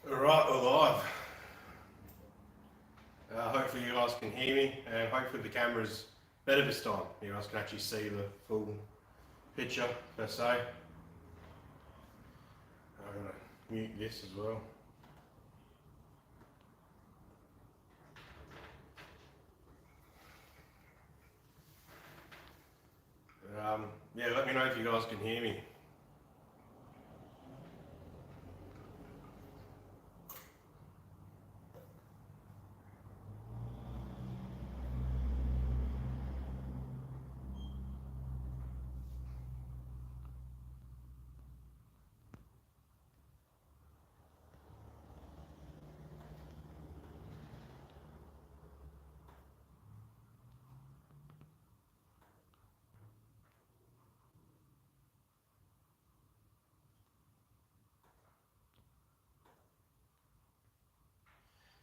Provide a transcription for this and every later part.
Alright, we're live. Hopefully you guys can hear me, and hopefully the camera's better this time. You guys can actually see the full picture, per se. I'm going to mute this as well. Yeah, let me know if you guys can hear me.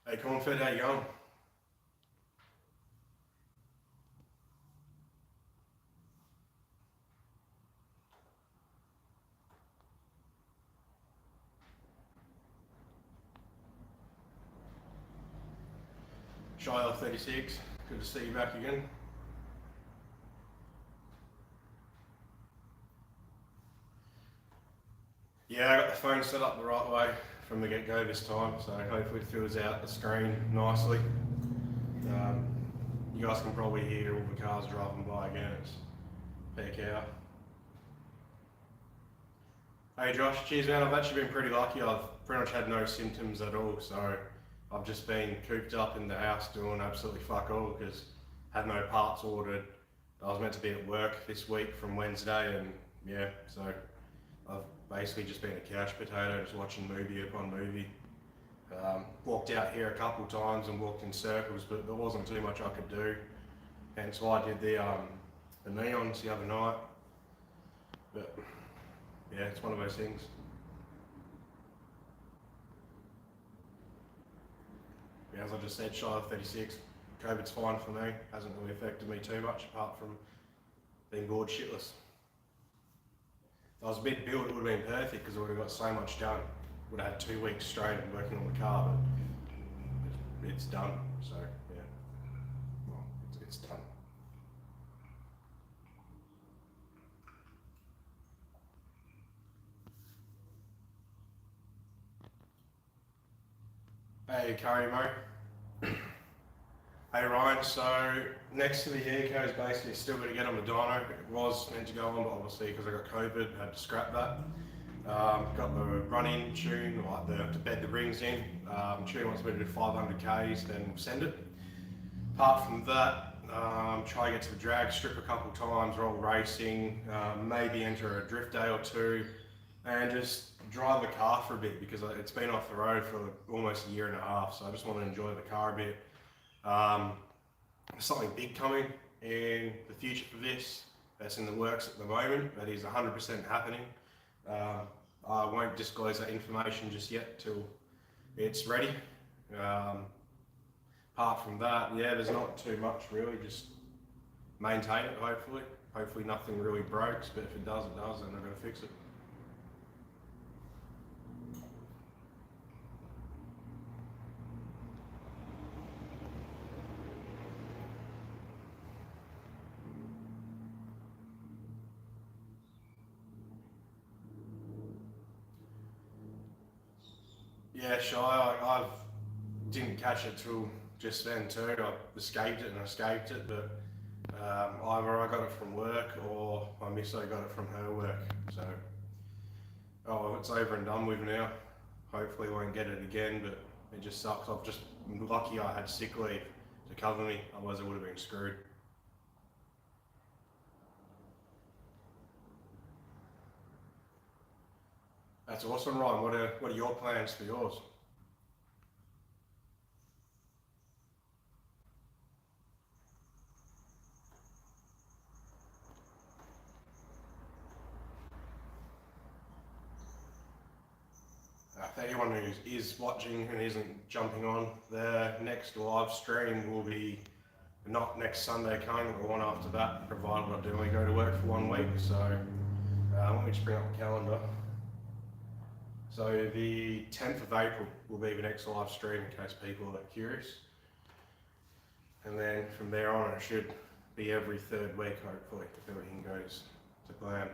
Hey, Cornfed, how you going? Shiloh 36, good to see you back again. Yeah, I got the phone set up the right way from the get-go this time, so hopefully it fills out the screen nicely. You guys can probably hear all the cars driving by again, it's peak hour. Hey Josh, cheers man, I've actually been pretty lucky. I've pretty much had no symptoms at all, so I've just been cooped up in the house doing absolutely fuck all because I had no parts ordered. I was meant to be at work this week from Wednesday, and yeah, so I've basically just been a couch potato, just watching movie upon movie. Walked out here a couple of times and walked in circles, but there wasn't too much I could do. Hence why I did the neons the other night. But yeah, it's one of those things. Yeah, as I just said, Shiloh 36, COVID's fine for me. Hasn't really affected me too much apart from being bored shitless. If I was a bit built, it would have been perfect because I would have got so much done. Would have had 2 weeks straight of working on the car, but it's done. So yeah, well, it's done. Hey, Curry mate. Hey Ryan, so next to the Eco is basically still going to get on the dyno. It was meant to go on, but obviously because I got COVID, had to scrap that. Got the run-in tune, like to bed the rings in. Tune wants me to do 500 Ks, then send it. Apart from that, try to get to the drag strip a couple times, roll racing, maybe enter a drift day or two, and just drive the car for a bit because it's been off the road for almost a year and a half, so I just want to enjoy the car a bit. There's something big coming in the future for this that's in the works at the moment, that is 100% happening. I won't disclose that information just yet till it's ready. Apart from that, yeah, there's not too much really, just maintain it hopefully. Hopefully nothing really breaks, but if it does, and I'm going to fix it. Yeah, Shy, I didn't catch it till just then too. I escaped it, but either I got it from work or my misso got it from her work. So, oh, it's over and done with now. Hopefully I won't get it again, but it just sucks. I'm just lucky I had sick leave to cover me, otherwise I would have been screwed. That's awesome, Ryan. What are your plans for yours? For anyone who is watching and isn't jumping on, the next live stream will be not next Sunday coming, but the one after that, provided I do only go to work for 1 week. So let me just bring up the calendar. So the 10th of April will be the next live stream in case people are curious. And then from there on it should be every third week hopefully if everything goes to plan.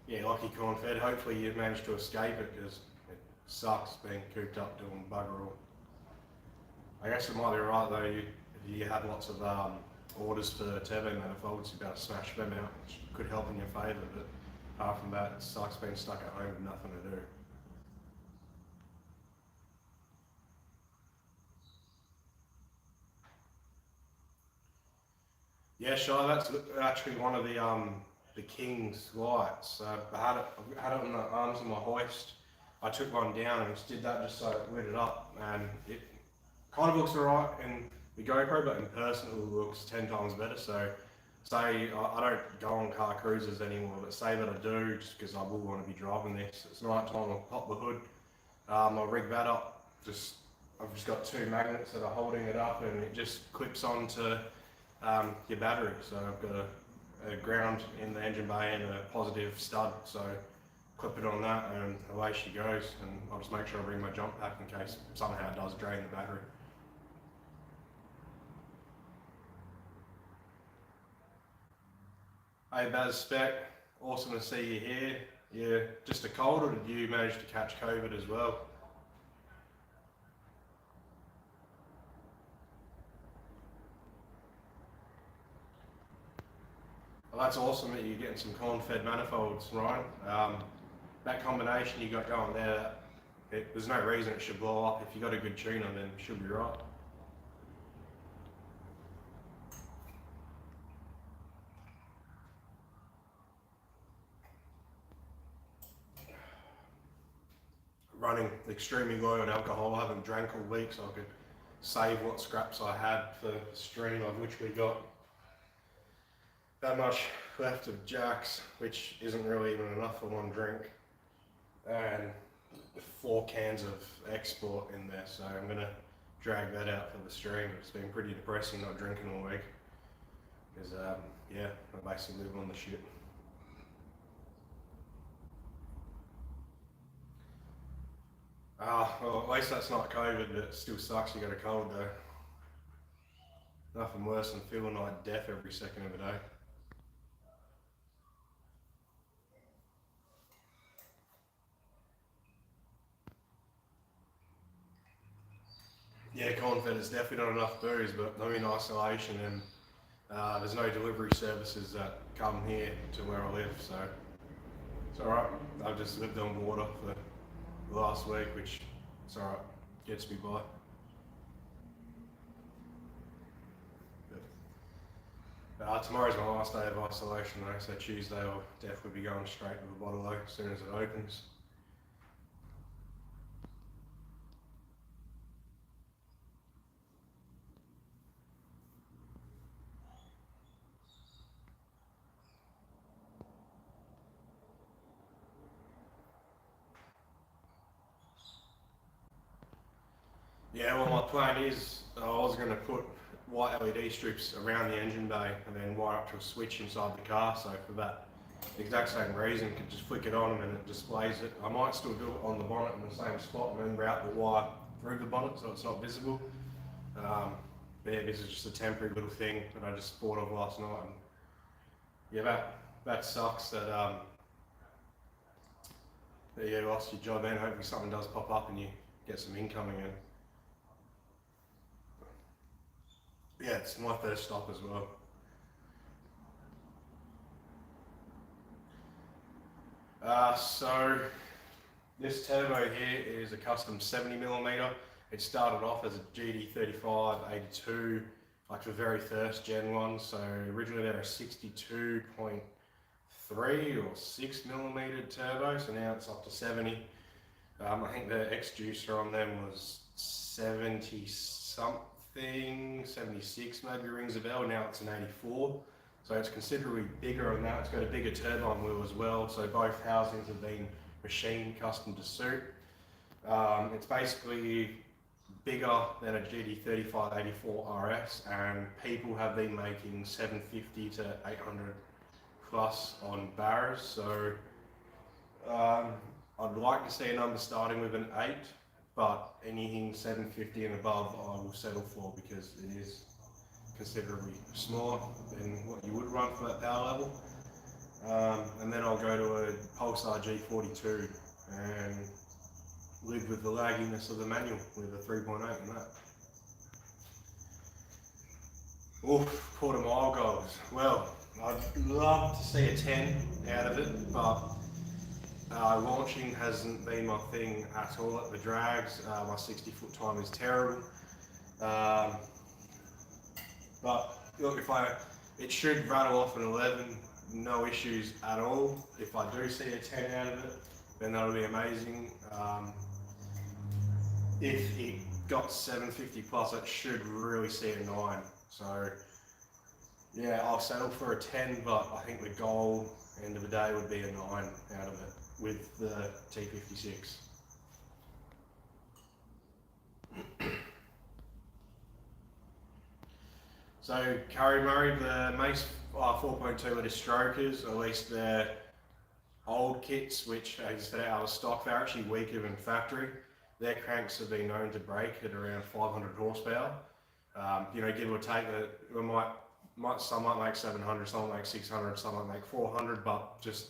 Yeah, lucky corn fed. Hopefully you've managed to escape it because it sucks being cooped up doing bugger all. I guess it might be right though, if you had lots of orders for turbo manifolds, you'd be able to smash them out, which could help in your favour, but apart from that, it sucks being stuck at home with nothing to do. Yeah, sure, that's actually one of the King's lights. I had it on the arms of my hoist. I took one down and just did that just so it lit it up, and it kind of looks alright in the GoPro, but in person it looks 10 times better. So say I don't go on car cruises anymore, but say that I do, just because I will want to be driving this. It's night time, I'll pop the hood, I'll rig that up. I've just got two magnets that are holding it up, and it just clips onto your battery. So I've got a ground in the engine bay and a positive stud. So clip it on that, and away she goes. And I'll just make sure I bring my jump pack in case somehow it does drain the battery. Hey Baz Spec, awesome to see you here. Yeah, just a cold, or did you manage to catch COVID as well? Well, that's awesome that you're getting some corn-fed manifolds, Ryan. That combination you got going there, there's no reason it should blow up. If you got a good tuner, then it should be right. Running extremely low on alcohol. I haven't drank all week, so I could save what scraps I had for the stream, of which we got that much left of Jack's, which isn't really even enough for one drink, and 4 cans of export in there, so I'm going to drag that out for the stream. It's been pretty depressing not drinking all week, because yeah, I basically live on the shit. Well, at least that's not COVID, but it still sucks you got a cold though. Nothing worse than feeling like death every second of the day. Yeah, corn-fed is definitely not enough booze, but I'm in isolation and there's no delivery services that come here to where I live, so it's alright. I've just lived on water for the last week, which it's alright, gets me by. Tomorrow's my last day of isolation though, so Tuesday I'll definitely be going straight to the bottle as soon as it opens. Yeah, well my plan is I was going to put white LED strips around the engine bay and then wire up to a switch inside the car, so for that exact same reason, you can just flick it on and it displays it. I might still do it on the bonnet in the same spot and then route the wire through the bonnet so it's not visible. But yeah, this is just a temporary little thing that I just thought of last night. And yeah, that sucks that you lost your job, and hopefully something does pop up and you get some income again. Yeah, it's my first stop as well. So this turbo here is a custom 70mm. It started off as a GD3582, like the very first gen one. So originally they were a 62.3 or 6mm turbo, so now it's up to 70. I think the X-juicer on them was 70 something, 76 maybe rings a bell. Now it's an 84. So it's considerably bigger on that. It's got a bigger turbine wheel as well. So both housings have been machined custom to suit. It's basically bigger than a GD3584 RS, and people have been making 750 to 800 plus on Barras. So I'd like to see a number starting with an 8, but anything 750 and above I will settle for because it is considerably smaller than what you would run for that power level. And then I'll go to a Pulsar G42 and live with the lagginess of the manual with a 3.8 and that. Oof, quarter mile goals. Well, I'd love to see a 10 out of it, but launching hasn't been my thing at all at the drags. My 60-foot time is terrible. But look, it should rattle off an 11, no issues at all. If I do see a 10 out of it, then that'll be amazing. If it got 750 plus, it should really see a 9. So yeah, I'll settle for a 10, but I think the goal end of the day would be a 9 out of it with the T56. So Curry Murray, the Mace 4.2 litre strokers, at least their old kits, which as they're out of stock, they're actually weaker than factory. Their cranks have been known to break at around 500 horsepower. You know, give or take, some might make 700, some might make 600, some might make 400, but just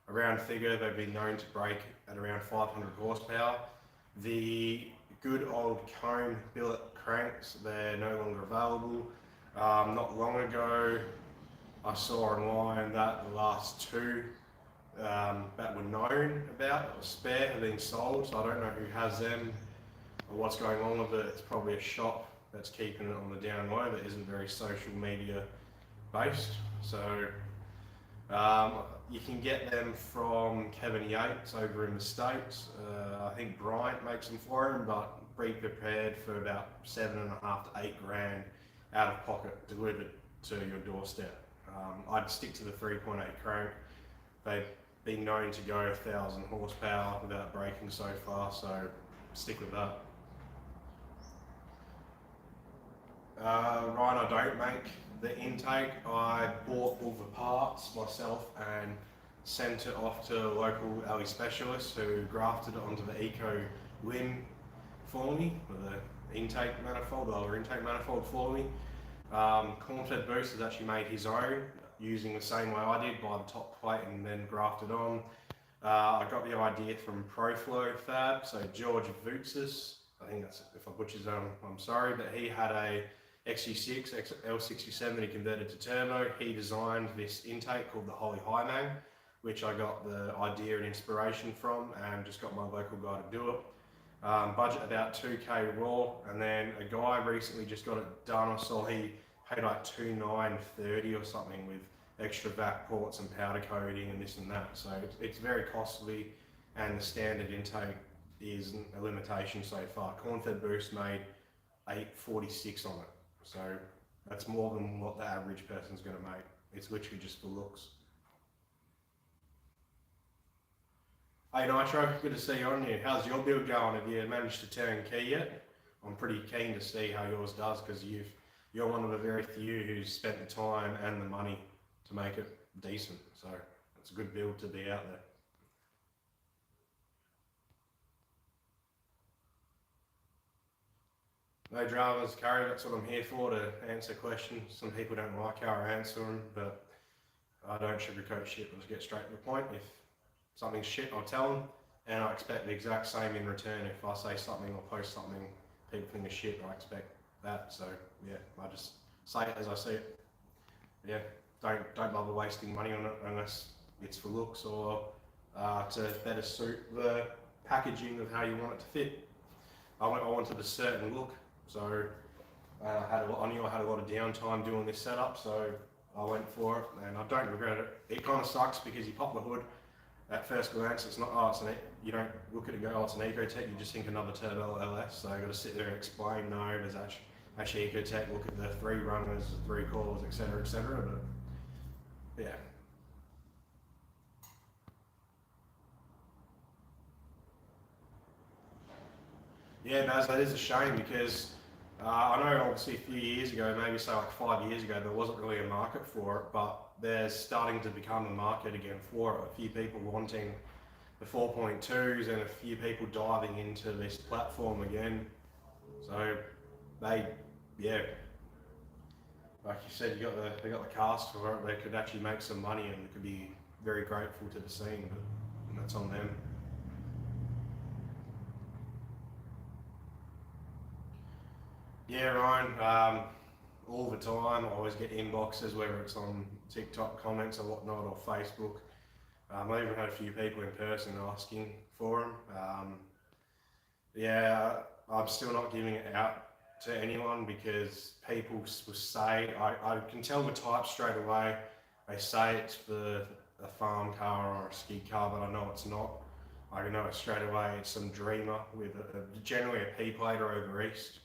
a round figure, they've been known to break at around 500 horsepower. The good old cone billet cranks, they're no longer available. Not long ago, I saw online that the last 2 that were known about, that were spare, have been sold, so I don't know who has them or what's going on with it. It's probably a shop that's keeping it on the down low that isn't very social media based. So you can get them from Kevin Yates over in the States. I think Bryant makes them for him, but be prepared for about $7.5 to $8 grand out of pocket delivered to your doorstep. I'd stick to the 3.8 crank. They've been known to go 1,000 horsepower without braking so far, so stick with that. Ryan, I don't make the intake. I bought all the parts myself and sent it off to a local alley specialist who grafted it onto the Eco Lim for me, with the intake manifold, the lower intake manifold for me. Corn-fed Boost has actually made his own using the same way I did, by the top plate and then grafted on. I got the idea from ProFlow Fab, so George Voutsis, I think that's, if I butchered his I'm sorry, but he had a XU6, L67 that he converted to turbo. He designed this intake called the Holy High Man, which I got the idea and inspiration from and just got my local guy to do it. Budget about 2k raw, and then a guy recently just got it done. I saw he paid like $2,930 or something with extra vac ports and powder coating and this and that. So it's very costly, and the standard intake is a limitation so far. Corn-fed Boost made $846 on it, so that's more than what the average person's going to make. It's literally just for looks. Hey Nitro, good to see you on here. How's your build going? Have you managed to turn key yet? I'm pretty keen to see how yours does, because you're one of the very few who's spent the time and the money to make it decent. So it's a good build to be out there. No dramas, Curry, that's what I'm here for, to answer questions. Some people don't like how I answer them, but I don't sugarcoat shit. Let's get straight to the point. If something's shit, I'll tell them, and I expect the exact same in return. If I say something or post something, people think is shit, I expect that. So yeah, I just say it as I see it. Yeah, don't bother wasting money on it unless it's for looks or to better suit the packaging of how you want it to fit. I wanted a certain look, so I knew I had a lot of downtime doing this setup, so I went for it, and I don't regret it. It kind of sucks because you pop the hood. At first glance, it's not, you don't look at it and go, oh, it's an Ecotech, you just think another turbo LS, so I've got to sit there and explain, no, there's actually Ecotech, look at the 3 runners, the 3 coils, etc., but yeah. Yeah, Baz, that is a shame, because I know obviously a few years ago, maybe say like 5 years ago, there wasn't really a market for it, but there's starting to become a market again for it. A few people wanting the 4.2s and a few people diving into this platform again. So they, yeah, like you said, they got the cast for it. They could actually make some money and they could be very grateful to the scene, but that's on them. Yeah, Ryan. All the time, I always get inboxes, whether it's on TikTok comments or whatnot, or Facebook. I even had a few people in person asking for them. Yeah, I'm still not giving it out to anyone because people will say, I can tell the type straight away. They say it's for a farm car or a skid car, but I know it's not. I know it straight away. It's some dreamer with generally a P-plater over east.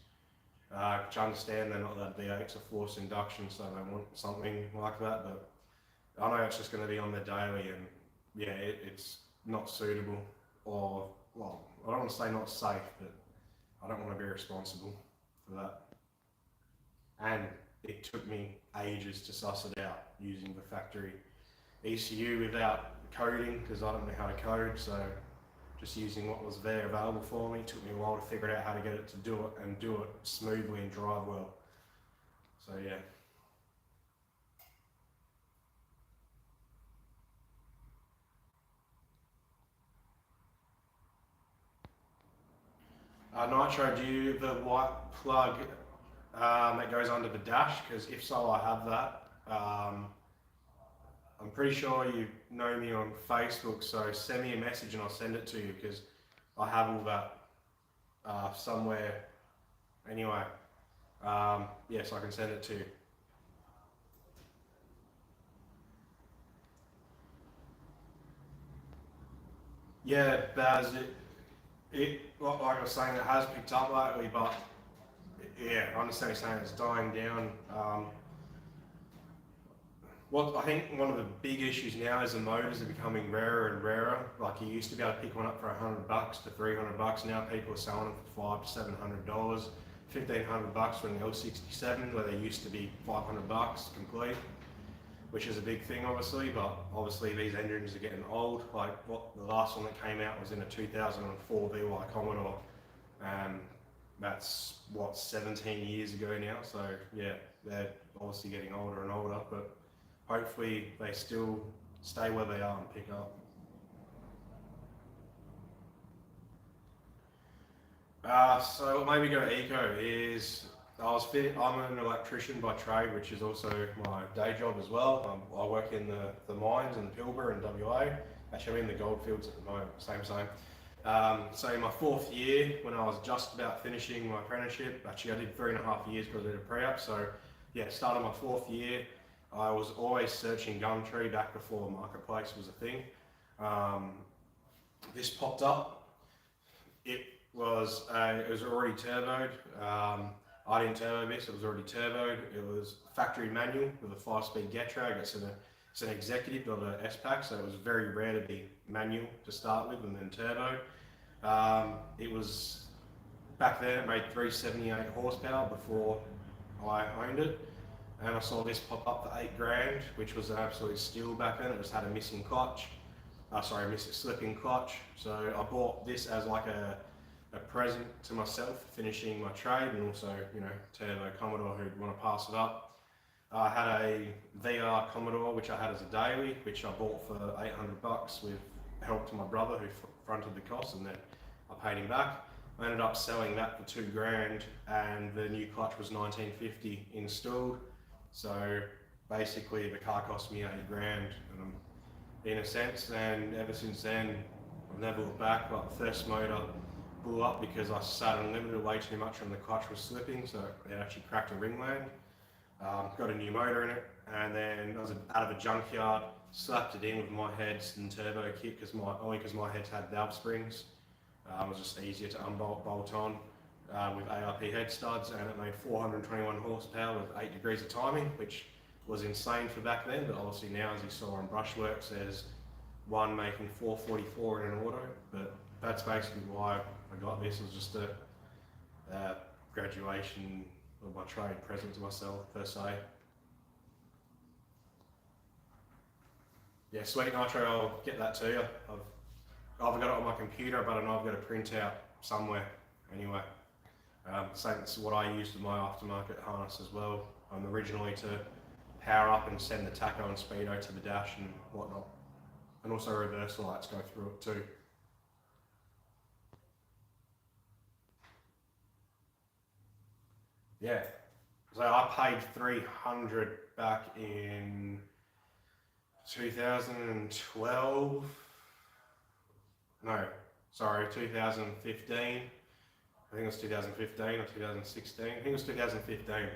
Which I understand they're not that V8s or forced induction, so they want something like that, but I know it's just going to be on the daily, and yeah, it's not suitable, or, well, I don't want to say not safe, but I don't want to be responsible for that. And it took me ages to suss it out using the factory ECU without coding, because I don't know how to code, so just using what was there available for me. It took me a while to figure out how to get it to do it and do it smoothly and drive well. So yeah. Nitro, do you have the white plug that goes under the dash? Because if so, I have that. I'm pretty sure you know me on Facebook, so send me a message and I'll send it to you, because I have all that somewhere. Anyway, yes, I can send it to you. Yeah, Baz, like I was saying, it has picked up lately, but yeah, I understand you're saying it's dying down. What I think one of the big issues now is the motors are becoming rarer and rarer. Like you used to be able to pick one up for $100 to $300. Now people are selling them for $500 to $700, $1,500 for an L67, where they used to be $500 complete, which is a big thing, obviously. But obviously these engines are getting old. Like the last one that came out was in a 2004 VY Commodore, and that's what 17 years ago now. So yeah, they're obviously getting older and older, but hopefully they still stay where they are and pick up. So what made me go eco is I'm an electrician by trade, which is also my day job as well. I work in the mines in Pilbara and WA. Actually, I'm in the goldfields at the moment, same. So in my 4th year, when I was just about finishing my apprenticeship, actually I did 3.5 years because I did a pre-up. So yeah, started my 4th year. I was always searching Gumtree back before Marketplace was a thing. This popped up. It was already turboed. I didn't turbo this, it was already turboed. It was factory manual with a 5-speed Getrag. It's an executive, not an S-Pack, so it was very rare to be manual to start with and then turbo. It was, back then it made 378 horsepower before I owned it. And I saw this pop up for $8,000, which was an absolute steal back then. It just had a missing clutch, missing slipping clutch. So I bought this as like a present to myself, finishing my trade, and also, you know, to the Commodore who'd want to pass it up. I had a VR Commodore, which I had as a daily, which I bought for $800 with help to my brother who fronted the cost, and then I paid him back. I ended up selling that for $2,000, and the new clutch was $1,950 installed. So basically the car cost me $8,000, and in a sense, and ever since then I've never looked back. But the first motor blew up because I sat unlimited way too much and the clutch was slipping, so it actually cracked a ringland. Got a new motor in it, and then I was out of a junkyard, slapped it in with my heads and turbo kit, only because my heads had valve springs. It was just easier to bolt on with ARP head studs, and it made 421 horsepower with 8 degrees of timing, which was insane for back then. But obviously now, as you saw on Brushworks, there's one making 444 in an auto. But that's basically why I got this. It was just a graduation of my trade present to myself, per se. Yeah, sweet Nitro, I'll get that to you. I've got it on my computer, but I know I've got a printout somewhere anyway. Same as what I used with my aftermarket harness as well. Originally to power up and send the tacho and speedo to the dash and whatnot. And also reversal lights go through it too. Yeah, so I paid 300 back in 2012. No, sorry, 2015. I think it was 2015 or 2016. I think it was 2015.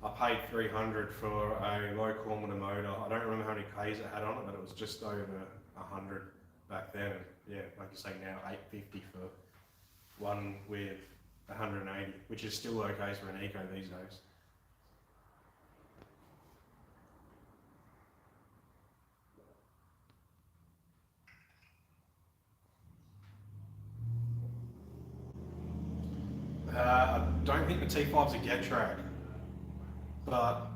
I paid 300 for a low kilometre motor. I don't remember how many Ks it had on it, but it was just over 100 back then. And yeah, like you say now, 850 for one with 180, which is still okay for an eco these days. I don't think the T5's a get track, but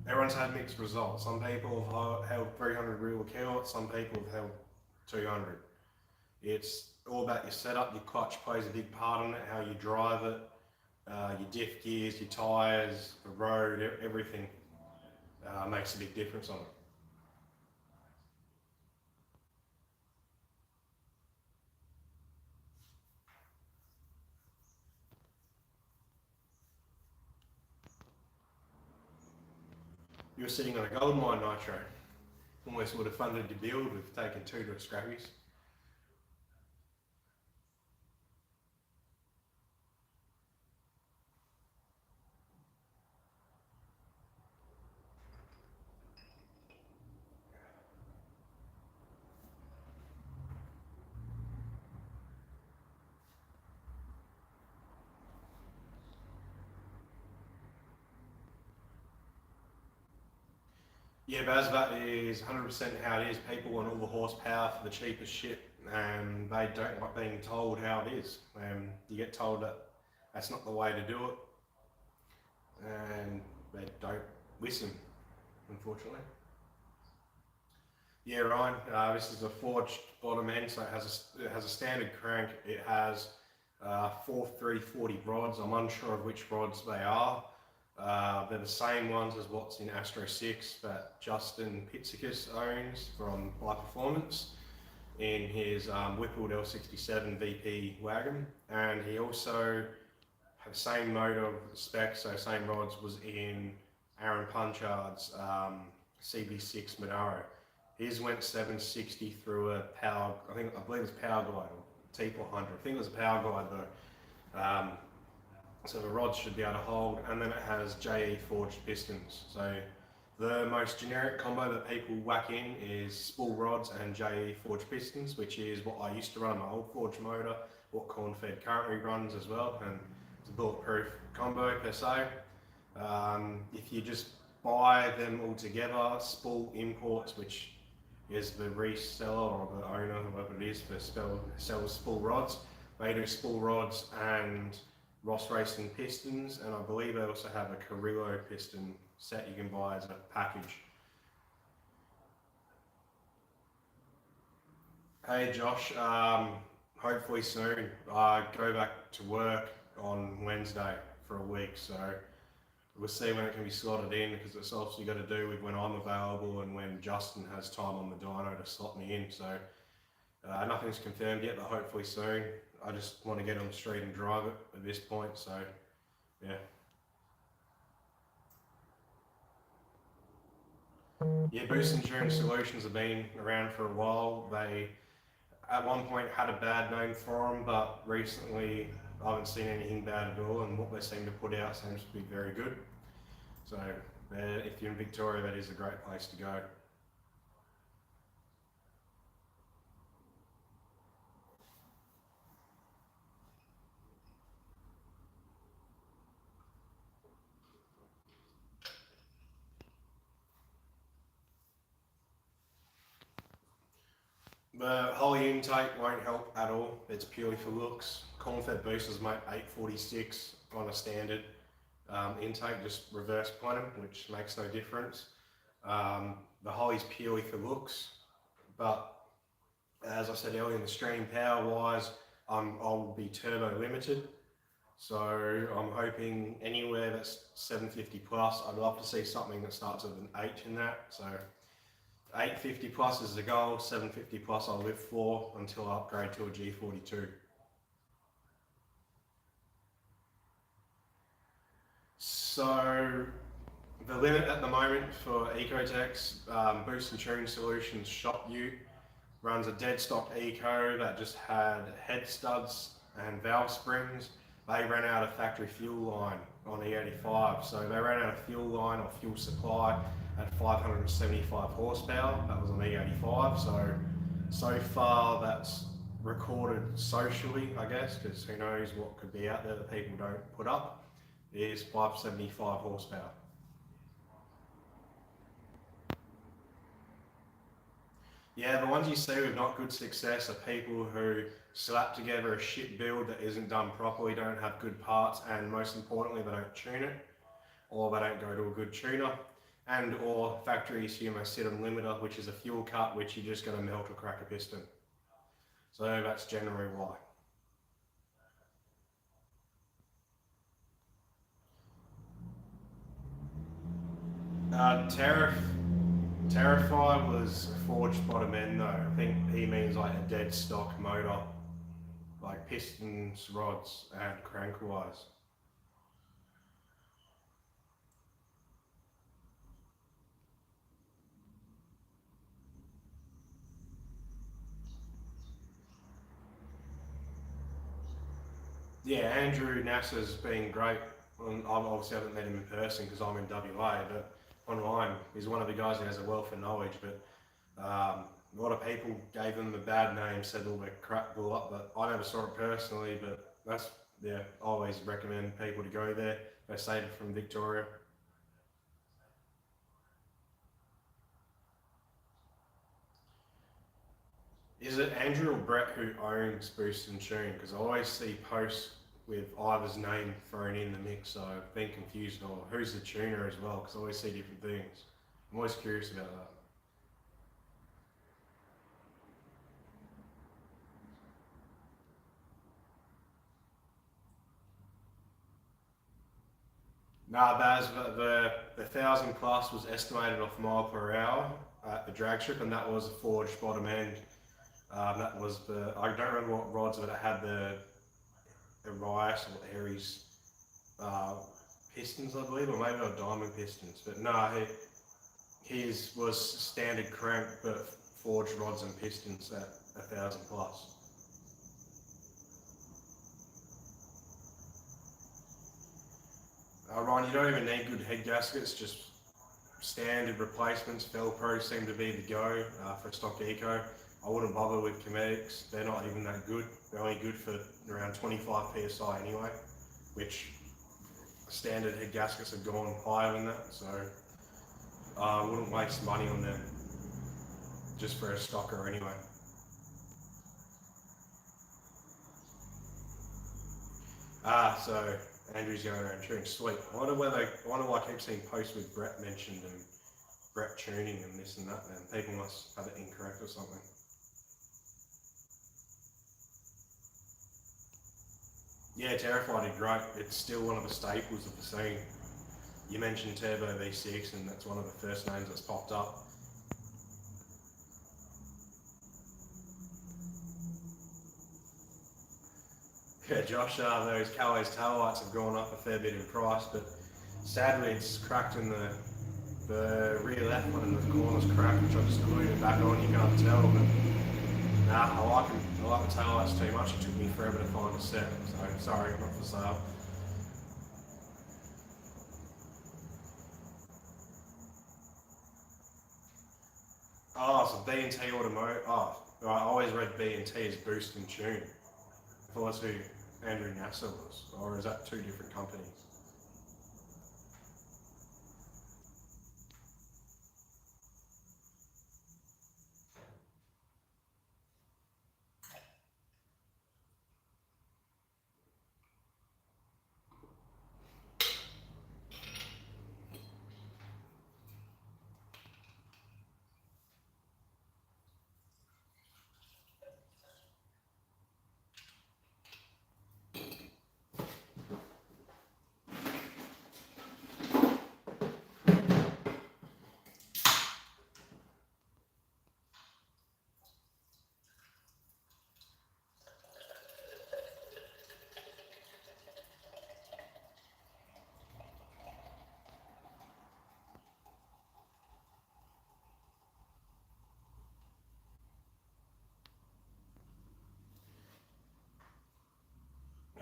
everyone's had mixed results. Some people have held 300 real kilowatts, some people have held 200. It's all about your setup. Your clutch plays a big part in it, how you drive it, your diff gears, your tyres, the road, everything makes a big difference on it. You're sitting on a gold mine, Nitro. Almost would have funded your build with taking 2 to scrappies. Yeah, Baz, that is 100% how it is. People want all the horsepower for the cheapest shit, and they don't like being told how it is. You get told that that's not the way to do it, and they don't listen, unfortunately. Yeah, Ryan, this is a forged bottom end, so it has a standard crank. It has 4 340 rods. I'm unsure of which rods they are. They're the same ones as what's in Astro 6 that Justin Pitzikas owns from High Performance in his Whippled L67 VP wagon, and he also had the same motor spec, so same rods, was in Aaron Punchard's CB6 Monaro. His went 760 through a power, I believe it was Power Glide or T400. I think it was a Power Glide though. So the rods should be able to hold, and then it has JE forged pistons. So the most generic combo that people whack in is spool rods and JE forged pistons, which is what I used to run on my old forged motor, what Cornfed currently runs as well, and it's a bulletproof combo per se. If you just buy them all together, spool imports, which is the reseller or the owner, whoever it is, for sells spool rods. They do spool rods and Ross Racing pistons, and I believe they also have a Carrillo piston set you can buy as a package. Hey Josh, hopefully soon. I go back to work on Wednesday for a week, so we'll see when it can be slotted in, because it's obviously got to do with when I'm available and when Justin has time on the dyno to slot me in. So nothing's confirmed yet, but hopefully soon. I just want to get on the street and drive it at this point, so yeah. Yeah, Boost Insurance Solutions have been around for a while. They at one point had a bad name for them, but recently I haven't seen anything bad at all, and what they seem to put out seems to be very good. So if you're in Victoria, that is a great place to go. The Holly intake won't help at all. It's purely for looks. Cornfed boosters make 846 on a standard intake, just reverse plenum, which makes no difference. The Holly's purely for looks, but as I said earlier in the stream, power wise, I'll be turbo limited. So I'm hoping anywhere that's 750 plus. I'd love to see something that starts with an H in that. So 850 plus is the goal, 750 plus I'll live for until I upgrade to a G42. So the limit at the moment for Ecotech's Boost and Tune Solutions Shop Ute runs a dead stock Eco that just had head studs and valve springs. They ran out of factory fuel line on E85, so they ran out of fuel line or fuel supply at 575 horsepower. That was on E85. So far that's recorded socially, I guess, because who knows what could be out there that people don't put up, is 575 horsepower. Yeah, the ones you see with not good success are people who slap together a shit build that isn't done properly, don't have good parts, and most importantly, they don't tune it, or they don't go to a good tuner, and or factory humocidum limiter, which is a fuel cut which you're just going to melt or crack a piston. So that's generally why. Terrify was forged bottom end though. I think he means like a dead stock motor, like pistons, rods, and crank wise. Yeah, Andrew Nasser's been great. I obviously haven't met him in person because I'm in WA, but online he's one of the guys who has a wealth of knowledge. But a lot of people gave him a bad name, said all the crap blew up, but I never saw it personally. But that's, yeah, I always recommend people to go there. They saved it from Victoria. Is it Andrew or Brett who owns Boost and Tune? Because I always see posts with either's name thrown in the mix, so I've been confused on who's the tuner as well, because I always see different things. I'm always curious about that. Nah, Baz, the 1,000 plus was estimated off mile per hour at the drag strip, and that was a forged bottom end. That was I don't remember what rods, but it had the Arias or Aries pistons, I believe, or maybe not diamond pistons. But no, his was standard crank, but forged rods and pistons at 1,000 plus. Ryan, you don't even need good head gaskets, just standard replacements. Velcro seem to be the go for a stock Eco. I wouldn't bother with Cometics, they're not even that good. They're only good for around 25 PSI anyway, which standard head gaskets have gone higher than that, so I wouldn't waste money on them just for a stocker anyway. So Andrew's going around tuning. Sweet. I wonder why I keep seeing posts with Brett mentioned and Brett tuning and this and that, and people must have it incorrect or something. Yeah, Terrified did great. It's still one of the staples of the scene. You mentioned Turbo V6 and that's one of the first names that's popped up. Yeah, Josh, those Callaway's taillights have gone up a fair bit in price, but sadly it's cracked in the rear left one and the corner's cracked, which I just glued it back on, you can't tell, but nah, I like them. I like the taillights too much. It took me forever to find a set, so sorry, not for sale. Oh, so B&T Automotive. Oh, I always read B&T as Boost and Tune. I thought that's who Andrew Nasser was, or is that two different companies?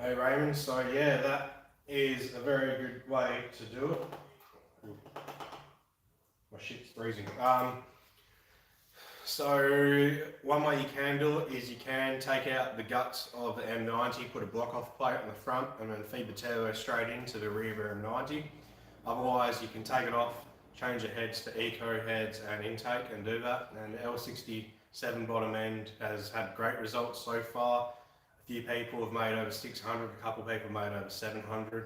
Hey Raymond, so yeah, that is a very good way to do it. Ooh, my shit's freezing. So one way you can do it is you can take out the guts of the M90, put a block off plate on the front, and then feed the turbo straight into the rear of the M90. Otherwise, you can take it off, change the heads to eco heads and intake, and do that. And the L67 bottom end has had great results so far. A few people have made over 600, a couple of people made over 700.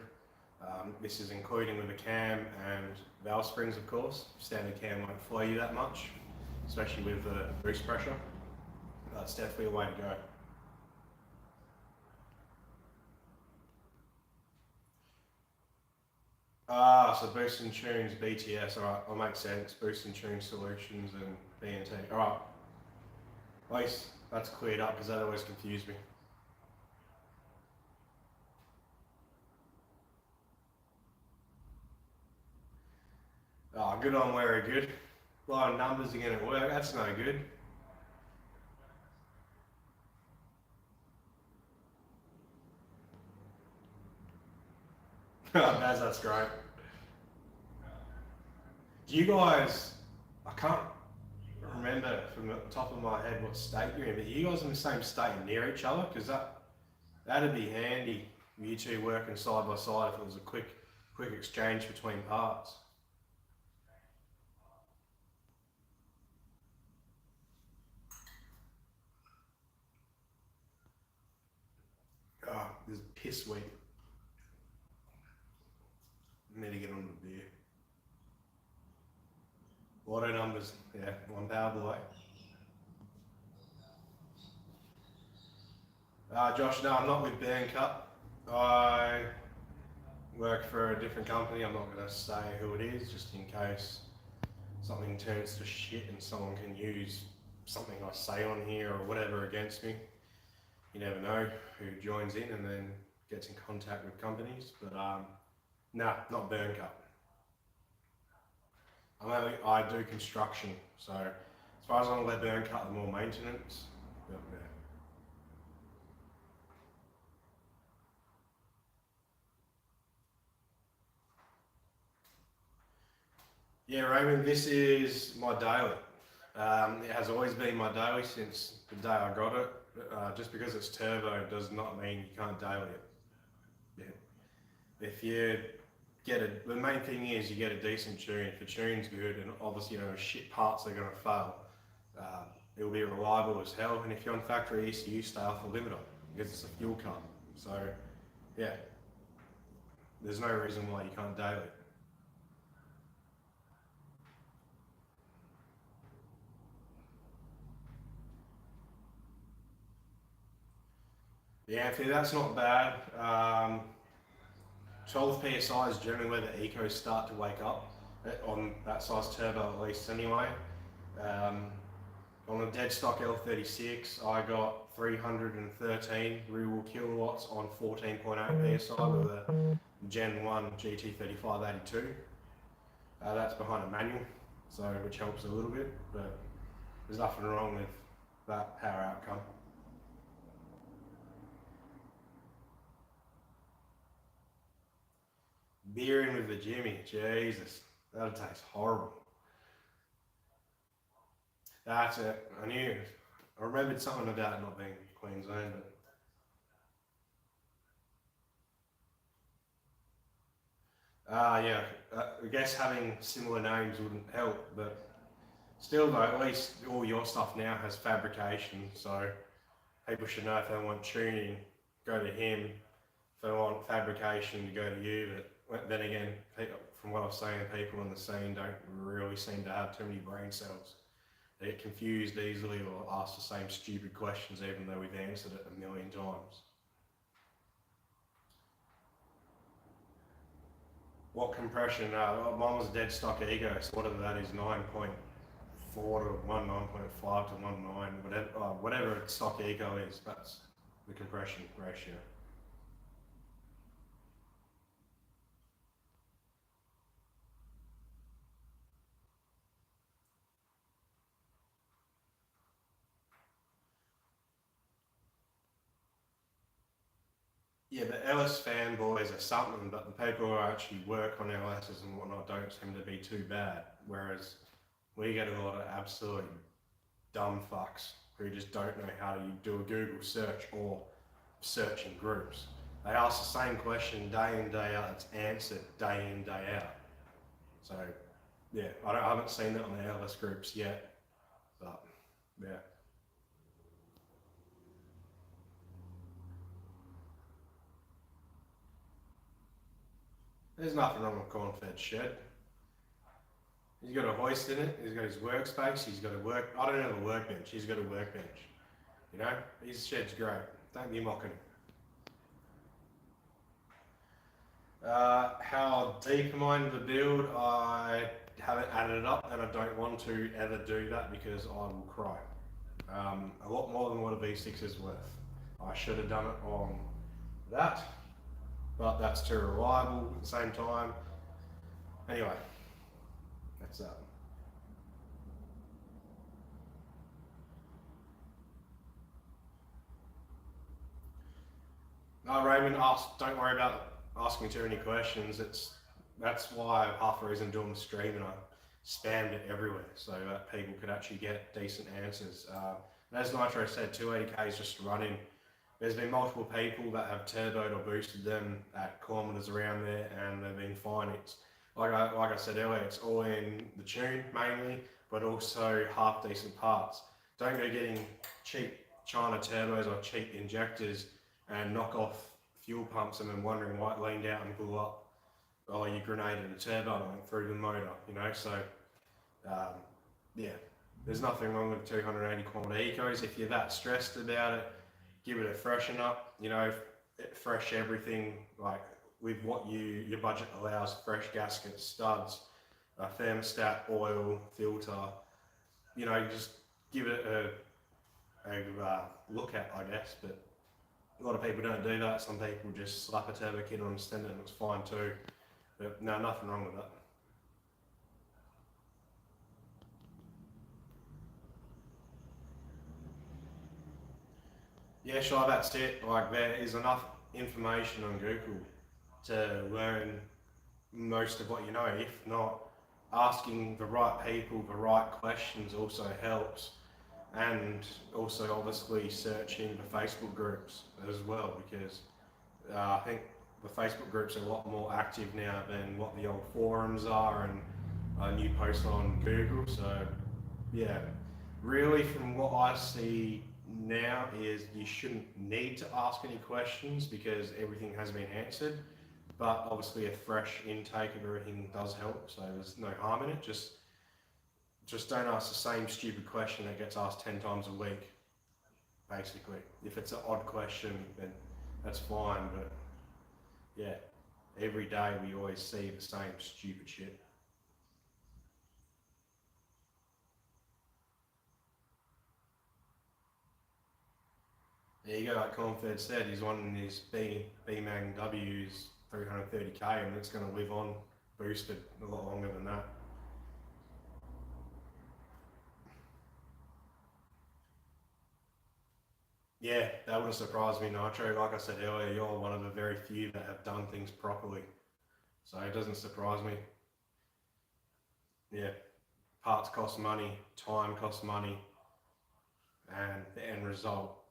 This is including with a cam and valve springs, of course. Standard cam won't flow you that much, especially with the boost pressure. That's definitely a way to go. So boost and tunes, BTS, alright, that makes sense. Boost and tune solutions and BNT. Alright, at least that's cleared up because that always confused me. Good on very good. A lot of numbers again at work, that's no good. Baz, that's great. Do you guys, I can't remember from the top of my head what state you're in, but you guys in the same state near each other? Because that'd be handy, you two working side by side if it was a quick exchange between parts. This is piss weak. Need to get on the beer. Auto numbers, yeah, one power below. Josh, no, I'm not with Burn Cup. I work for a different company. I'm not going to say who it is, just in case something turns to shit and someone can use something I say on here or whatever against me. You never know who joins in and then gets in contact with companies. But nah, not Burn Cup. I do construction, so as far as I'm let Burn Cup, the more maintenance. But, yeah, Raymond, this is my daily. It has always been my daily since the day I got it. Just because it's turbo does not mean you can't daily it. Yeah. If you the main thing is you get a decent tune. If the tune's good, and obviously shit parts are going to fail, it'll be reliable as hell. And if you're on factory ECU, stay off the limiter because it's a fuel cut. So yeah, there's no reason why you can't daily it. Yeah, Anthony, that's not bad. 12 psi is generally where the ecos start to wake up on that size turbo, at least anyway. On a dead stock L36, I got 313 real kilowatts on 14.8 psi with a Gen 1 GT3582. That's behind a manual, so which helps a little bit, but there's nothing wrong with that power outcome. Beer in with the Jimmy, Jesus, that'll taste horrible. That's it. I knew. I remembered something about it not being Queensland, but yeah, I guess having similar names wouldn't help, but still though, at least all your stuff now has fabrication, so people should know if they want tuning, go to him. If they want fabrication, to go to you. But then again, from what I've seen, people in the scene don't really seem to have too many brain cells. They get confused easily or ask the same stupid questions even though we've answered it a million times. What compression? Mine was dead stock ego, so whatever that is, 9.4 to 1, 9.5 to 1, 9, whatever stock ego is, that's the compression ratio. Yeah, the LS fanboys are something, but the people who actually work on LSs and whatnot don't seem to be too bad. Whereas we get a lot of absolute dumb fucks who just don't know how to do a Google search or search in groups. They ask the same question day in, day out, it's answered day in, day out. So, yeah, I haven't seen that on the LS groups yet, but yeah. There's nothing wrong with corn-fed shed. He's got a hoist in it, he's got his workspace, he's got a I don't have a workbench, he's got a workbench. You know, his shed's great, don't be mocking him. How deep am I into the build? I haven't added it up and I don't want to ever do that because I will cry. A lot more than what a V6 is worth. I should have done it on that, but that's too reliable at the same time. Anyway, that's that. No, Raymond, don't worry about asking me too many questions. That's why half the reason I'm doing the stream and I spammed it everywhere so that people could actually get decent answers. And as Nitro said, 280k is just running. There's been multiple people that have turboed or boosted them at kilometres around there and they've been fine. It's like I said earlier, it's all in the tune mainly, but also half decent parts. Don't go getting cheap China turbos or cheap injectors and knock off fuel pumps and then wondering why it leaned out and blew up. Oh, you grenaded a turbo and went through the motor, you know, so yeah, there's nothing wrong with 280 kilometre ecos. If you're that stressed about it, give it a freshen up, you know, fresh everything, like with what your budget allows, fresh gaskets, studs, thermostat, oil, filter, you know, just give it a look at, I guess, but a lot of people don't do that. Some people just slap a turbo kit on and send it and it's fine too. But no, nothing wrong with that. Yeah, sure, that's it. Like, there is enough information on Google to learn most of what you know. If not, asking the right people the right questions also helps. And also, obviously, searching the Facebook groups as well, because I think the Facebook groups are a lot more active now than what the old forums are and new posts on Google. So, yeah, really, from what I see now, is you shouldn't need to ask any questions because everything has been answered. But obviously, a fresh intake of everything does help. So there's no harm in it. Just don't ask the same stupid question that gets asked 10 times a week, basically. If it's an odd question, then that's fine, but yeah, every day we always see the same stupid shit. There you go, like Cornfed said, he's wanting his B-Mag W's 330k and it's going to live on boosted a lot longer than that. Yeah, that wouldn't surprise me, Nitro. Like I said earlier, you're one of the very few that have done things properly. So it doesn't surprise me. Yeah, parts cost money, time costs money, and the end result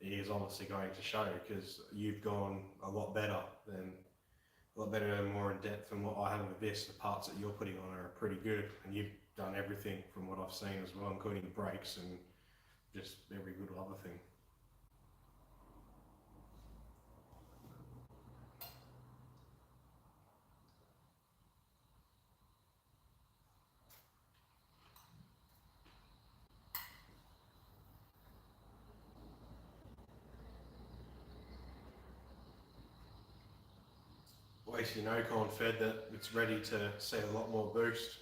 is obviously going to show because you've gone a lot better and more in depth than what I have with this. The parts that you're putting on are pretty good, and you've done everything from what I've seen as well, including brakes and just every good other thing. At least you know, Cornfed, that it's ready to see a lot more boost.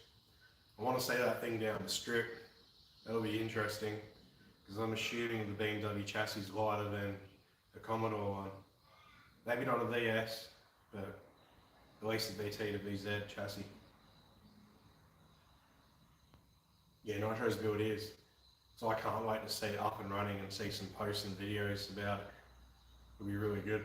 I want to see that thing down the strip. That'll be interesting because I'm assuming the BMW chassis is lighter than the Commodore one. Maybe not a VS, but at least the VT to VZ chassis. Yeah, Nitro's build is. So I can't wait to see it up and running and see some posts and videos about it. It'll be really good.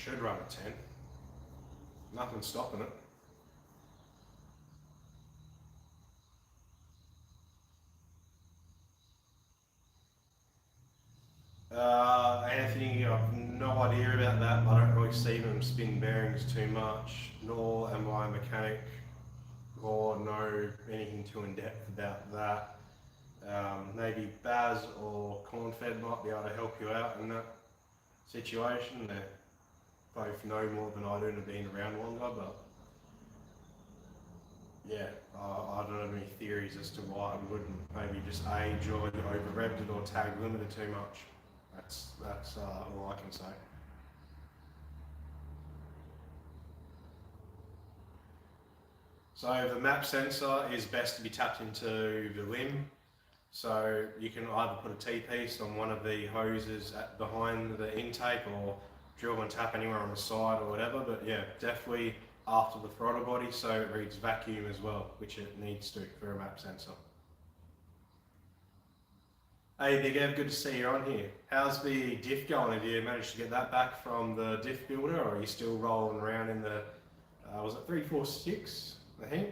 should run at 10. Nothing's stopping it. Anthony, I've no idea about that. I don't really see them spin bearings too much, nor am I a mechanic or know anything too in depth about that. Maybe Baz or Cornfed might be able to help you out in that situation. They both know more than I do and have been around longer, but yeah, I don't have any theories as to why it wouldn't. Maybe just age or you over-revved it or tag limited too much. That's all I can say. So the map sensor is best to be tapped into the limb. So you can either put a T-piece on one of the hoses behind the intake or drill and tap anywhere on the side or whatever. But yeah, definitely after the throttle body so it reads vacuum as well, which it needs to for a map sensor. Hey Big Ev, good to see you on here. How's the diff going? Have you managed to get that back from the diff builder, or are you still rolling around in the, was it 346, I think?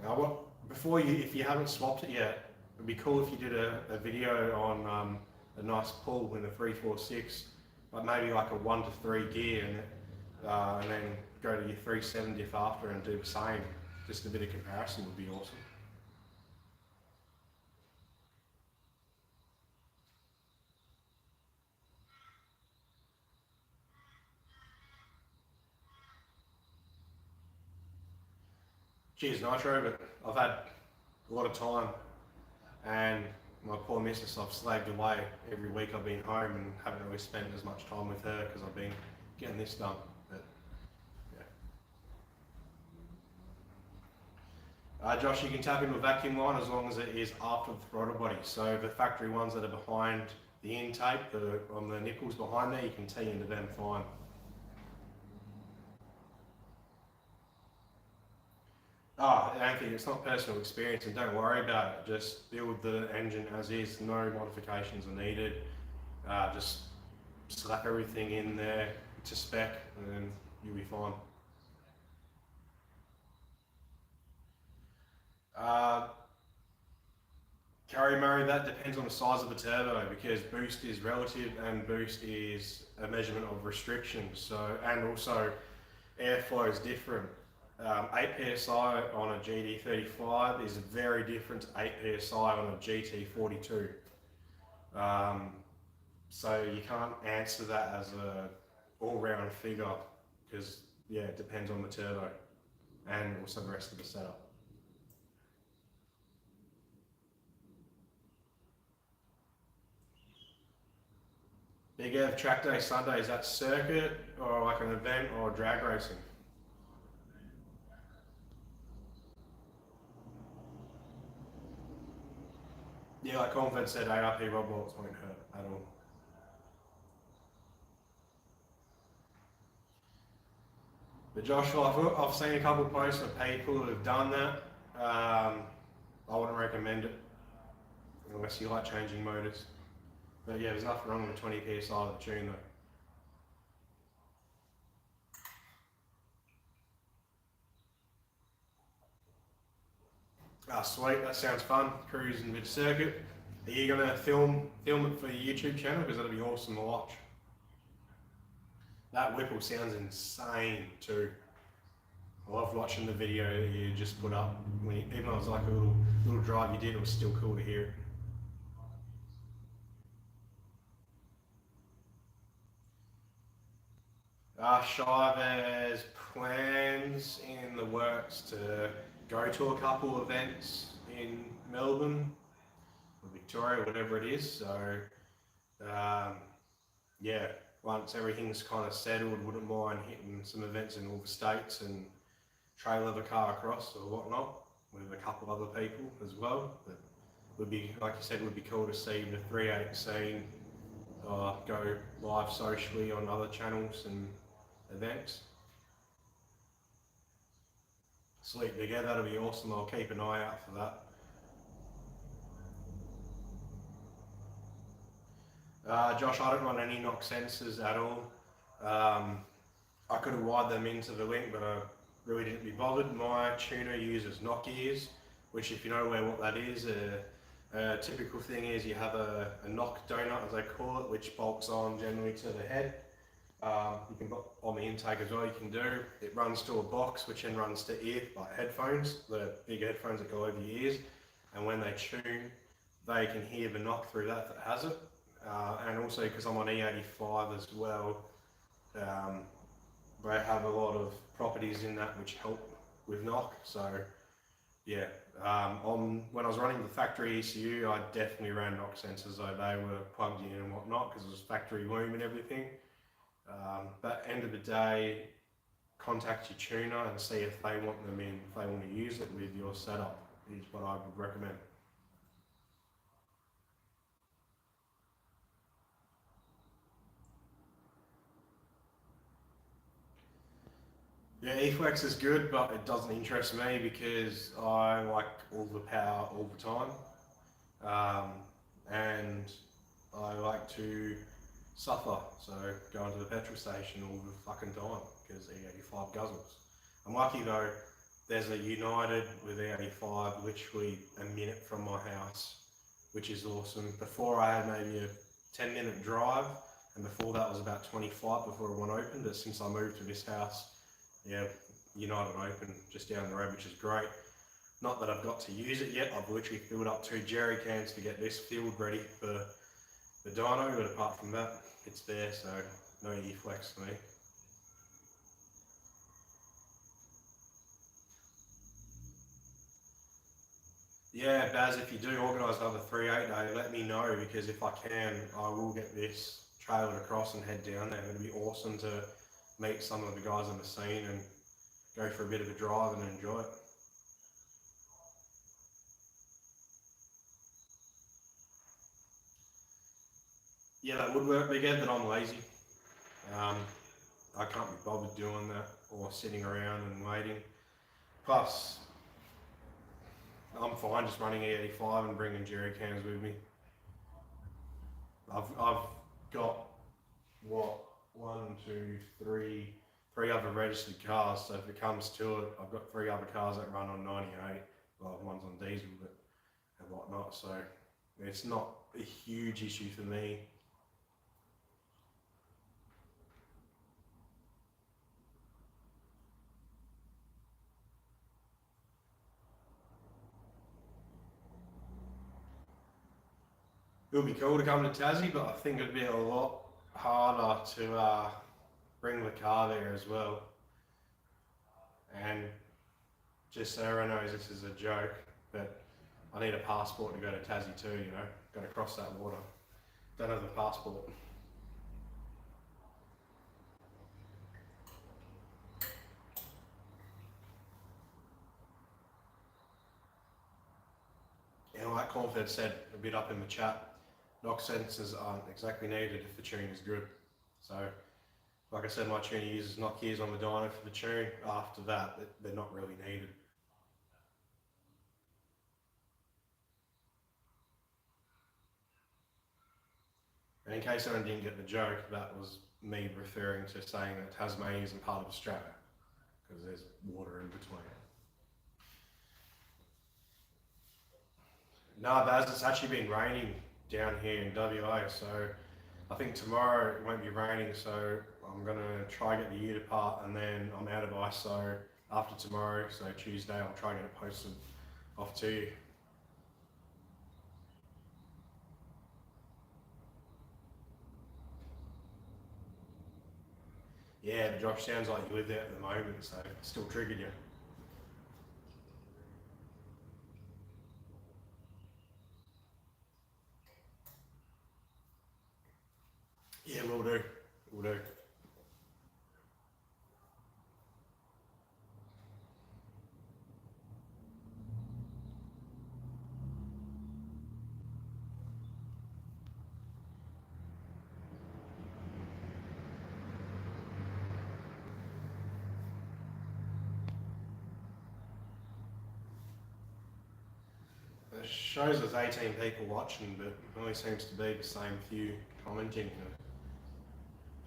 Now, if you haven't swapped it yet, it'd be cool if you did a video on a nice pull in the 346, like maybe like a 1 to 3 gear, and then go to your 3.7 diff after and do the same. Just a bit of comparison would be awesome. Cheers Nitro, but I've had a lot of time and my poor missus, I've slaved away every week I've been home and haven't really spent as much time with her because I've been getting this done. But, yeah. Josh, you can tap into a vacuum line as long as it is after the throttle body. So the factory ones that are behind the intake, that are on the nipples behind there, you can tee into them fine. Anthony, it's not personal experience and don't worry about it. Just build the engine as is, no modifications are needed. Just slap everything in there to spec and then you'll be fine. Carry Murray, that depends on the size of the turbo because boost is relative and boost is a measurement of restriction. So, and also airflow is different. 8 psi on a GT35 is very different to 8 psi on a GT42. So you can't answer that as a all-round figure because yeah, it depends on the turbo and also the rest of the setup. Big Ev, track day Sunday, is that circuit or like an event or drag racing? Yeah, like Confed said, ARP rod bolts won't hurt at all. But Joshua, I've seen a couple of posts of people who have done that. I wouldn't recommend it unless you like changing motors. But yeah, there's nothing wrong with 20 psi of the tune though. Sweet, that sounds fun. Cruising mid circuit. Are you gonna film it for your YouTube channel? Because that'll be awesome to watch. That Whipple sounds insane too. I love watching the video that you just put up. Even though it was like a little drive you did, it was still cool to hear it. Shive has plans in the works to go to a couple events in Melbourne or Victoria, whatever it is. So, yeah, once everything's kind of settled, wouldn't mind hitting some events in all the states and trailer the car across or whatnot with a couple of other people as well. But would be, like you said, would be cool to see the 3.8 scene go live socially on other channels and events. Sweet, yeah, that'll be awesome. I'll keep an eye out for that. Josh, I don't run any knock sensors at all. I could have wired them into the link, but I really didn't be bothered. My tuner uses knock gears, which if you know what that is, a typical thing is you have a knock donut, as they call it, which bolts on generally to the head. You can put on the intake as well, you can do. It runs to a box, which then runs to ear, like headphones, the big headphones that go over your ears. And when they tune, they can hear the knock through that has it. And also because I'm on E85 as well, they have a lot of properties in that which help with knock. So yeah, when I was running the factory ECU, I definitely ran knock sensors, though they were plugged in and whatnot because it was factory loom and everything. But end of the day, contact your tuner and see if they want them in, if they want to use it with your setup, is what I would recommend. Yeah, E-Flex is good, but it doesn't interest me because I like all the power all the time. And I like to suffer, so going to the petrol station all the fucking time because E85 guzzles. I'm lucky though, there's a United with E85 literally a minute from my house, which is awesome. Before I had maybe a 10-minute drive, and before that was about 25 before one opened, but since I moved to this house, yeah, United open just down the road, which is great. Not that I've got to use it yet, I've literally filled up 2 jerry cans to get this filled ready for the dyno, but apart from that, it's there, so no E-Flex for me. Yeah, Baz, if you do organise another 3-8 day, let me know, because if I can, I will get this trailered across and head down there. It'd be awesome to meet some of the guys on the scene and go for a bit of a drive and enjoy it. Yeah, that would work again, but I'm lazy. I can't be bothered doing that or sitting around and waiting. Plus, I'm fine just running E85 and bringing jerry cans with me. I've got what, 3 other registered cars. So if it comes to it, I've got 3 other cars that run on 98. Well, one's on diesel, but and whatnot. So it's not a huge issue for me. It would be cool to come to Tassie, but I think it'd be a lot harder to bring the car there as well. And just so everyone knows, this is a joke, but I need a passport to go to Tassie too, you know, got to cross that water. Don't have the passport. And like Cornford said a bit up in the chat, knock sensors aren't exactly needed if the tune is good. So, like I said, my tuner uses knock gears on the dyno for the tune. After that, they're not really needed. And in case anyone didn't get the joke, that was me referring to saying that Tasmania isn't part of Australia, because there's water in between. No, Baz, it's actually been raining down here in WA, so I think tomorrow it won't be raining, so I'm going to try get the ute apart, and then I'm out of ISO after tomorrow, so Tuesday I'll try get it posted off to you. Yeah, but Josh, sounds like you live there at the moment, so it still triggered you. Yeah, will do. Will do. It shows there's 18 people watching, but it only seems to be the same few commenting.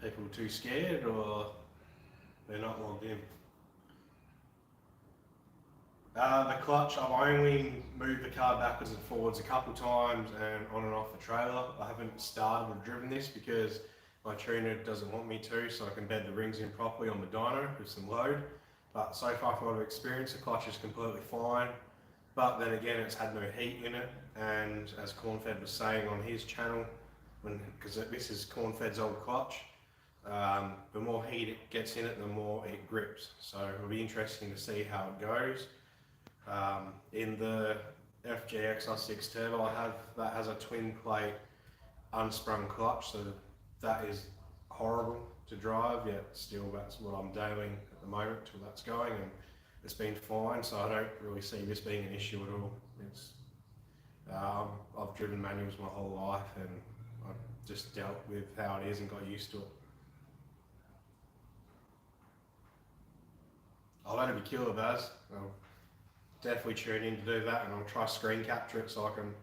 People too scared or they're not logged in. The clutch, I've only moved the car backwards and forwards a couple times and on and off the trailer. I haven't started or driven this because my tuner doesn't want me to, so I can bed the rings in properly on the dyno with some load. But so far from what I've experienced, the clutch is completely fine. But then again, it's had no heat in it, and as Cornfed was saying on his channel, because this is Cornfed's old clutch, the more heat it gets in it, the more it grips. So it'll be interesting to see how it goes. In the FG XR6 Turbo I have, that has a twin plate unsprung clutch, so that is horrible to drive, yet still that's what I'm doing at the moment till that's going, and it's been fine, so I don't really see this being an issue at all. It's, I've driven manuals my whole life and I've just dealt with how it is and got used to it. I'll only be killer Baz. I'll definitely tune in to do that, and I'll try screen capture it so I can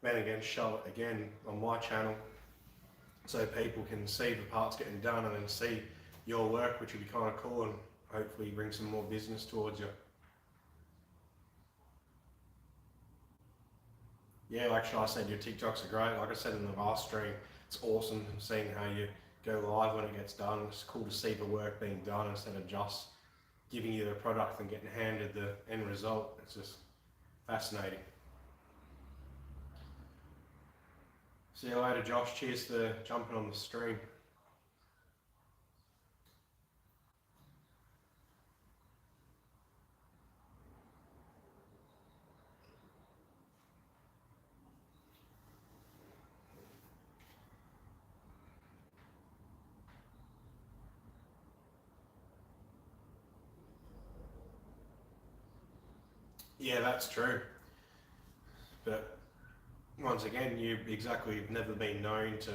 then again show it again on my channel so people can see the parts getting done and then see your work, which would be kind of cool and hopefully bring some more business towards you. Yeah, like I said, your TikToks are great. Like I said in the last stream, it's awesome seeing how you go live when it gets done. It's cool to see the work being done instead of just giving you the product and getting handed the end result. It's just fascinating. See you later, Josh. Cheers for jumping on the stream. Yeah, that's true. But once again, you've never been known to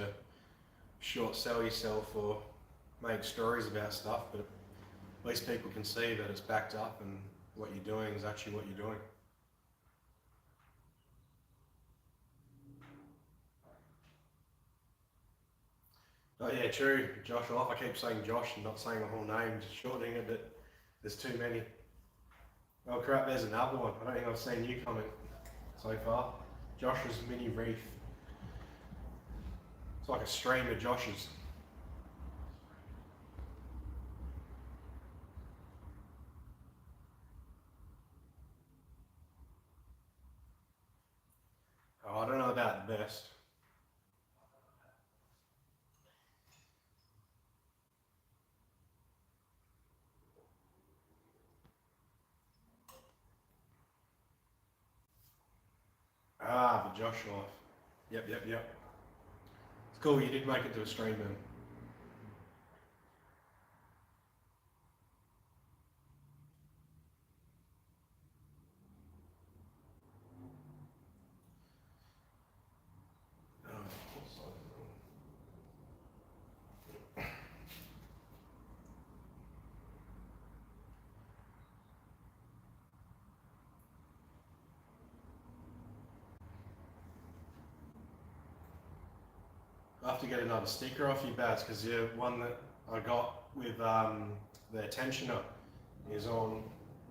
short sell yourself or make stories about stuff, but at least people can see that it's backed up and what you're doing is actually what you're doing. Oh yeah, true. Josh off. I keep saying Josh and not saying my whole name, just shortening it, but there's too many. Oh crap, there's another one. I don't think I've seen you comment so far. Josh's mini reef. It's like a stream of Josh's. Oh, I don't know about the best. Ah, the Josh life. Yep. It's cool, you did make it to a stream then. I have to get another sticker off you, Baz, because the one that I got with the tensioner is on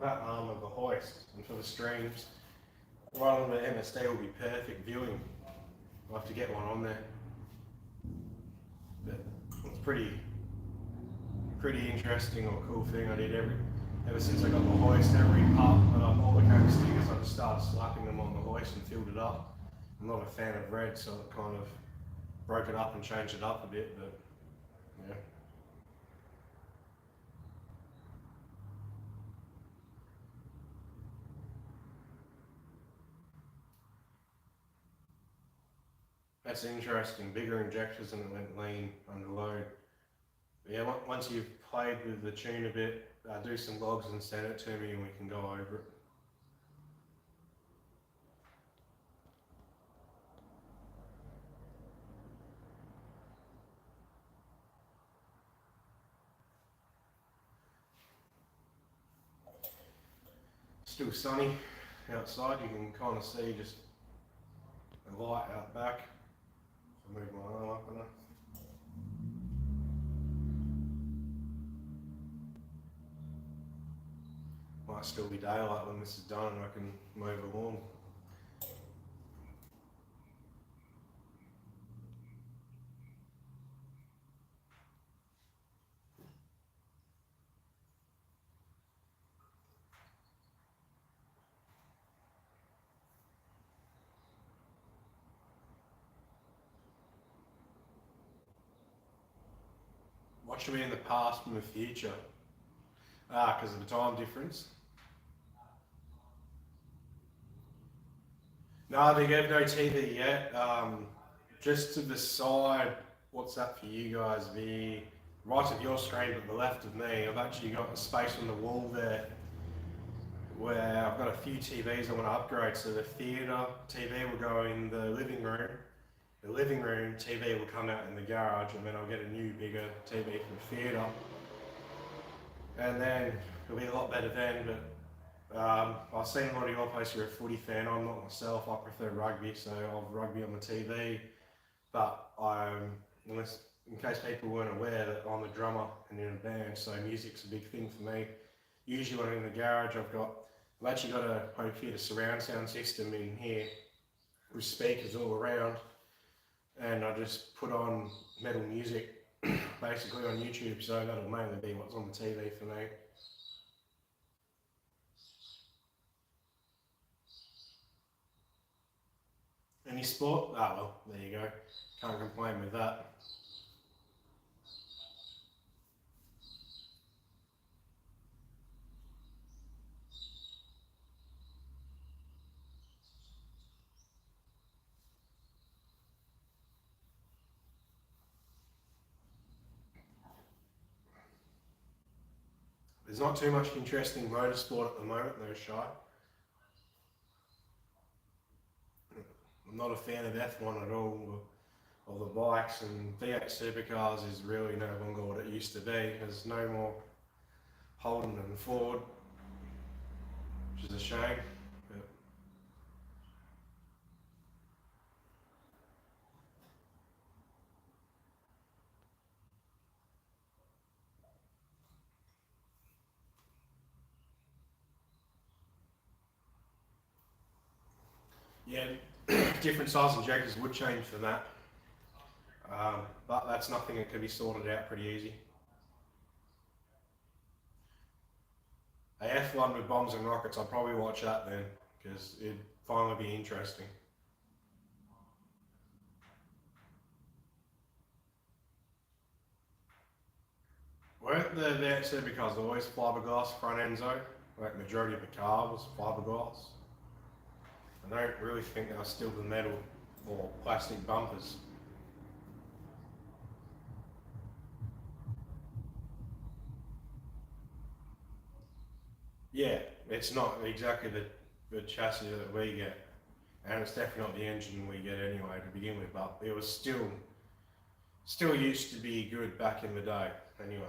that arm of the hoist, and for the streams, right on the MSD will be perfect viewing. I'll have to get one on there. But it's pretty interesting or cool thing I did ever since I got the hoist. Every part that I bought the came stickers, I just started slapping them on the hoist and filled it up. I'm not a fan of red, so it kind of broke it up and changed it up a bit, but yeah. That's interesting. Bigger injectors and it went lean under load. But yeah, once you've played with the tune a bit, do some logs and send it to me and we can go over it. Still sunny outside, you can kind of see just the light out back. I'll move my arm up enough. Might still be daylight when this is done and I can move along. What should be in the past and the future? Because of the time difference. No, they have no TV yet. Just to the side, what's that for you guys? The right of your screen, but the left of me, I've actually got a space on the wall there where I've got a few TVs I want to upgrade. So the theatre TV will go in the living room. The living room TV will come out in the garage, and then I'll get a new bigger TV for the theatre. And then it'll be a lot better then, but I've seen a lot of your place, you're a footy fan. I'm not myself, I prefer rugby, so I'll have rugby on the TV. But unless, in case people weren't aware, that I'm a drummer and in a band, so music's a big thing for me. Usually when I'm in the garage, I've actually got a home theatre surround sound system in here with speakers all around, and I just put on metal music basically on YouTube, so that'll mainly be what's on the TV for me. Any sport? Ah, well, there you go. Can't complain with that. There's not too much interesting motorsport at the moment, though, Shy. I'm not a fan of F1 at all, or the bikes, and V8 supercars is really no longer what it used to be. There's no more Holden and Ford, which is a shame. But yeah, different size injectors would change for that, but that's nothing that can be sorted out pretty easy. A F1 with bombs and rockets, I'd probably watch that then, because it'd finally be interesting. Weren't the V8 supercars always fiberglass front ends though? Like majority of the car was fiberglass. I don't really think they were still the metal or plastic bumpers. Yeah, it's not exactly the chassis that we get, and it's definitely not the engine we get anyway to begin with, but it was still used to be good back in the day anyway.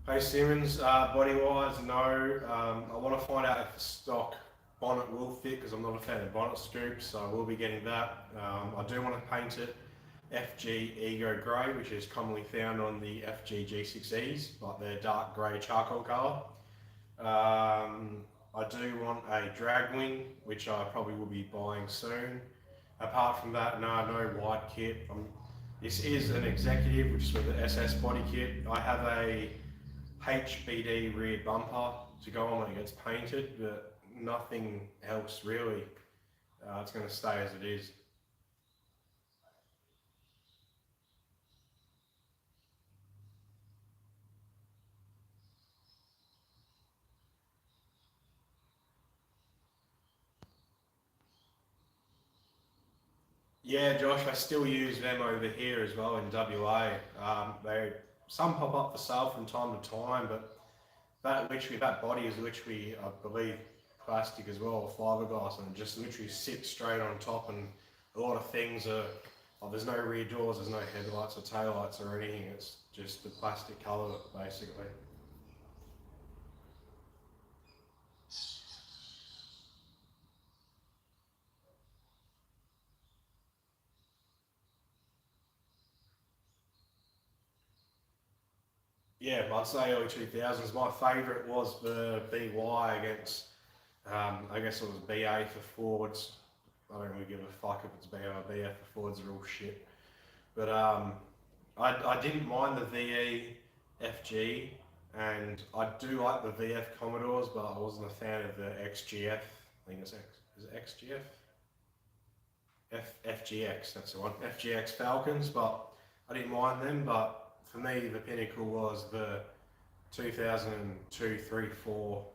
Hey Simmons, body wise, no. I want to find out if the stock bonnet will fit, because I'm not a fan of bonnet scoops, so I will be getting that. I do want to paint it FG Ego Grey, which is commonly found on the FG G6Es, like their dark grey charcoal colour. I do want a drag wing, which I probably will be buying soon. Apart from that, no wide kit. This is an executive, which is with the SS body kit. I have a HBD rear bumper to go on when it gets painted, but nothing else really. It's going to stay as it is. Yeah, Josh, I still use them over here as well in WA. Some pop up for sale from time to time, but that body is literally, I believe, plastic as well, fiberglass, and it just literally sits straight on top. And a lot of things are, there's no rear doors, there's no headlights or taillights or anything. It's just the plastic colour basically. Yeah, I'd say early 2000s. My favourite was the BY against, I guess it was BA for Fords. I don't really give a fuck if it's BA or BF for Fords, are all shit. But I didn't mind the VE FG, and I do like the VF Commodores, but I wasn't a fan of the XGF. I think it's is it XGF? FGX, that's the one. FGX Falcons, but I didn't mind them. But for me, the pinnacle was the 2002, 3, 4,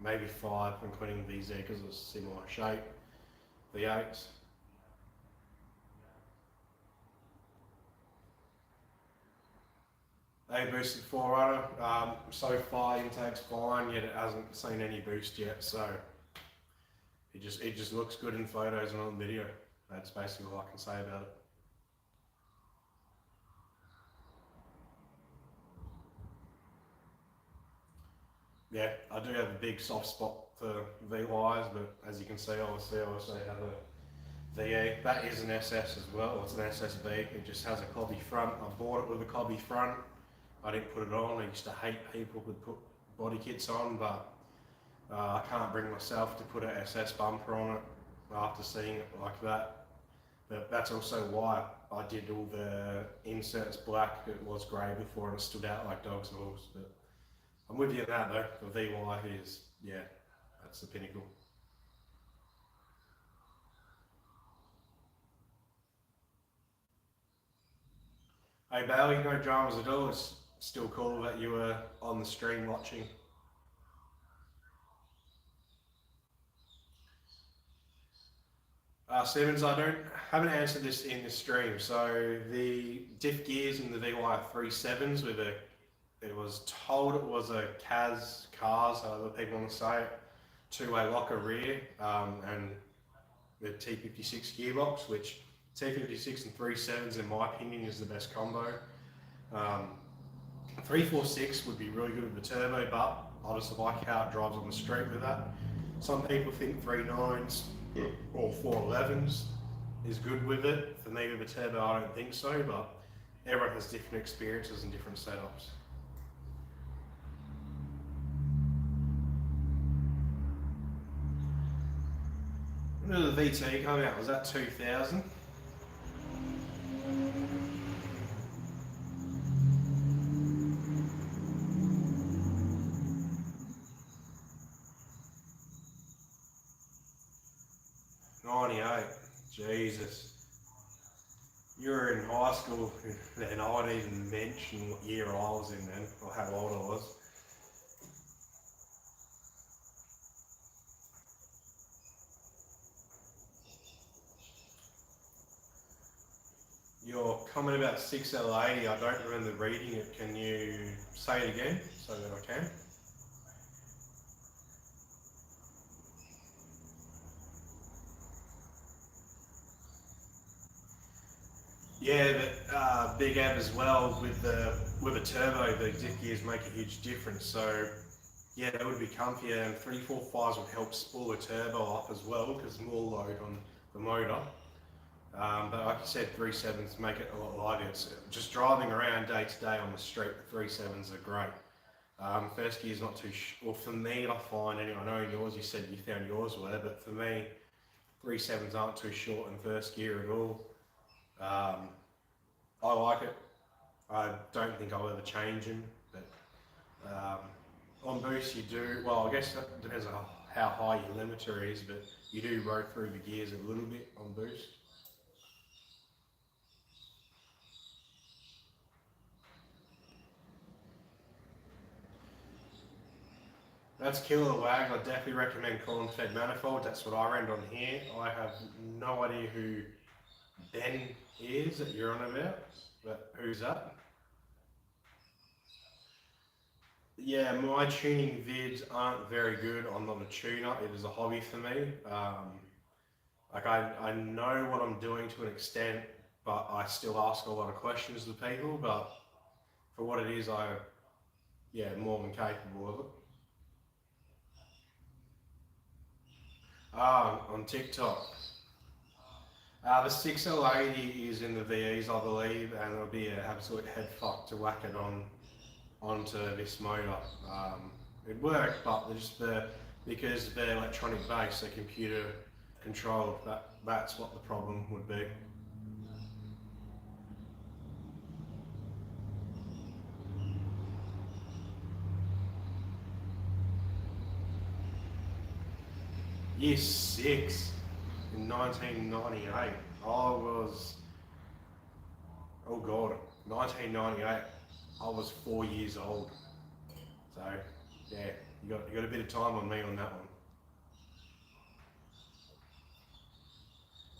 maybe 5, including VZ because it was similar shape. The 8s. A boosted Forerunner. So far, intake's fine, yet it hasn't seen any boost yet. So it just looks good in photos and on video. That's basically all I can say about it. Yeah, I do have a big soft spot for VYs, but as you can see, obviously, I also have a VE. That is an SS as well. It's an SSB. It just has a cobby front. I bought it with a cobby front. I didn't put it on. I used to hate people who put body kits on, but I can't bring myself to put an SS bumper on it after seeing it like that. But that's also why I did all the inserts black. It was grey before and it stood out like dog's balls. But I'm with you on that though. The VY is, yeah, that's the pinnacle. Hey Bailey, no dramas at all. It's still cool that you were on the stream watching. Simmons, I haven't answered this in the stream. So the diff gears in the VY 37s with it was told it was a cars, however people want to say it, two-way locker rear, and the T56 gearbox, which T56 and 37s in my opinion is the best combo. 346 would be really good with the turbo, but I just like how it drives on the street with that. Some people think 39s or 411s is good with it. For me with the turbo I don't think so, but everyone has different experiences and different setups. When did the VT come out? Was that 2000? Jesus. You were in high school and I didn't even mention what year I was in then, or how old I was. Your comment about 6L80, I don't remember reading it. Can you say it again so that I can? Yeah, but Big Ab as well with a turbo, the diff gears make a huge difference. So yeah, that would be comfier, and 345s would help spool the turbo up as well because more load on the motor. But like you said, 37s make it a lot lighter. It's just driving around day to day on the street, the 37s are great. First gear is not too, well for me I find anyway, I know in yours you said you found yours were, but for me 37s aren't too short in first gear at all. I like it. I don't think I'll ever change them, but on boost you do, well I guess that depends on how high your limiter is, but you do roll through the gears a little bit on boost. That's killer wag. I definitely recommend corn-fed manifold. That's what I ran on here. I have no idea who Ben is that you're on about, but who's that? Yeah, my tuning vids aren't very good. I'm not a tuner. It is a hobby for me. Like I know what I'm doing to an extent, but I still ask a lot of questions to people. But for what it is, yeah, more than capable of it. On TikTok. The 6L80 is in the VEs, I believe, and it'll be an absolute head fuck to whack it on onto this motor. It worked, but because they're electronic based, they're computer controlled. That's what the problem would be. Year 6 in 1998. I was, oh god, 1998. I was 4 years old. So yeah, you got a bit of time on me on that one.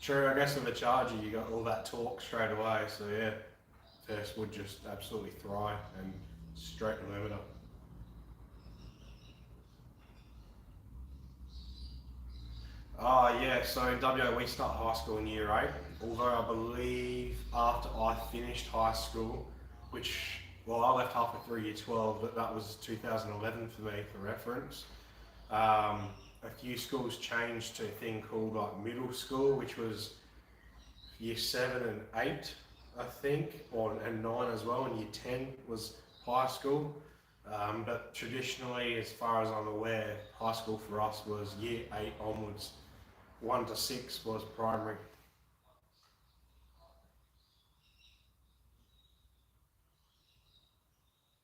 True, I guess with a Charger you got all that torque straight away. So yeah, first would just absolutely thrive and straight to limiter. Oh yeah, so in WA we start high school in year 8, although I believe after I finished high school, which, well, I left halfway through year 12, but that was 2011 for me, for reference. A few schools changed to a thing called like middle school, which was year 7 and 8, I think, and 9 as well, and year 10 was high school. But traditionally, as far as I'm aware, high school for us was year 8 onwards. 1 to 6 was primary.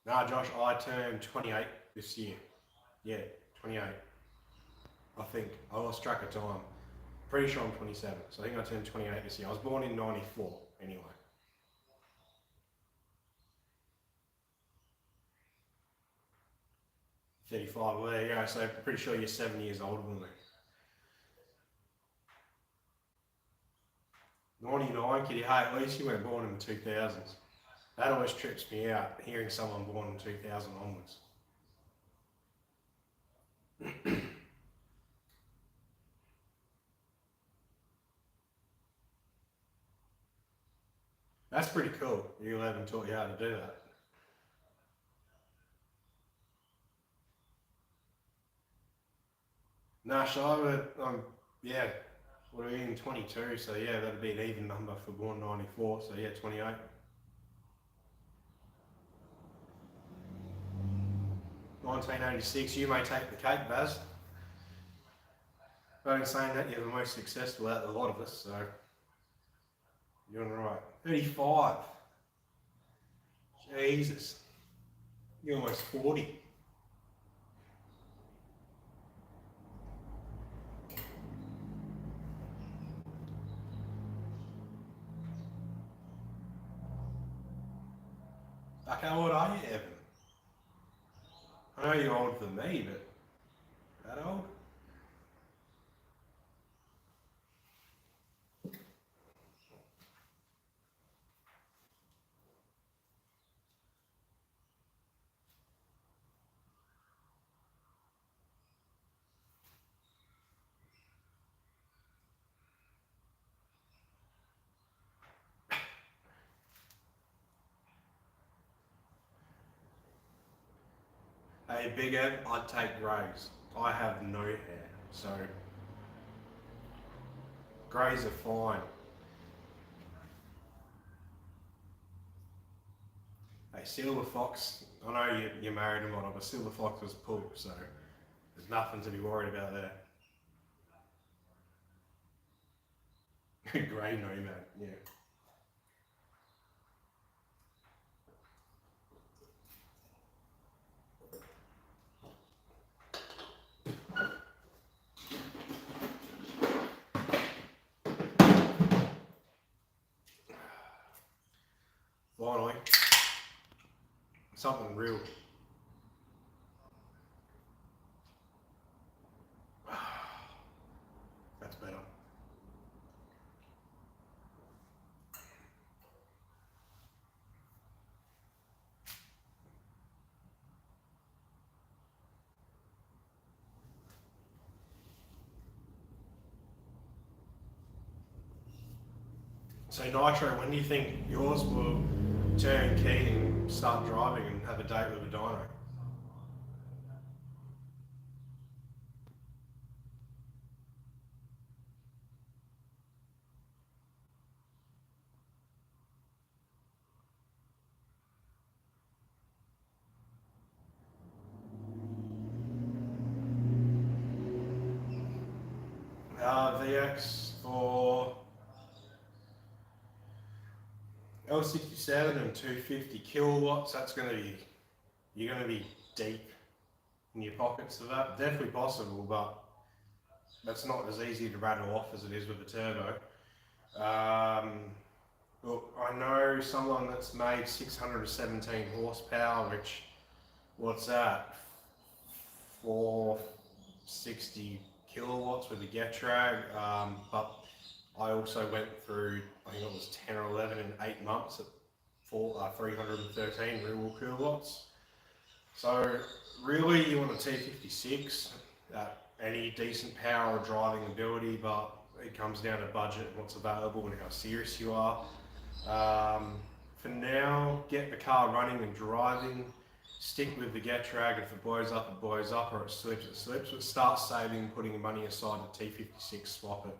Nah, Josh, I turned 28 this year. Yeah, 28. I think. I lost track of time. Pretty sure I'm 27, so I think I turned 28 this year. I was born in 94, anyway. $35, well there you go, so pretty sure you're 7 years older than me. 99, kitty, hey, at least you weren't born in the 2000s. That always trips me out, hearing someone born in 2000 onwards. That's pretty cool. You 11 taught you how to do that. Nah, so yeah, what are we in 22? So yeah, that'd be an even number for born 94. So yeah, 28. 1986. You may take the cake, Baz. But in saying that, you're the most successful out of a lot of us, so you're right. 35. Jesus. You're almost 40. Like, how old are you, Evan? I know you're older than me, but that old? Hey, Big Ev, I'd take greys. I have no hair, so greys are fine. Hey, Silver Fox, I know you're married and whatnot, but Silver Fox was poop, so there's nothing to be worried about there. Grey nomad, yeah. Finally, something real. That's better. So Nitro, when do you think yours will turn key and start driving and have a date with a dyno? VX for L67 and 250 kilowatts. That's going to be, you're going to be deep in your pockets of that. Definitely possible, but that's not as easy to rattle off as it is with the turbo. Look, I know someone that's made 617 horsepower, which, what's that? 460 kilowatts with a GetDrag, but I also went through, I think it was 10 or 11 in 8 months at 313 real kilowatts. So really you want a T56 at any decent power or driving ability, but it comes down to budget and what's available and how serious you are. For now, get the car running and driving. Stick with the GetDrag. If it blows up, it blows up, or it slips, but start saving, putting money aside to T56, swap it,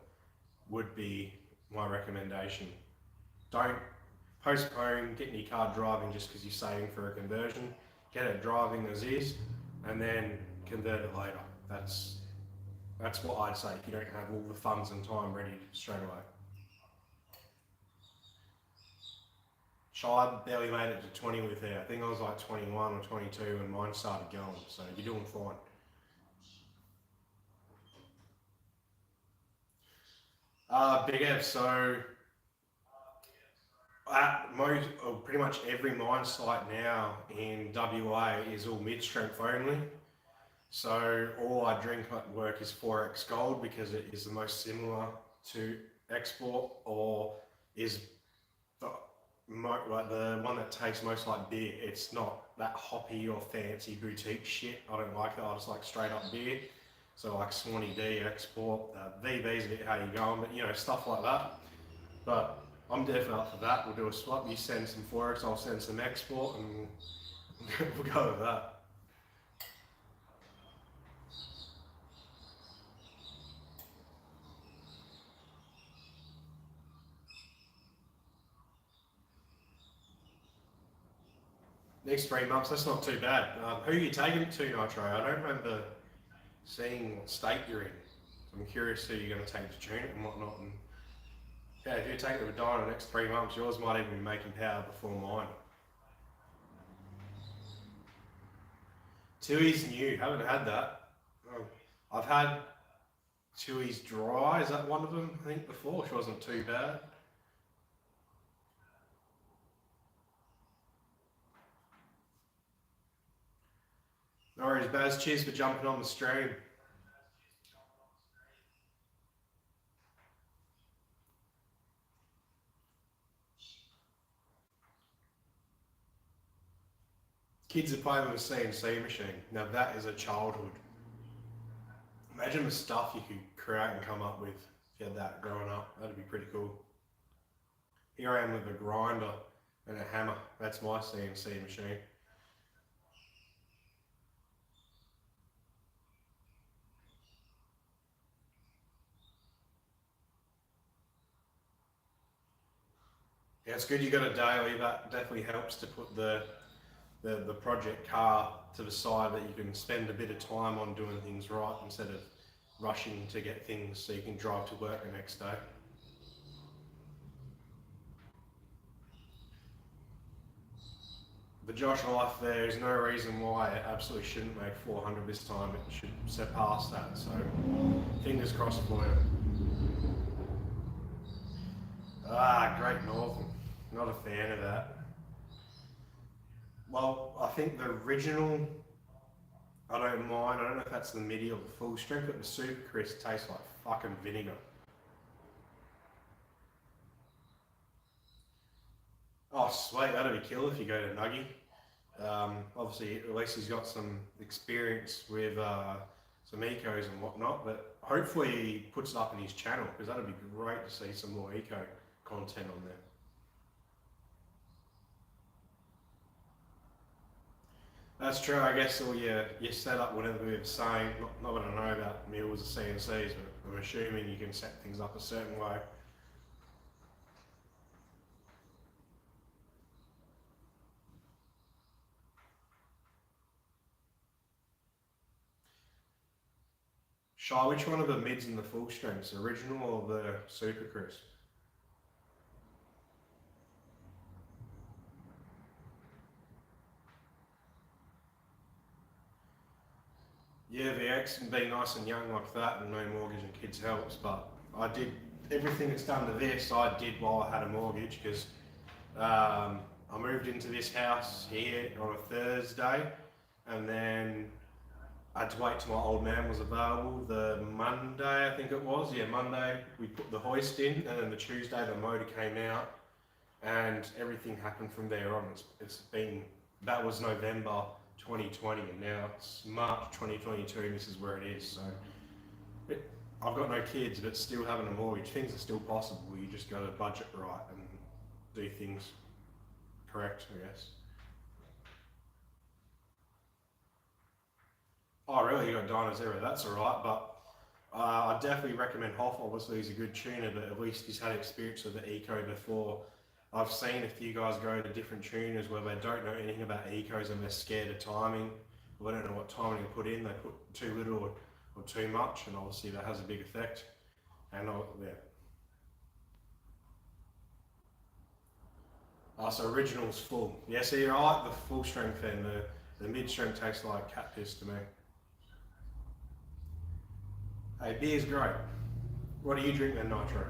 would be my recommendation. Don't postpone getting your car driving just because you're saving for a conversion. Get it driving as is, and then convert it later. That's what I'd say if you don't have all the funds and time ready straight away. I barely made it to 20 with it. I think I was like 21 or 22 when mine started going, so you're doing fine. Big F, so at most, or pretty much every mine site now in WA is all mid-strength only. So all I drink at work is 4X Gold because it is the most similar to export, or is like the one that tastes most like beer. It's not that hoppy or fancy boutique shit. I don't like that. I just like straight up beer. So like Swanee D export, VB's a bit how you going, but you know, stuff like that. But I'm definitely up for that. We'll do a swap. You send some 4X, I'll send some export, and we'll go with that. Next 3 months, that's not too bad. Who are you taking it to, Nitro? I don't remember seeing what state you're in. So I'm curious who you're going to take to tune it and whatnot. And yeah, if you're taking it to Dyno the next 3 months, yours might even be making power before mine. Tui's new, haven't had that. I've had Tui's dry, is that one of them? I think before, which wasn't too bad. No worries, Baz. Cheers for jumping on the stream. Kids are playing with a CNC machine. Now that is a childhood. Imagine the stuff you could create and come up with if you had that growing up. That'd be pretty cool. Here I am with a grinder and a hammer. That's my CNC machine. Yeah, it's good you got a daily. That definitely helps to put the project car to the side, that you can spend a bit of time on doing things right instead of rushing to get things so you can drive to work the next day. The Josh Life, there is no reason why it absolutely shouldn't make 400 this time. It should surpass that, so fingers crossed for you. Great Northern. Not a fan of that. Well, I think the original, I don't mind. I don't know if that's the midi or the full strength, but the Super Crisp tastes like fucking vinegar. Oh, sweet, that'd be killer if you go to Nuggy. Obviously, at least he's got some experience with some ecos and whatnot, but hopefully he puts it up in his channel, because that'd be great to see some more eco content on there. That's true, I guess all your setup, whatever we're saying, not that I know about mills or CNCs, but I'm assuming you can set things up a certain way. Shy, which one of the mids and the full strengths, original or the Super Crisp? Yeah, the X and being nice and young like that and no mortgage and kids helps, but I did everything that's done to this, I did while I had a mortgage because I moved into this house here on a Thursday and then I had to wait till my old man was available. The Monday, I think it was, yeah, Monday, we put the hoist in and then the Tuesday the motor came out and everything happened from there on. It's been, that was November 2020 and now it's March 2022 and this is where it is. So I've got no kids but still having a mortgage, things are still possible. You just got to budget right and do things correct, I guess. Oh really, you got Diners Era, that's alright, but I definitely recommend Hoff. Obviously he's a good tuner, but at least he's had experience with the Eco before. I've seen a few guys go to different tuners where they don't know anything about Ecos and they're scared of timing. They don't know what timing to put in, they put too little or too much, and obviously that has a big effect. And yeah. So original's full. Yeah, see, I like the full strength and the mid strength tastes like cat piss to me. Hey, beer's great. What do you drink then, Nitro?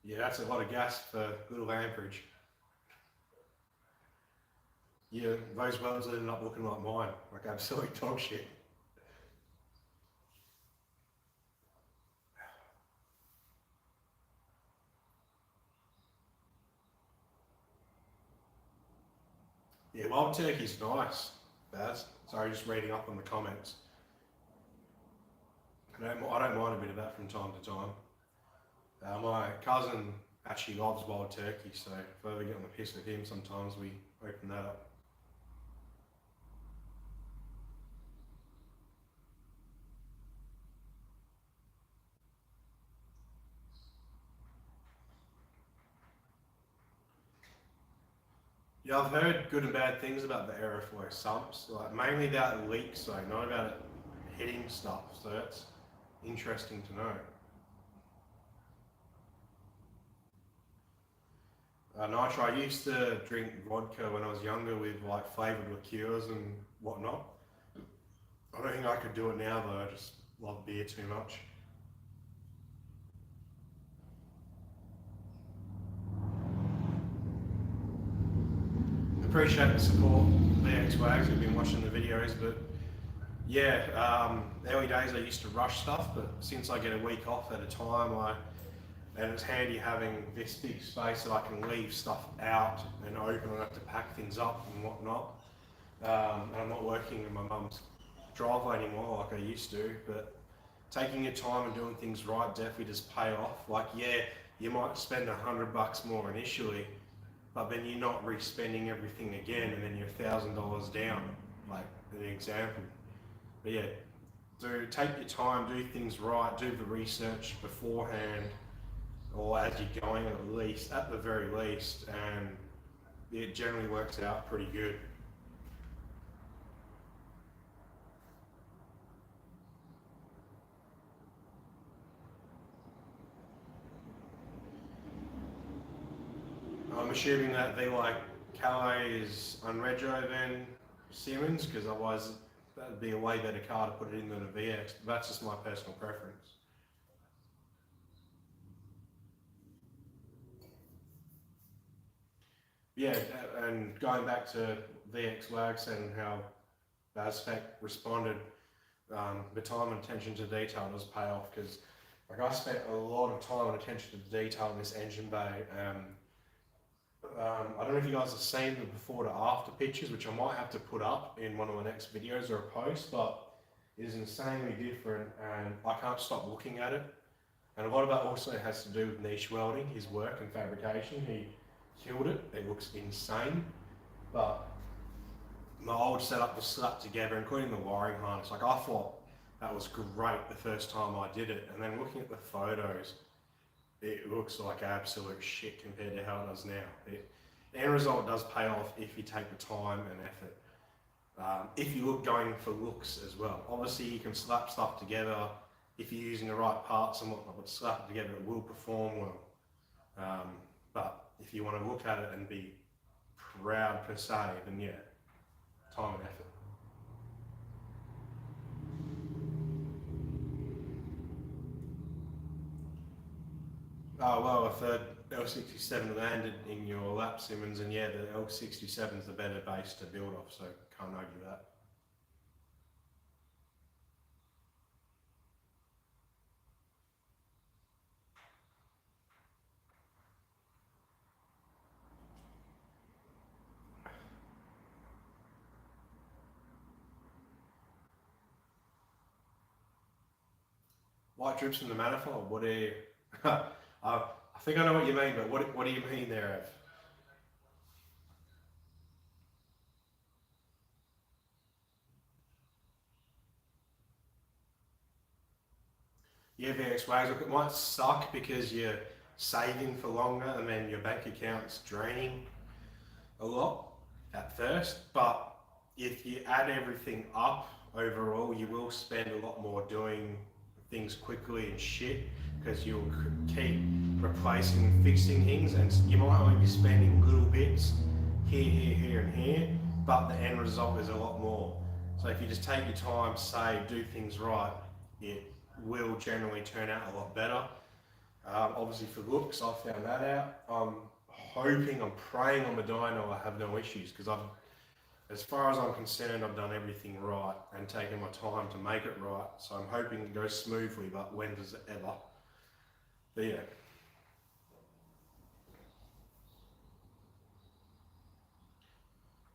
Yeah, that's a lot of gas for little amperage. Yeah, those wells ended up looking like mine, like absolute dog shit. Yeah, wild turkey's nice, Baz. Sorry, just reading up on the comments. I don't mind a bit of that from time to time. My cousin actually loves wild turkey, so if I ever get on the piss with him, sometimes we open that up. Yeah, I've heard good and bad things about the aeroflow sumps, like mainly about leaks though, not about it hitting stuff, so that's interesting to know. Nitro, I used to drink vodka when I was younger with like flavoured liqueurs and whatnot. I don't think I could do it now though, I just love beer too much. Appreciate the support, VX Wags, who've been watching the videos, but yeah, early days I used to rush stuff, but since I get a week off at a time, and it's handy having this big space that I can leave stuff out and open. I don't have to pack things up and whatnot. And I'm not working in my mum's driveway anymore like I used to, but taking your time and doing things right definitely does pay off. Like, yeah, you might spend $100 more initially, but then you're not re-spending everything again and then you're $1,000 down, like an example. But yeah, so take your time, do things right, do the research beforehand, or as you're going at the very least, and it generally works out pretty good. I'm assuming that they like Calais is unrego then Siemens, because otherwise that'd be a way better car to put it in than a VX. But that's just my personal preference. Yeah, and going back to VX Wags and how Bazspec responded, the time and attention to detail does pay off because like I spent a lot of time and attention to detail in this engine bay. I don't know if you guys have seen the before to after pictures, which I might have to put up in one of my next videos or a post, but it is insanely different and I can't stop looking at it. And a lot of that also has to do with niche welding, his work and fabrication. He killed it, it looks insane, but my old setup was slapped together, including the wiring harness. Like I thought that was great the first time I did it, and then looking at the photos, it looks like absolute shit compared to how it does now. The end result does pay off if you take the time and effort. If you look going for looks as well. Obviously you can slap stuff together if you're using the right parts and whatnot, but slap it together, it will perform well. But if you want to look at it and be proud per se, then yeah, time and effort. Oh well, a third L67 landed in your lap, Simmons, and yeah, the L67 is the better base to build off, so can't argue that. White drips from the manifold. What do you? I think I know what you mean, but what do you mean there, Ev? Yeah, VX ways. Look, it might suck because you're saving for longer and then your bank account's draining a lot at first. But if you add everything up overall, you will spend a lot more doing things quickly and shit because you'll keep replacing and fixing things, and you might only be spending little bits here, and here, but the end result is a lot more. So if you just take your time, save, do things right, it will generally turn out a lot better. Obviously for looks, I found that out. I'm hoping, I'm praying on the dyno I have no issues, because as far as I'm concerned, I've done everything right and taken my time to make it right. So I'm hoping it goes smoothly, but when does it ever? But yeah.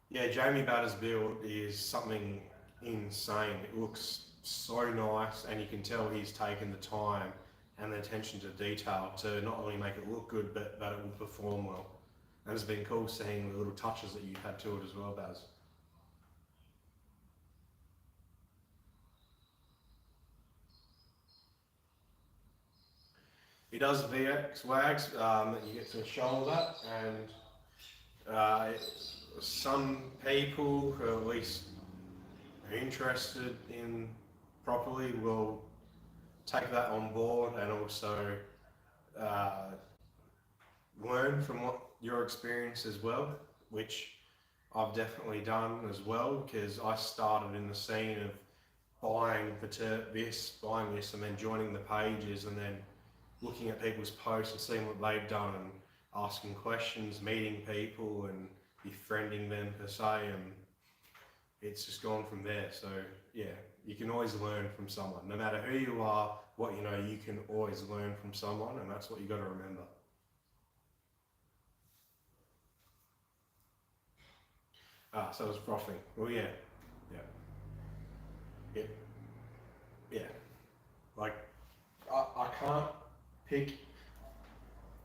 Yeah, Jamie Batter's build is something insane. It looks so nice, and you can tell he's taken the time and the attention to detail to not only make it look good, but that it will perform well. And it's been cool seeing the little touches that you've had to it as well, Baz. He does VX wags that you get to shoulder, and some people who are at least interested in properly will take that on board and also uh, learn from what your experience as well, which I've definitely done as well, because I started in the scene of buying buying this, and then joining the pages, and then looking at people's posts and seeing what they've done, and asking questions, meeting people and befriending them per se, and it's just gone from there. So yeah, you can always learn from someone. No matter who you are, what you know, you can always learn from someone, and that's what you got to remember. So it's frothing. Well, yeah, yeah, yeah, yeah. Like, I can't pick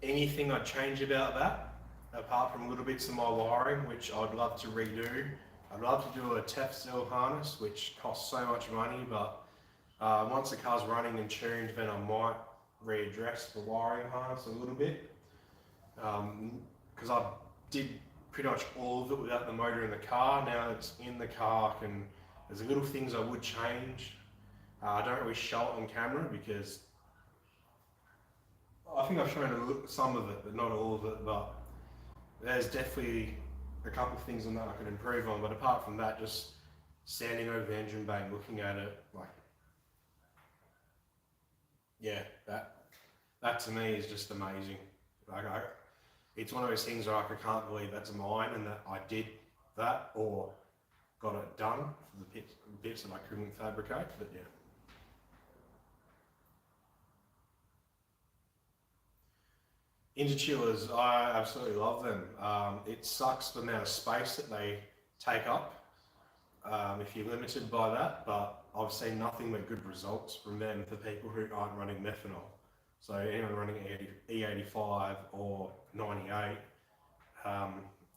anything I'd change about that, apart from little bits of my wiring, which I'd love to redo. I'd love to do a TEF cell harness, which costs so much money, but once the car's running and tuned, then I might readdress the wiring harness a little bit, because I did pretty much all of it without the motor in the car. Now it's in the car, and there's little things I would change. I don't really show it on camera because I think I've shown some of it, but not all of it. But there's definitely a couple of things on that I could improve on. But apart from that, just standing over the engine bay and looking at it, like, yeah, that to me is just amazing. Like, it's one of those things where I can't believe that's mine and that I did that or got it done for the bits that I couldn't fabricate. But yeah. Interchillers, I absolutely love them. It sucks the amount of space that they take up if you're limited by that, but I've seen nothing but good results from them for people who aren't running methanol. So anyone running E85 or 98,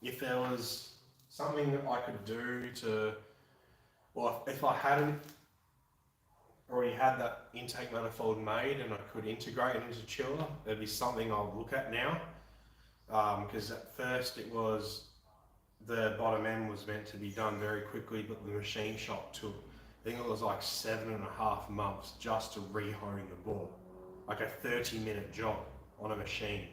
if there was something that I could do to, well, if I hadn't already had that intake manifold made and I could integrate it into chiller, that'd be something I'll look at now. Because at first it was, the bottom end was meant to be done very quickly, but the machine shop took, I think it was like 7.5 months just to re-hone the bore. Like a 30-minute job on a machine.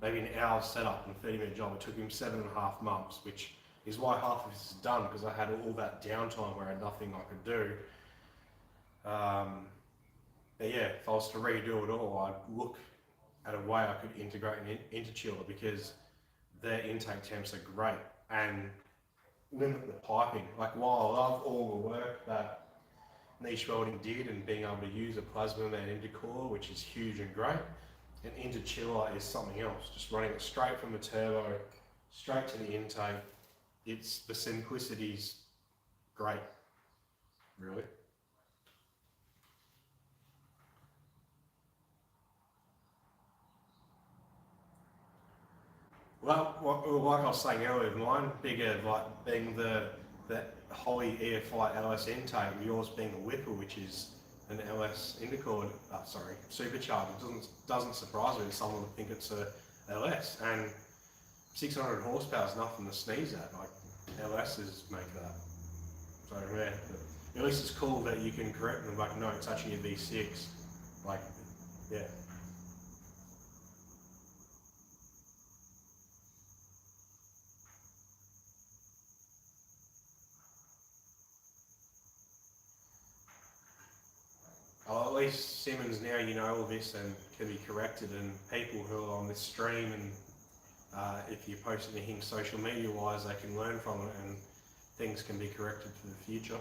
Maybe an hour setup and a 30-minute job. It took him 7.5 months, which is why half of this is done, because I had all that downtime where I had nothing I could do. But yeah, if I was to redo it all, I'd look at a way I could integrate into chiller, because their intake temps are great, and limit the piping. Like, while I love all the work that Niche Welding did and being able to use a plasma man intercooler, which is huge and great, an interchiller is something else. Just running it straight from the turbo, straight to the intake. It's, the simplicity's great, really. Well, like I was saying earlier, mine bigger, like being the Holly Airflight LS intake, yours being a Whipper, which is an LS intercooler, supercharger. Doesn't surprise me that someone would think it's a LS, and 600 horsepower is nothing to sneeze at. Like, LSs make that. So yeah, but at least it's cool that you can correct them. Like, no, it's actually a V6. Like, yeah. Well, at least Simmons, now you know all this and can be corrected, and people who are on this stream, and if you post anything social media wise, they can learn from it and things can be corrected for the future.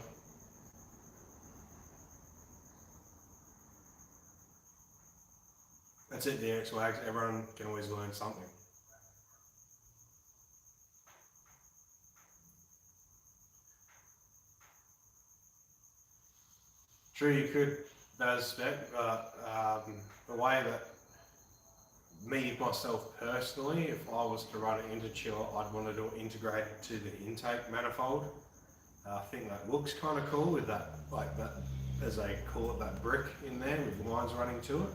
That's it, DX Wags. Everyone can always learn something. True, you could, as spec, but the way that me, myself personally, if I was to run it into chiller, I'd want to do it integrated to the intake manifold. I think that looks kind of cool with that, like that, as they call it, that brick in there with lines running to it.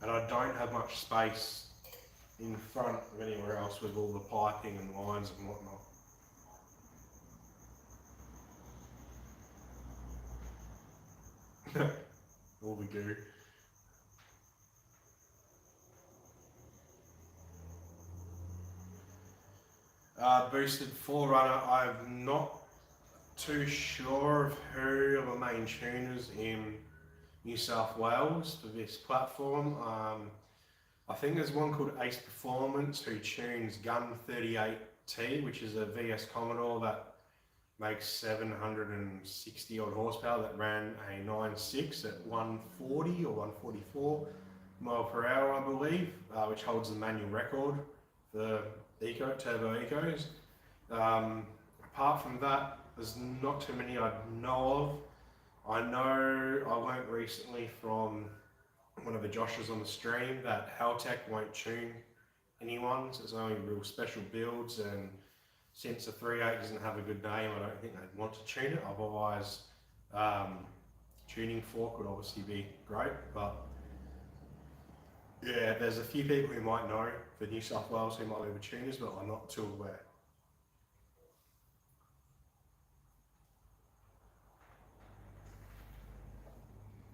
And I don't have much space in front of anywhere else with all the piping and lines and whatnot. All the goo. Boosted Forerunner, I'm not too sure of who are the main tuners in New South Wales for this platform. I think there's one called Ace Performance who tunes Gun 38T, which is a VS Commodore that makes 760 odd horsepower, that ran a 9.6 at 140 or 144 mile per hour, I believe, which holds the manual record for turbo ecos. Apart from that, there's not too many I know of. I know I learnt recently from one of the Joshes on the stream that Haltech won't tune anyone, so it's only real special builds, and since the 3.8 doesn't have a good name, I don't think they'd want to tune it. Otherwise, tuning fork would obviously be great, but yeah, there's a few people who might know for New South Wales who might be the tuners, but I'm not too aware.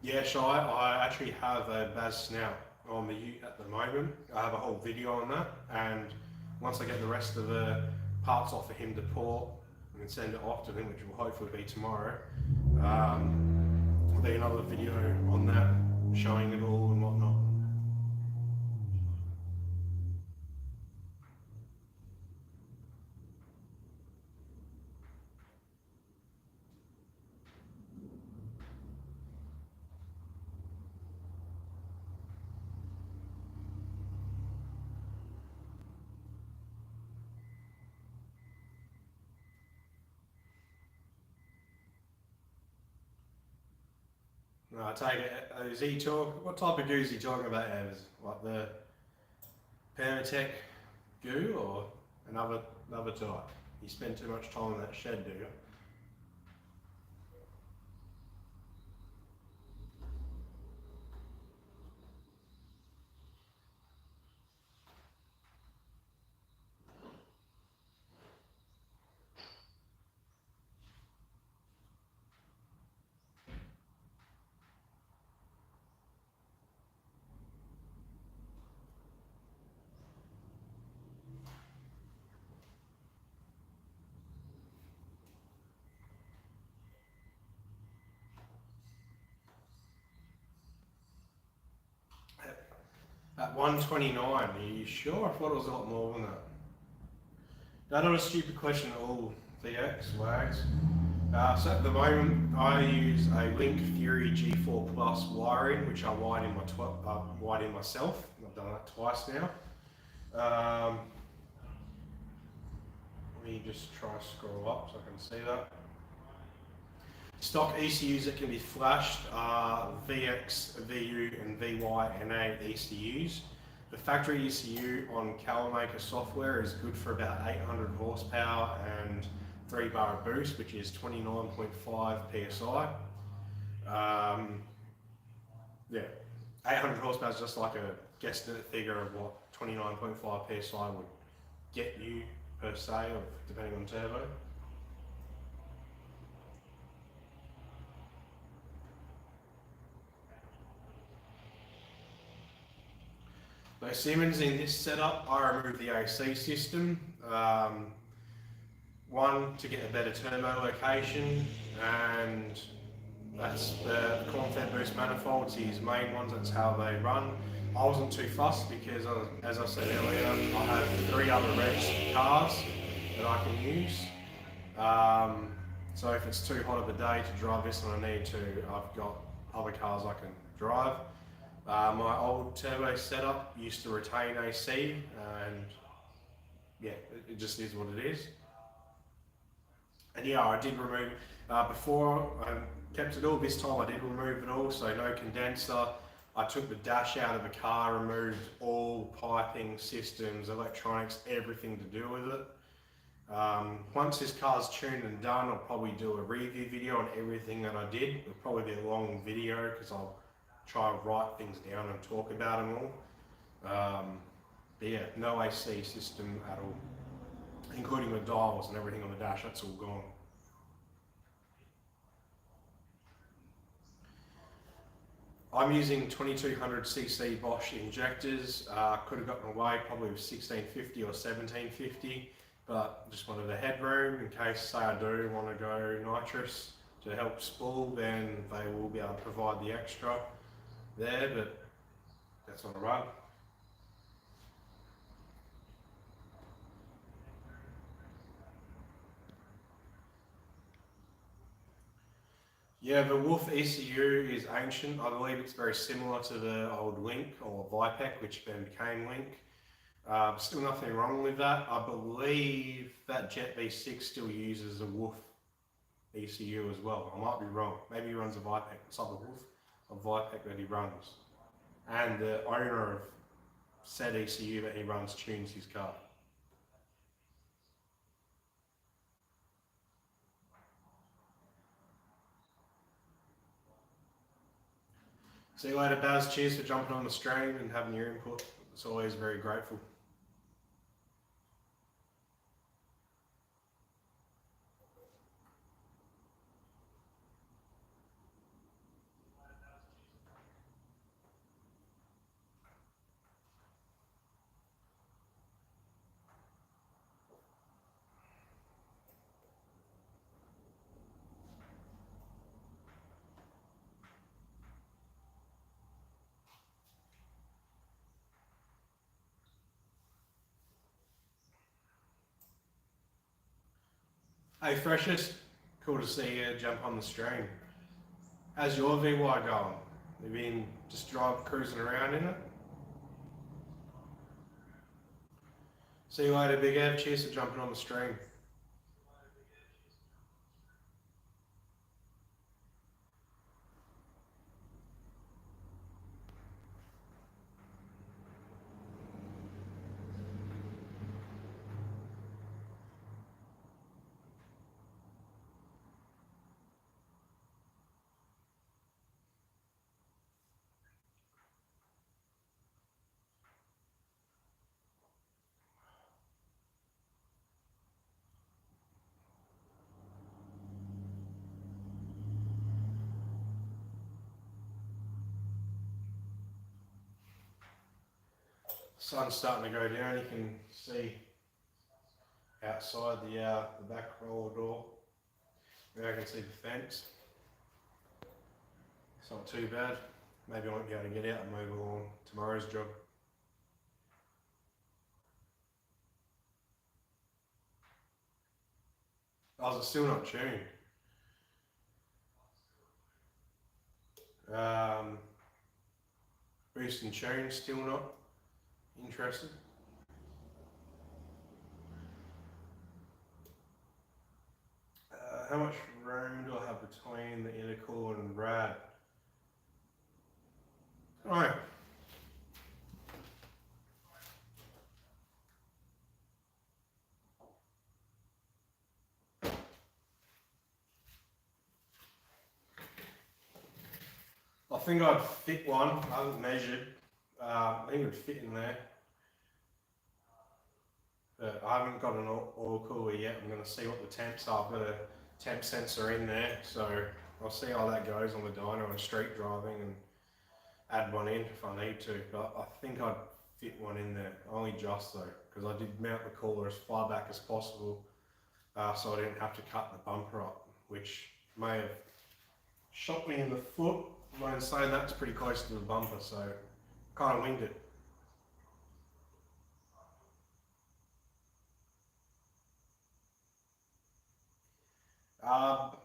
Yeah, Shy, I actually have a Baz snout on the ute at the moment. I have a whole video on that, and once I get the rest of the parts off for him to port and send it off to him, which will hopefully be tomorrow, there'll be another video on that showing it all and whatnot. No, I take it, is he what type of goo is he talking about, Evers? Like the Permatech goo or another type? You spend too much time in that shed, do you? At 129, are you sure? I thought it was a lot more than that. That's not a stupid question at all, VX, wags. So at the moment, I use a Link Fury G4 Plus wiring, which I wired in myself. I've done that twice now. Let me just try to scroll up so I can see that. Stock ECUs that can be flashed are VX, VU and VY-NA ECUs. The factory ECU on CalMaker software is good for about 800 horsepower and 3 bar boost, which is 29.5 PSI. Yeah, 800 horsepower is just like a guesstimate figure of what 29.5 PSI would get you per se, or depending on turbo. So Siemens, in this setup, I removed the AC system. One, to get a better turbo location, and that's the corn-fed boost manifolds, his main ones, that's how they run. I wasn't too fussed because, as I said earlier, I have 3 other revs cars that I can use. So if it's too hot of a day to drive this and I need to, I've got other cars I can drive. My old turbo setup used to retain AC, and yeah, it just is what it is. And yeah, I did remove, before I kept it all, this time I did remove it all, so no condenser. I took the dash out of the car, removed all piping, systems, electronics, everything to do with it. Once this car's tuned and done, I'll probably do a review video on everything that I did. It'll probably be a long video because I'll try and write things down and talk about them all. But yeah, no AC system at all, including the dials and everything on the dash, that's all gone. I'm using 2200cc Bosch injectors. Could have gotten away probably with 1650 or 1750, but just wanted a headroom in case, say I do want to go nitrous to help spool, then they will be able to provide the extra there, but that's on the run. Yeah, the Wolf ECU is ancient. I believe it's very similar to the old Link or Vipec, which then became Link. Still nothing wrong with that. I believe that Jet V6 still uses a Wolf ECU as well. I might be wrong. Maybe he runs a Vipec. It's not the Wolf, a Vipec that he runs. And the owner of said ECU that he runs tunes his car. See you later, Baz. Cheers for jumping on the stream and having your input. It's always very grateful. Hey Freshest, cool to see you jump on the stream. How's your VY going? You been just cruising around in it? See you later, Big Ev. Cheers for jumping on the stream. Sun's starting to go down. You can see outside the back roller door. Now I can see the fence. It's not too bad. Maybe I won't be able to get out and move along tomorrow's job. Oh, is it still not tuned? Boost and tune, still not interested. How much room do I have between the intercooler and rad? Alright. I think I'd fit one. I haven't measured. I think it would fit in there. But I haven't got an oil cooler yet. I'm going to see what the temps are. I've got a temp sensor in there, so I'll see how that goes on the dyno and street driving and add one in if I need to. But I think I'd fit one in there, only just though, because I did mount the cooler as far back as possible, so I didn't have to cut the bumper up, which may have shot me in the foot. I'm saying that's pretty close to the bumper, so kind of winged it.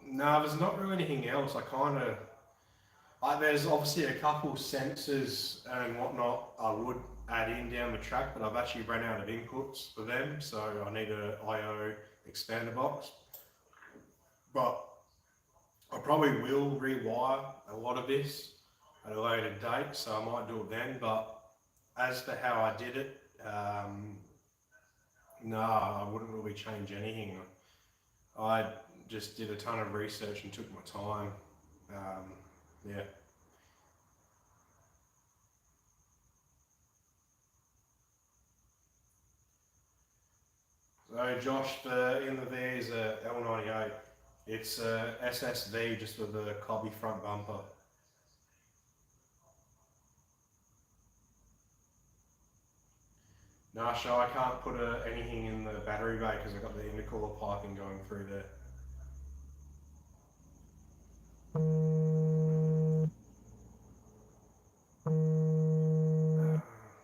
No, there's not really anything else. There's obviously a couple sensors and whatnot I would add in down the track, but I've actually run out of inputs for them, so I need an I/O expander box. But I probably will rewire a lot of this at a later date, so I might do it then. But as for how I did it, no, I wouldn't really change anything. I just did a ton of research and took my time. Yeah. So Josh, in the V is a L98. It's a SSV just with a cobby front bumper. No, so I can't put anything in the battery bay because I've got the intercooler piping going through there.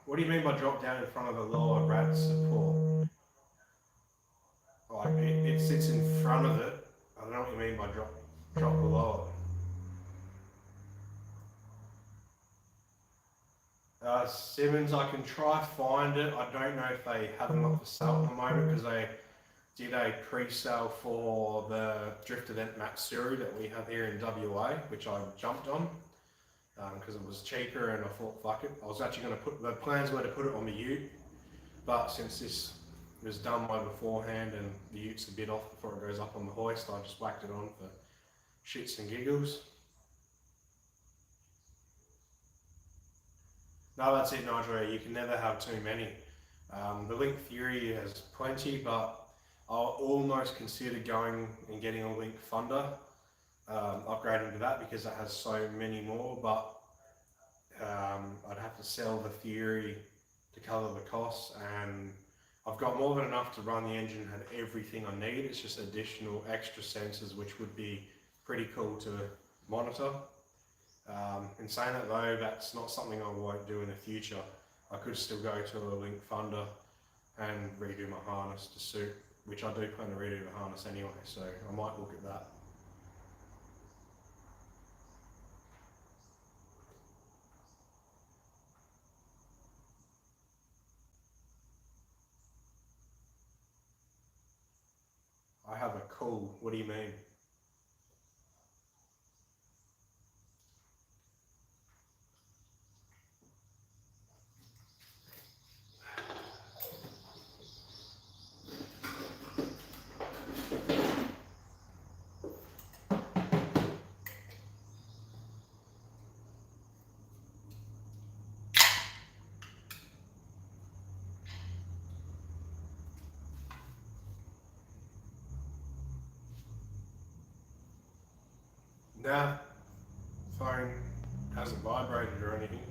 What do you mean by drop down in front of the lower rad support? Like it sits in front of it. I don't know what you mean by drop below it. Simmons, I can try find it. I don't know if they have them up for sale at the moment because they did a pre-sale for the drift event Matsuri that we have here in WA, which I jumped on because it was cheaper, and I thought, fuck it. I was actually going to the plans were to put it on the ute, but since this was done by beforehand and the ute's a bit off before it goes up on the hoist, I just whacked it on for shits and giggles. No, that's it, Nigel. You can never have too many. The Link Fury has plenty, but I'll almost consider going and getting a Link Thunder, upgrading to that because it has so many more, but I'd have to sell the Fury to cover the costs, and I've got more than enough to run the engine and everything I need. It's just additional extra sensors which would be pretty cool to monitor. In saying that though, that's not something I won't do in the future. I could still go to a Link Thunder and redo my harness to suit, which I do plan to redo the harness anyway, so I might look at that. I have a cool, what do you mean? Nah, phone hasn't vibrated or anything.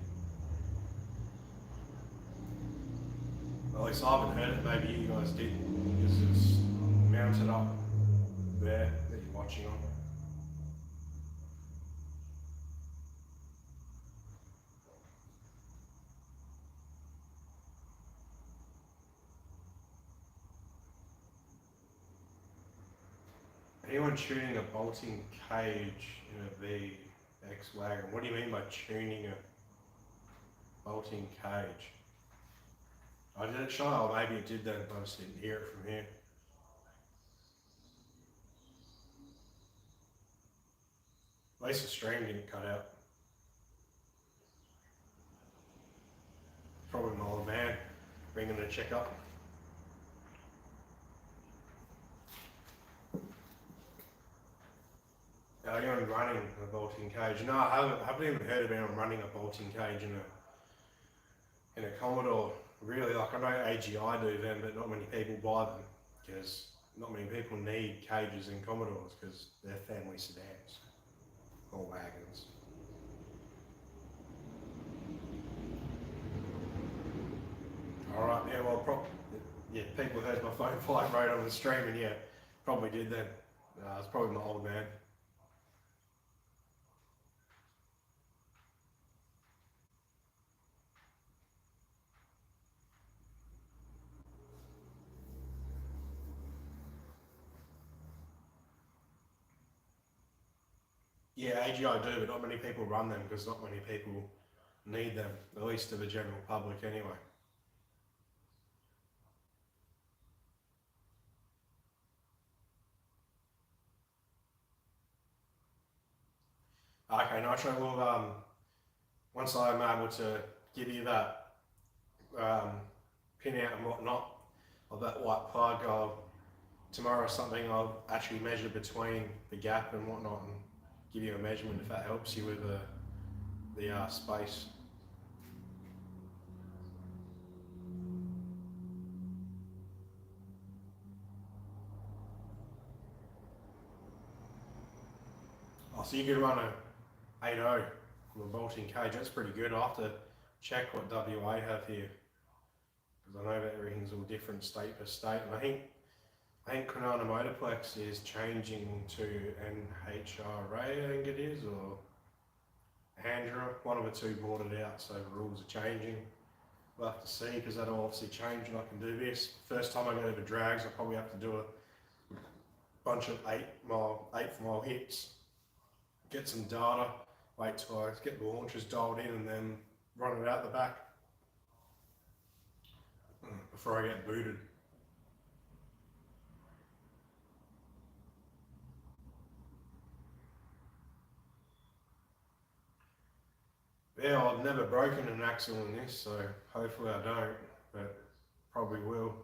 At least I haven't heard it, maybe you guys did, because it's mounted up there that you're watching on. Anyone tuning a bolting cage in a VX wagon? What do you mean by tuning a bolting cage? I did it shy, or maybe it did then, I just didn't hear it from here. At least the stream didn't cut out. Probably my old man bringing a check up. Anyone running a bolting cage? No, I haven't even heard of anyone running a bolting cage in a Commodore. Really, like I know AGI do them, but not many people buy them because not many people need cages in Commodores because they're family sedans or wagons. All right, yeah, well, yeah, people heard my phone vibrate on the stream, and yeah, probably did then. It's probably my old man. Yeah, AGI do, but not many people run them because not many people need them, at least to the general public anyway. Okay, Nitro, well, once I'm able to give you that pin out and whatnot of that white plug, tomorrow or something, I'll actually measure between the gap and whatnot and give you a measurement if that helps you with the space. Oh, so you could run a 8.0 from a bolting cage. That's pretty good. I'll have to check what WA have here because I know that everything's all different state per state. And I think Cronulla Motorplex is changing to NHRA, I think it is, or Andra. One of the two bought it out, so the rules are changing. We'll have to see because that'll obviously change and I can do this. First time I go to the drags, I'll probably have to do a bunch of 8th mile hits, get some data, wait till I get the launchers dialed in and then run it out the back before I get booted. Yeah, I've never broken an axle in this, so hopefully I don't, but probably will.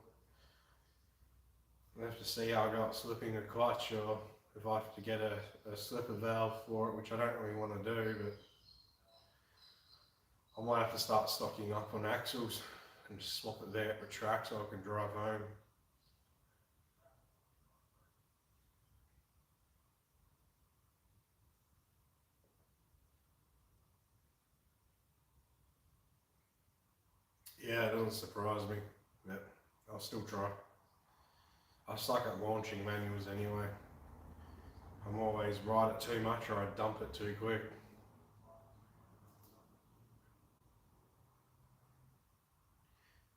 I'll have to see how I got slipping a clutch or if I have to get a slipper valve for it, which I don't really want to do, but I might have to start stocking up on axles and just swap it there at the track so I can drive home. Yeah, it doesn't surprise me, but I'll still try. I suck at launching manuals anyway. I'm always ride it too much or I dump it too quick.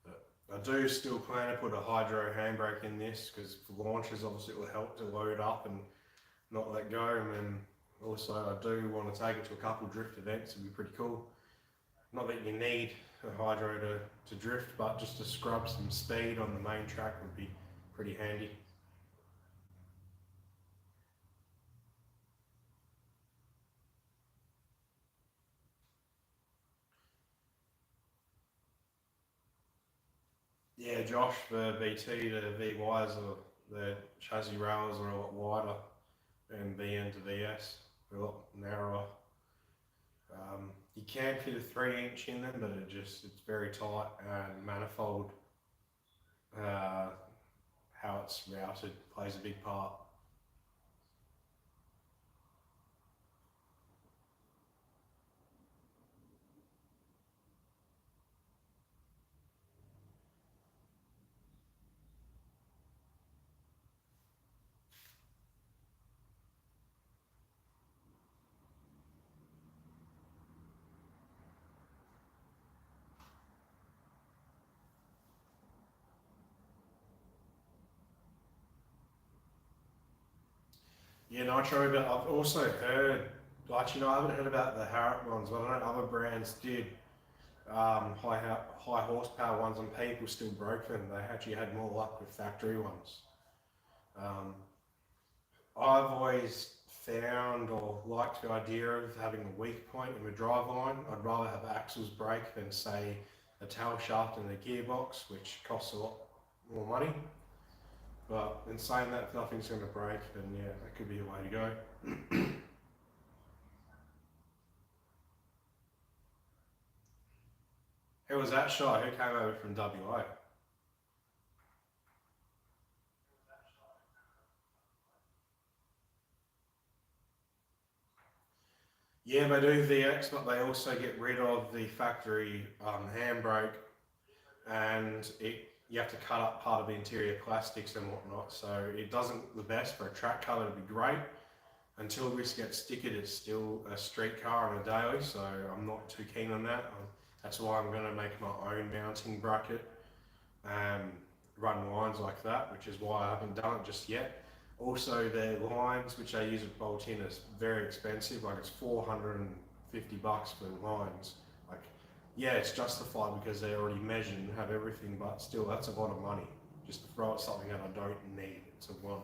But I do still plan to put a hydro handbrake in this because for launches obviously it will help to load up and not let go, and then also I do want to take it to a couple of drift events. It'd be pretty cool. Not that you need a hydro to drift, but just to scrub some speed on the main track would be pretty handy. Yeah, Josh, the VT to VYs, the chassis rails are a lot wider, and VN to VS are a lot narrower. You can fit a 3-inch in them, but it's very tight, and manifold, how it's routed plays a big part. Yeah, Nitro, but I've also heard, like, I haven't heard about the Harrop ones, but I know other brands did high horsepower ones, and people still broke them. They actually had more luck with factory ones. Um, I've always found or liked the idea of having a weak point in the driveline. I'd rather have axles break than, say, a tail shaft and a gearbox, which costs a lot more money. But in saying that, if nothing's going to break, then yeah, that could be a way to go. Who was that shot? Who came over from WA? Yeah, they do VX, but they also get rid of the factory handbrake, and you have to cut up part of the interior plastics and whatnot. So it doesn't the best for a track car. It'd be great. Until this gets stickered, it's still a street car and a daily, so I'm not too keen on that. That's why I'm going to make my own mounting bracket and run lines like that, which is why I haven't done it just yet. Also, their lines, which they use at bolt in, is very expensive. Like, it's $450 for lines. Like, yeah, it's justified because they're already measured and have everything, but still, that's a lot of money just to throw at something that I don't need. It's a want.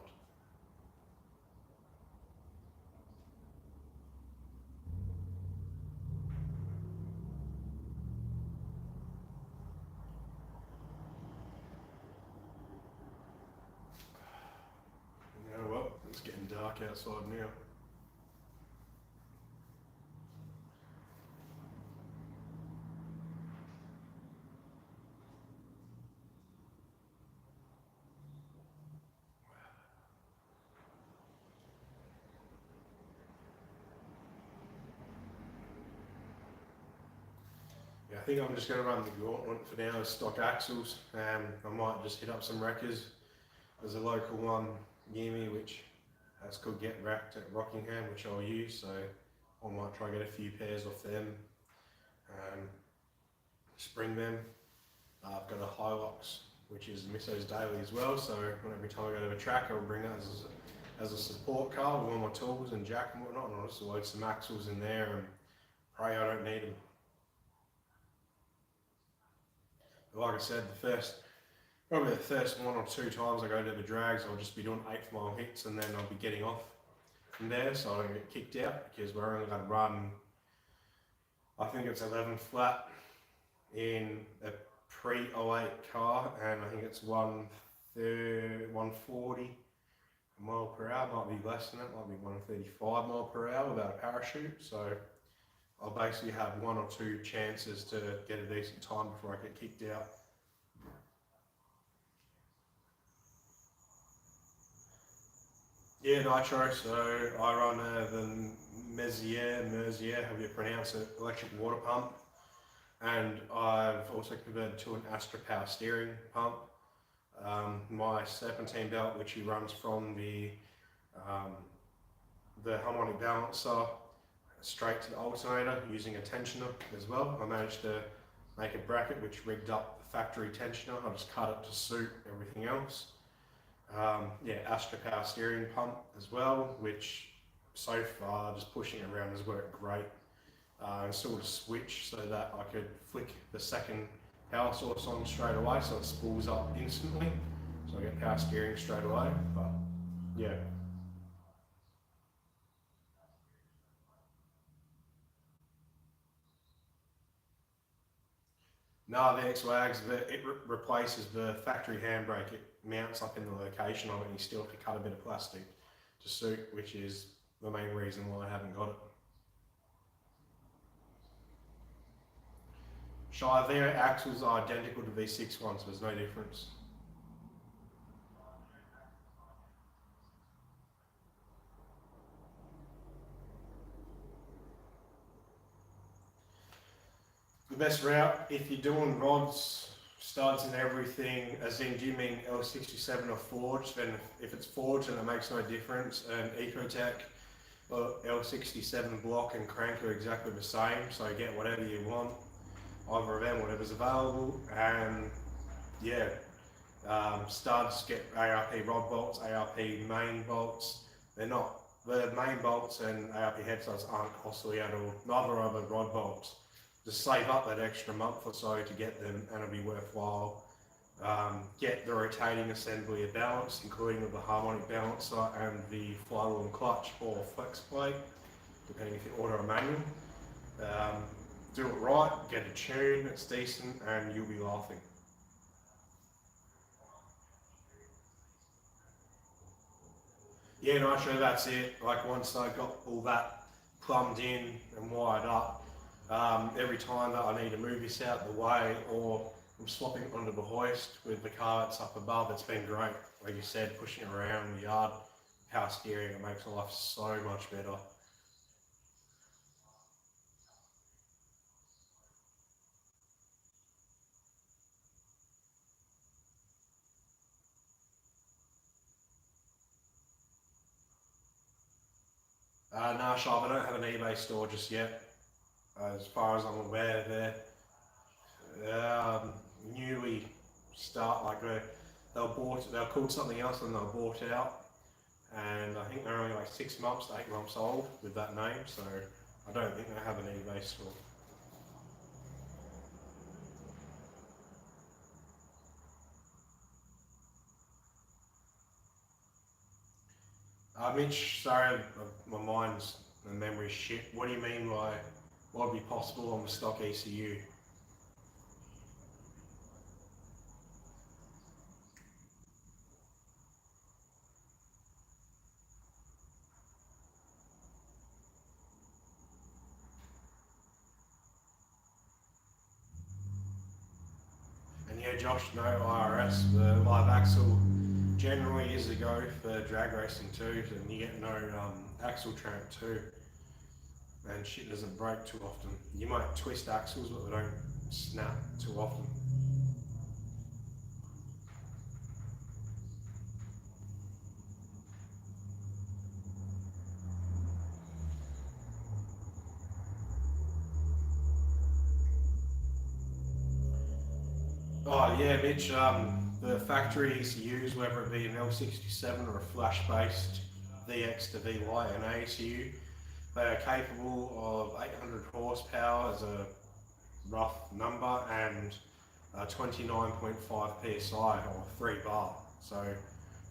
You know what? It's getting dark outside now. Yeah, I think I'm just going to run the gauntlet for now as stock axles. I might just hit up some wreckers. There's a local one near me which has called Get Wrecked at Rockingham, which I'll use, so I might try and get a few pairs off them. Spring them. I've got a Hilux, which is Misso's daily as well, so every time I go to the track, I'll bring that as a support car with all my tools and jack and whatnot, and I'll just load some axles in there and pray I don't need them. Like I said, probably the first 1 or 2 times I go to the drags, I'll just be doing 8th mile hits, and then I'll be getting off from there so I don't get kicked out, because we're only going to run, I think it's 11 flat in a pre-08 car, and I think it's 140 mile per hour, might be less than that, might be 135 mile per hour without a parachute. So I'll basically have 1 or 2 chances to get a decent time before I get kicked out. Yeah, Nitro, so I run the Merzier, however you pronounce it, electric water pump, and I've also converted to an Astra power steering pump. My serpentine belt, which he runs from the harmonic balancer straight to the alternator using a tensioner as well. I managed to make a bracket which rigged up the factory tensioner. I just cut it to suit everything else. Yeah, Astra power steering pump as well, which so far just pushing it around has worked great. Installed a switch so that I could flick the second power source on straight away, so it spools up instantly, so I get power steering straight away. But yeah. No, the X-Wags, it replaces the factory handbrake. It mounts up in the location of it, and you still have to cut a bit of plastic to suit, which is the main reason why I haven't got it. Shy, their axles are identical to V6 ones, so there's no difference. The best route, if you're doing rods, studs and everything, as in, do you mean L67 or forged? Then if it's forged, then it makes no difference. And Ecotech or L67 block and crank are exactly the same, so get whatever you want, either of them, whatever's available. And yeah, studs, get ARP rod bolts, ARP main bolts. They're not the main bolts and ARP head studs aren't costly at all. Neither are the rod bolts. Just save up that extra month or so to get them, and it'll be worthwhile. Get the rotating assembly balanced, including with the harmonic balancer and the flywheel and clutch or flex plate, depending if you order a manual. Do it right, get a tune that's decent, and you'll be laughing. Yeah, no, sure, that's it. Like once I got all that plumbed in and wired up, every time that I need to move this out the way or I'm swapping it onto the hoist with the car that's up above, it's been great. Like you said, pushing it around the yard, power steering, it makes life so much better. No, Sharp, I don't have an eBay store just yet. As far as I'm aware, they're newly start, like they're called something else and they're bought out. And I think they're only like 6 months to 8 months old with that name, so I don't think they have an eBay store. Mitch, sorry, my mind's and memory's shit. What do you mean by what would be possible on the stock ECU? And yeah, Josh, no IRS. The live axle generally is a go for drag racing too, and you get no axle tramp too. And shit doesn't break too often. You might twist axles, but they don't snap too often. Oh yeah, Mitch, the factory ECUs, whether it be an L67 or a flash-based VX to VY and ECU, they are capable of 800 horsepower as a rough number and 29.5 psi or 3 bar. So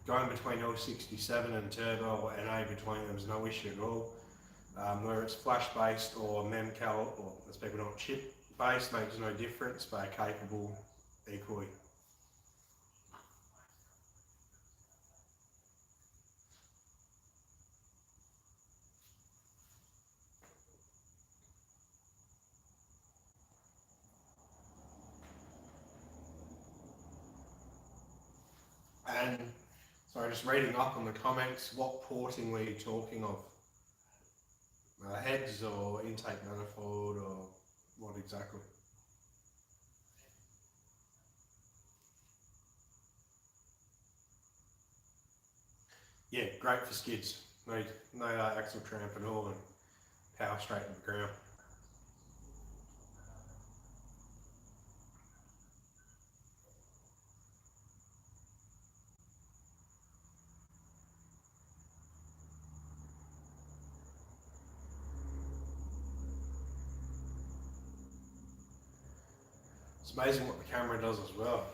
going between L67 and turbo or NA between them is no issue at all. Whether it's flash-based or memcal, or as people know, chip-based, makes no difference, but are capable equally. And sorry, just reading up on the comments, what porting were you talking of? Heads or intake manifold or what exactly? Yeah, great for skids. No axle tramp at all and power straight to the ground. It's amazing what the camera does as well.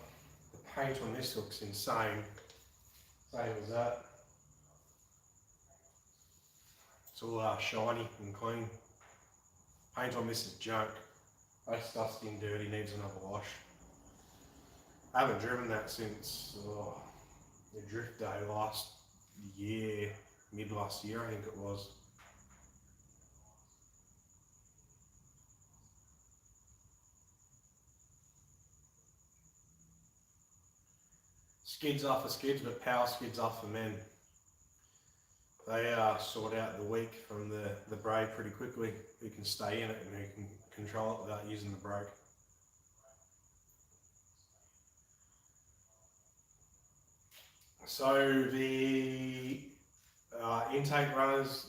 The paint on this looks insane. Same as that. It's all shiny and clean. Paint on this is junk. That's dusty and dirty, needs another wash. I haven't driven that since the drift day last year, mid last year I think it was. Skids are for skids, but power skids are for men. They sort out the weak from the brake pretty quickly. Who can stay in it and who can control it without using the brake. So the intake runners,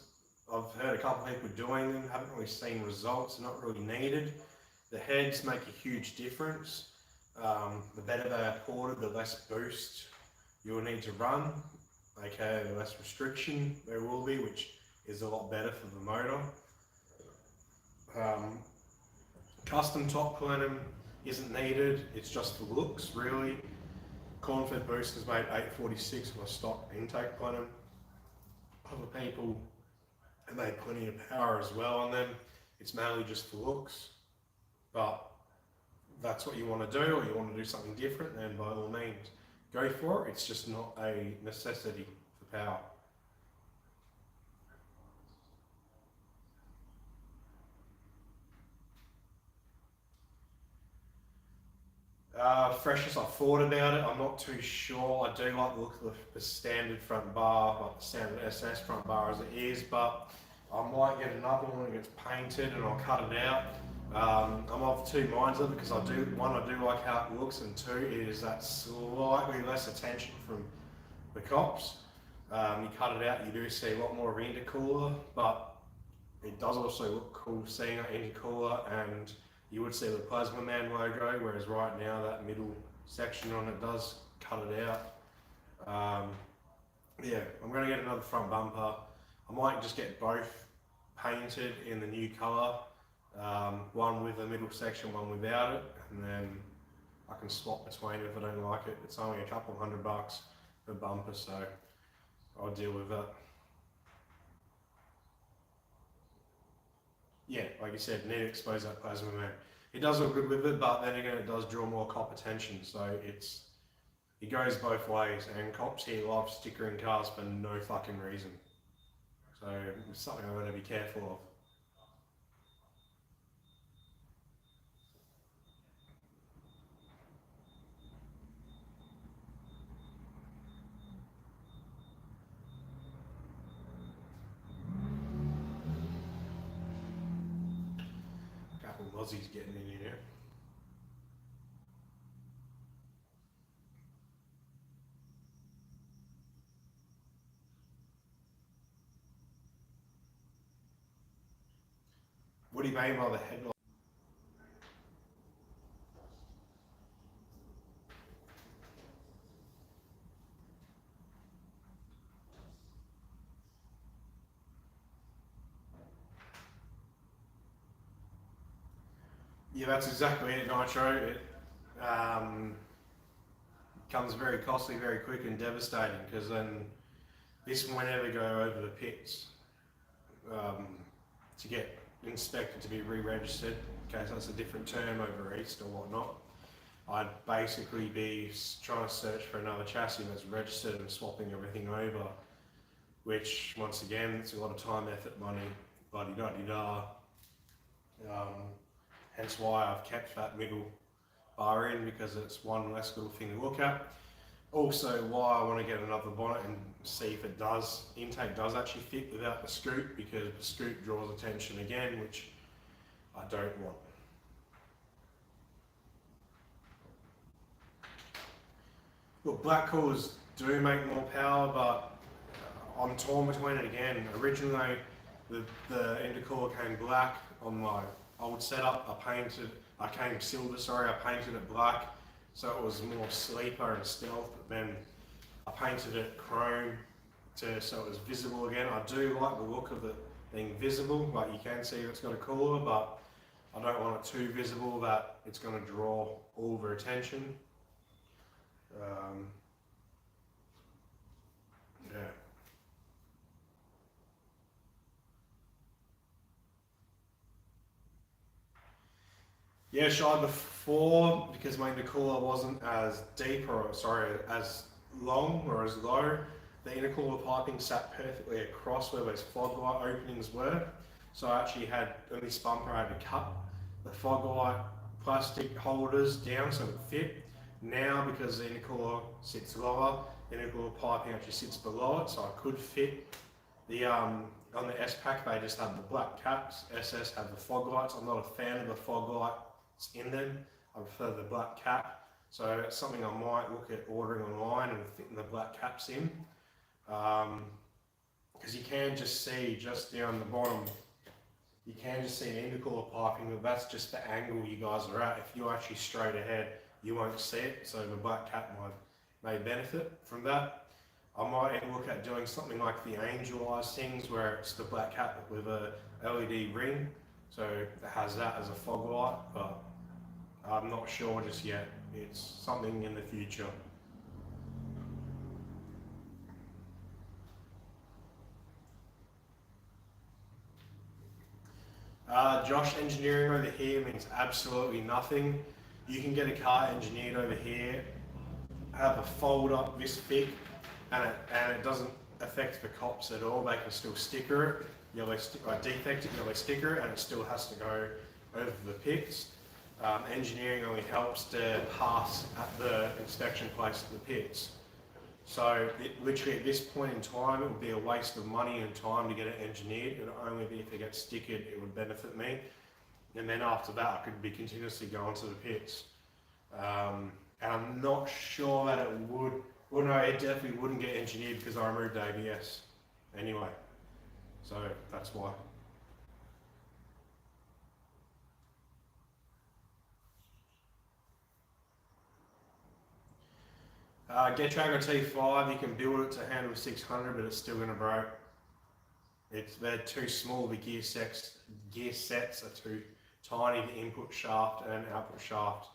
I've heard a couple of people doing them, haven't really seen results, they're not really needed. The heads make a huge difference. The better they are ported, the less boost you'll need to run. Okay, the less restriction there will be, which is a lot better for the motor. Custom top plenum isn't needed, it's just for looks really. Cornfed boosters made 846 on a stock intake plenum. Other people made plenty of power as well on them. It's mainly just for looks, but that's what you want to do, or you want to do something different, then by all means go for it. It's just not a necessity for power. Freshness, I thought about it. I'm not too sure. I do like the look of the standard front bar, like the standard SS front bar as it is, but I might get another one that gets painted and I'll cut it out. I'm of two minds of it because I do like how it looks, and two is that slightly less attention from the cops. You cut it out, you do see a lot more of an intercooler, but it does also look cool seeing an intercooler, and you would see the Plasma Man logo, whereas right now that middle section on it does cut it out. Yeah, I'm going to get another front bumper. I might just get both painted in the new colour, one with the middle section, one without it, and then I can swap between if I don't like it. It's only a couple $100 per bumper, so I'll deal with that. Yeah, like you said, need to expose that Plasma Man. It does look good with it, but then again, it does draw more cop attention, so it goes both ways, and cops here love stickering cars for no fucking reason. So it's something I'm going to be careful of. A couple of Aussies getting in here. What do you mean by the headlight? Yeah, that's exactly it, Nitro. It becomes very costly, very quick and devastating, because then this won't ever go over the pits to get inspected to be re-registered. Okay, so that's a different term over east or whatnot. I'd basically be trying to search for another chassis that's registered and swapping everything over, which once again, it's a lot of time, effort, money, bloody-da-di-da. Hence why I've kept that middle bar in, because it's one less little thing to look at. Also why I want to get another bonnet and see if it does, intake does actually fit without the scoop, because the scoop draws attention again, which I don't want. Look, black coolers do make more power, but I'm torn between it again. Originally, the intercooler came black on my old setup. I came silver, sorry, I painted it black, so it was more sleeper and stealth, but then I painted it chrome so it was visible again. I do like the look of it being visible, like you can see it's got a cooler, but I don't want it too visible that it's going to draw all their attention. Yeah. Yeah, Shy, before, because my intercooler wasn't as deep, or sorry, as long or as low, the intercooler piping sat perfectly across where those fog light openings were. So I actually had, on this bumper, I had to cut the fog light plastic holders down so it fit. Now, because the intercooler sits lower, the intercooler piping actually sits below it, so I could fit the, on the S-Pack, they just have the black caps. SS have the fog lights. I'm not a fan of the fog lights in them. I prefer the black cap. So it's something I might look at ordering online and fitting the black caps in. Because you can just see just down the bottom, you can just see an intercooler piping, but that's just the angle you guys are at. If you're actually straight ahead, you won't see it. So the black cap may benefit from that. I might even look at doing something like the Angel Eyes things, where it's the black hat with a LED ring, so it has that as a fog light, but I'm not sure just yet. It's something in the future. Josh, engineering over here means absolutely nothing. You can get a car engineered over here, have a fold up this thick, and it doesn't affect the cops at all. They can still sticker it, defect it, yellow sticker, and it still has to go over the pits. Engineering only helps to pass at the inspection place at the pits. So literally at this point in time, it would be a waste of money and time to get it engineered. It would only be if it gets stickered, it would benefit me. And then after that, I could be continuously going to the pits. And I'm not sure that it would. Well, no, it definitely wouldn't get engineered because I removed ABS anyway. So that's why. GetTracker T5, you can build it to handle 600, but it's still going to break. They're too small. The gear sets are too tiny. The input shaft and output shaft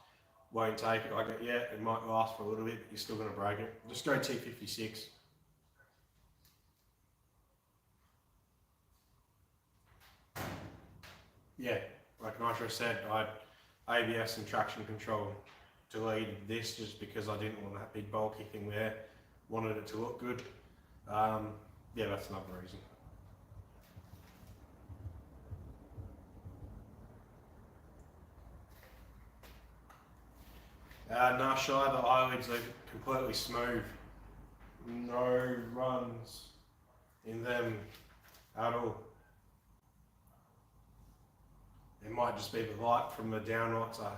won't take it. It might last for a little bit, but you're still going to break it. Just go T56. Yeah, like Nitro said, I had ABS and traction control. Deleted this just because I didn't want that big bulky thing there. Wanted it to look good. Yeah, that's another reason. Nah, Shy, the eyelids are completely smooth. No runs in them at all. It might just be the light from the downlights I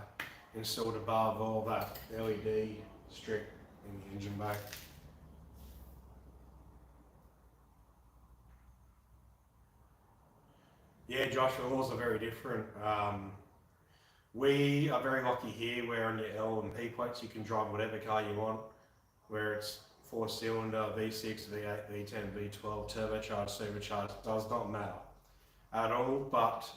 installed above all that LED strip in the engine bay. Yeah, Josh, the laws are very different. We are very lucky here where on your L and P plates you can drive whatever car you want, where it's 4-cylinder, V6, V8, V10, V12, turbocharged, supercharged, does not matter at all, but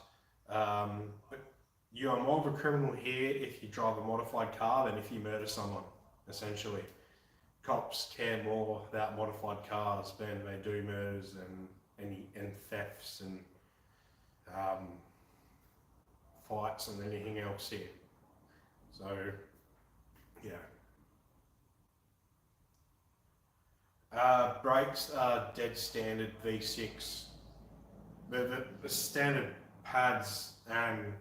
you are more of a criminal here if you drive a modified car than if you murder someone, essentially. Cops care more about modified cars than they do murders and thefts and fights and anything else here. So, yeah. Brakes are dead standard V6. The standard pads and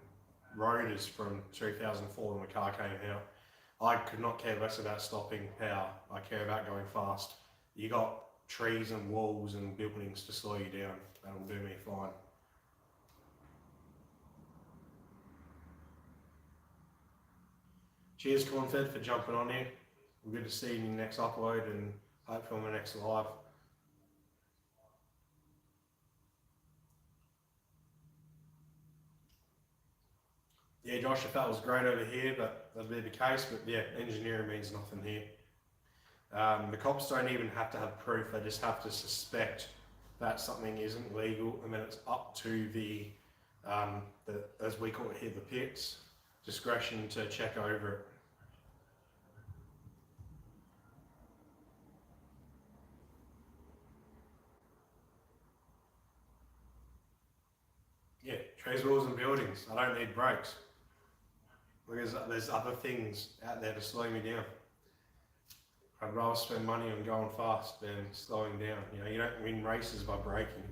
rotors from 2004 when the car came out. I could not care less about stopping power. I care about going fast. You got trees and walls and buildings to slow you down. That'll do me fine. Cheers, Cornfed, for jumping on here. Good to see you in your next upload and hopefully on the next live. Yeah, Josh, if that was great over here, that'd be the case, but yeah, engineering means nothing here. The cops don't even have to have proof, they just have to suspect that something isn't legal, and then it's up to the as we call it here, the pits, discretion to check over it. Yeah, trees, walls and buildings. I don't need brakes. Because there's other things out there to slow me down. I'd rather spend money on going fast than slowing down. You know, you don't win races by braking.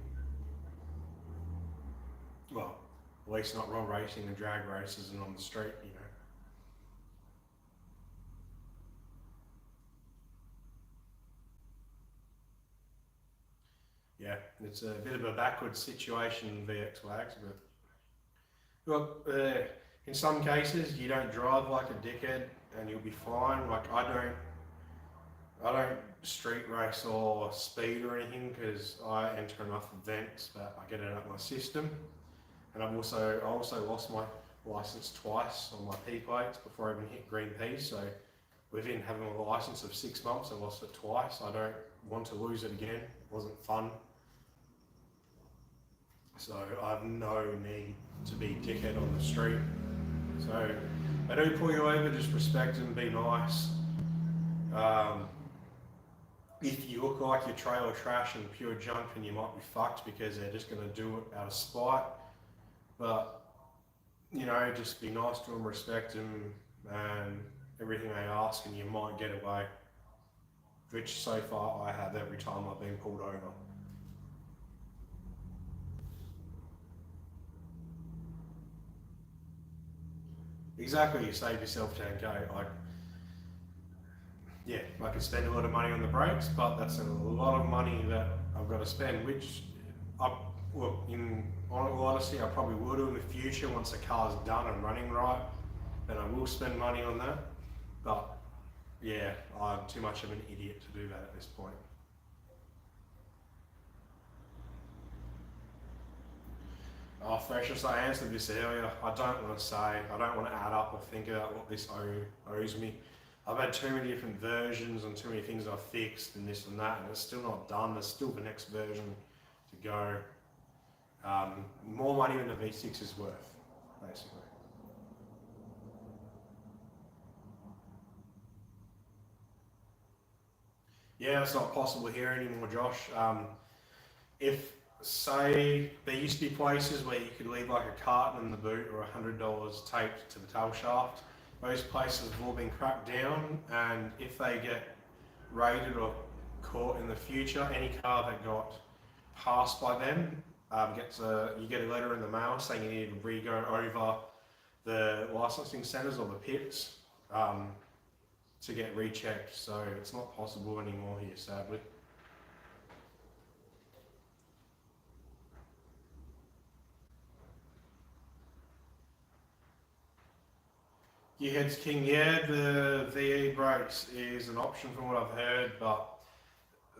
Well, at least not road racing and drag races and on the street, you know. Yeah, it's a bit of a backwards situation in VX Wags, but look, in some cases you don't drive like a dickhead and you'll be fine. Like I don't street race or speed or anything because I enter enough events that I get it out of my system. And I also lost my license twice on my P plates before I even hit green P. So within having a license of 6 months, I lost it twice. I don't want to lose it again. It wasn't fun. So I have no need to be dickhead on the street. So they do pull you over, just respect them, be nice. If you look like you're trailer trash and pure junk, then you might be fucked because they're just going to do it out of spite. But, you know, just be nice to them, respect them, and everything they ask, and you might get away. Which so far I have every time I've been pulled over. Exactly, you save yourself 10k. I could spend a lot of money on the brakes, but that's a lot of money that I've got to spend, which, in all honesty, I probably will do in the future once the car's done and running right. Then I will spend money on that. But yeah, I'm too much of an idiot to do that at this point. Oh, Freshers, I answered this earlier. I don't want to say, I don't want to add up or think about what this owes me. I've had too many different versions and too many things I've fixed and this and that, and it's still not done. There's still the next version to go. More money than the V6 is worth, basically. Yeah, it's not possible here anymore, Josh. If, say, there used to be places where you could leave like a carton in the boot or $100 taped to the tail shaft, those places have all been cracked down, and if they get raided or caught in the future, any car that got passed by them you get a letter in the mail saying you need to re-go over the licensing centres or the pits to get rechecked. So it's not possible anymore here, sadly. Gearhead's king, yeah, the VE brakes is an option from what I've heard, but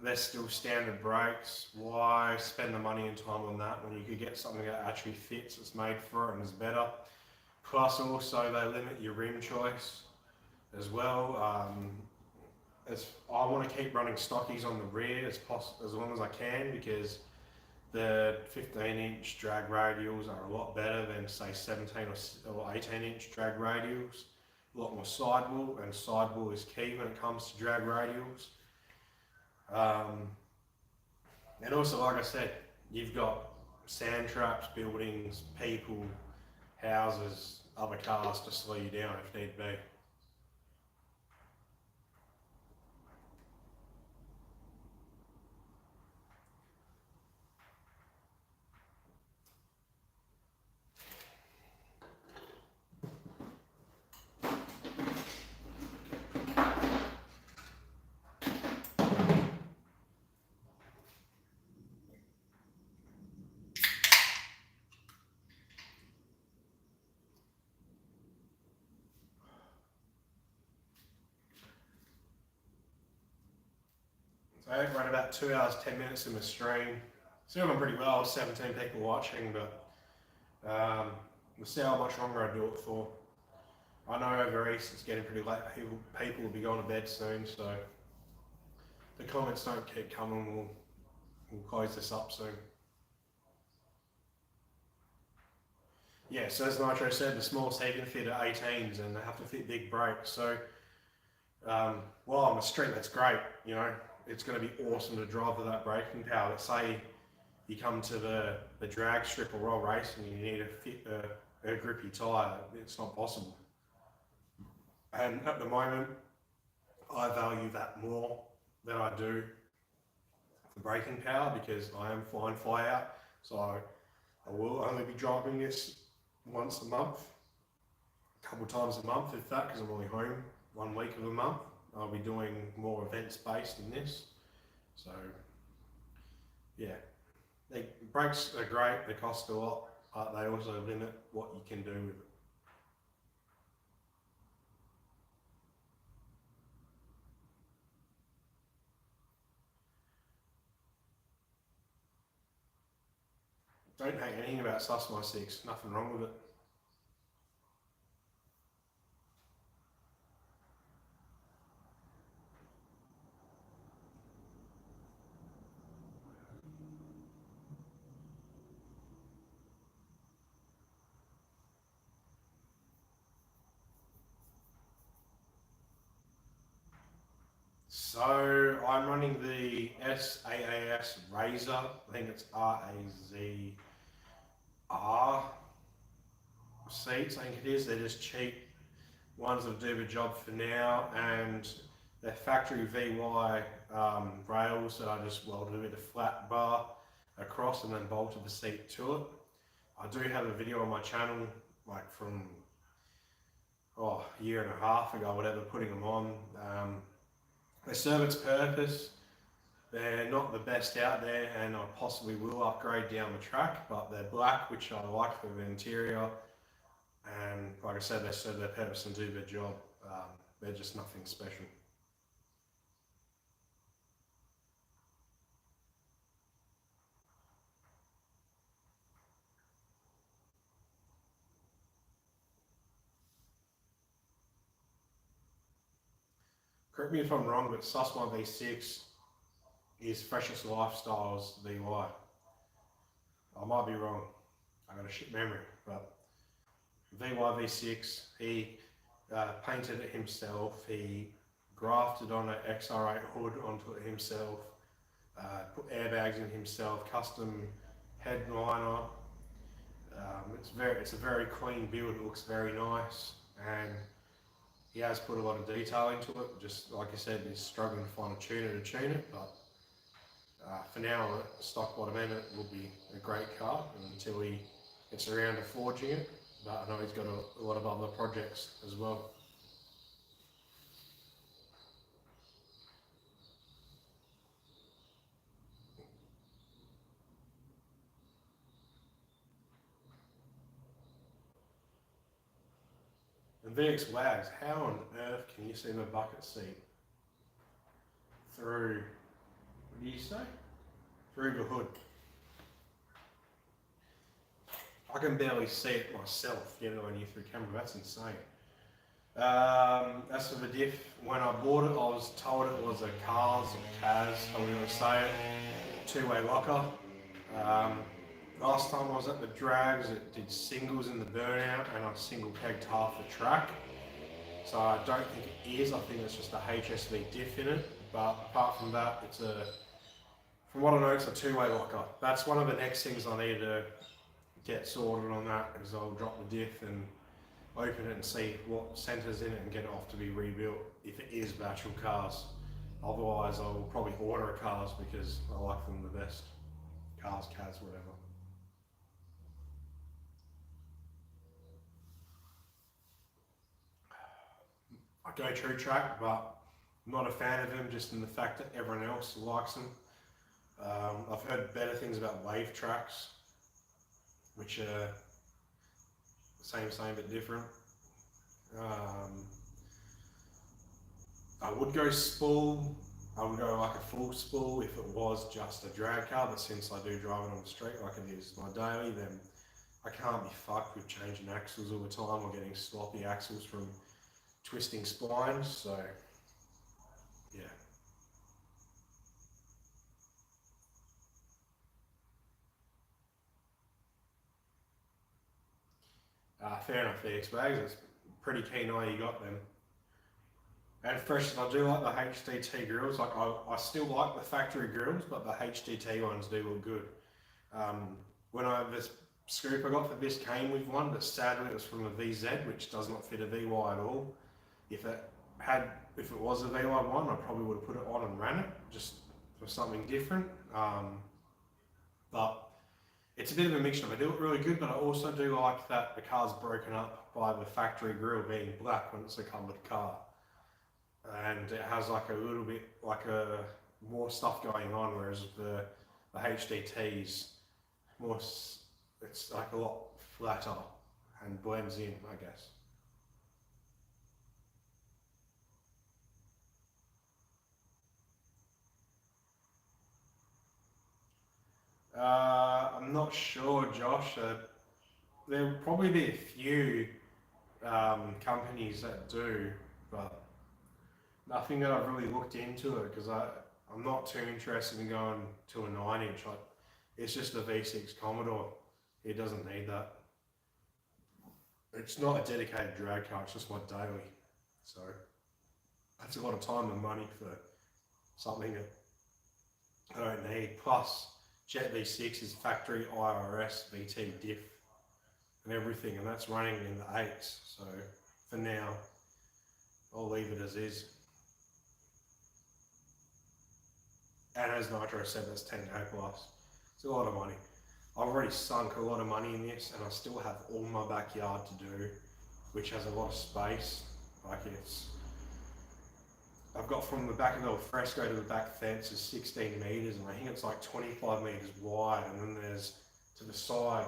they're still standard brakes. Why spend the money and time on that when you could get something that actually fits, it's made for it and is better? Plus also they limit your rim choice as well. I want to keep running stockies on the rear as long as I can, because the 15-inch drag radials are a lot better than, say, 17 or 18-inch drag radials. A lot more sidewall, and sidewall is key when it comes to drag radials. And also, like I said, you've got sand traps, buildings, people, houses, other cars to slow you down if need be. So I run about 2 hours, 10 minutes in the stream. Still doing pretty well, 17 people watching, but we'll see how much longer I do it for. I know over East it's getting pretty late, people will be going to bed soon, so the comments don't keep coming, we'll close this up soon. Yeah, so as Nitro said, the smallest he can fit are 18s and they have to fit big brakes. So while I'm a street, that's great, you know, it's going to be awesome to drive with that braking power. But say you come to the drag strip or roll racing and you need to fit a grippy tyre, it's not possible. And at the moment, I value that more than I do the braking power, because I am flying fly out. So I will only be driving this once a month, a couple times a month if that, because I'm only home 1 week of a month. I'll be doing more events based in this. So yeah, the brakes are great, they cost a lot, but they also limit what you can do with it. Don't hate anything about Sus My 6, nothing wrong with it. So I'm running the SAAS Razor. I think it's RAZR seats. I think it is. They're just cheap ones that do the job for now, and they're factory VY rails that I just welded a bit of flat bar across and then bolted the seat to it. I do have a video on my channel, like from a year and a half ago, whatever, putting them on. They serve its purpose. They're not the best out there, and I possibly will upgrade down the track, but they're black, which I like for the interior, and like I said, they serve their purpose and do their job. They're just nothing special. Correct me if I'm wrong, but Susma V6 is Freshest Lifestyles VY. I might be wrong. I got a shit memory, but VY V6, he painted it himself. He grafted on an XR8 hood onto it himself. Put airbags in himself. Custom headliner. It's a very clean build. It looks very nice, and he has put a lot of detail into it. Just like I said, he's struggling to find a tuner to tune it, but for now, stock bottom end, it will be a great car until he gets around to forging it. But I know he's got a lot of other projects as well. And VX Wags, how on earth can you see the bucket seat through, what do you say? Through the hood. I can barely see it myself, you know, when you're through camera. That's insane. As for the diff, when I bought it, I was told it was a Cars or Kaz, how we going to say it, two-way locker. Last time I was at the drags, it did singles in the burnout, and I single pegged half the track. So I don't think it is. I think it's just a HSV diff in it. But apart from that, from what I know, it's a two-way locker. That's one of the next things I need to get sorted on that, because I'll drop the diff and open it and see what centres in it and get it off to be rebuilt if it is the actual cars. Otherwise, I will probably order a Cars because I like them the best. Cars, Kaz, whatever. I go true track, but I'm not a fan of them just in the fact that everyone else likes them. I've heard better things about wave tracks, which are same but different. I would go spool. I would go like a full spool if it was just a drag car, but since I do drive it on the street like it is my daily, then I can't be fucked with changing axles all the time or getting sloppy axles from twisting splines, so yeah. Fair enough, VX bags. It's pretty keen eye you got them. And fresh, I do like the HDT grills. Like I still like the factory grills, but the HDT ones do look good. This scoop I got for this came with one, but sadly it was from a VZ, which does not fit a VY at all. If it was a VY one, I probably would have put it on and ran it just for something different. But it's a bit of a mixture. They do it really good, but I also do like that the car's broken up by the factory grille being black when it's a coloured car. And it has like a little bit like more stuff going on, whereas the HDTs it's like a lot flatter and blends in, I guess. I'm not sure, Josh. There'll probably be a few companies that do, but nothing that I've really looked into it because I'm not too interested in going to a 9-inch. It's just a V6 Commodore. It doesn't need that. It's not a dedicated drag car, it's just my daily. So that's a lot of time and money for something that I don't need. Plus, Jet V6 is factory IRS VT diff and everything, and that's running in the 8s. So for now, I'll leave it as is. And as Nitro said, that's 10k plus. It's a lot of money. I've already sunk a lot of money in this, and I still have all my backyard to do, which has a lot of space. Like I've got from the back of the fresco to the back fence is 16 metres, and I think it's like 25 metres wide, and then there's to the side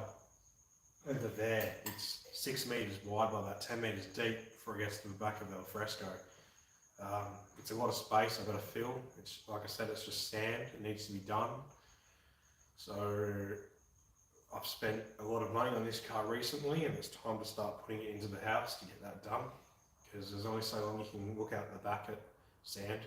over there, it's 6 metres wide by about 10 metres deep before it gets to the back of the fresco. It's a lot of space I've got to fill. It's like I said, it's just sand. It needs to be done. So I've spent a lot of money on this car recently, and it's time to start putting it into the house to get that done. Because there's only so long you can look out the back at sand.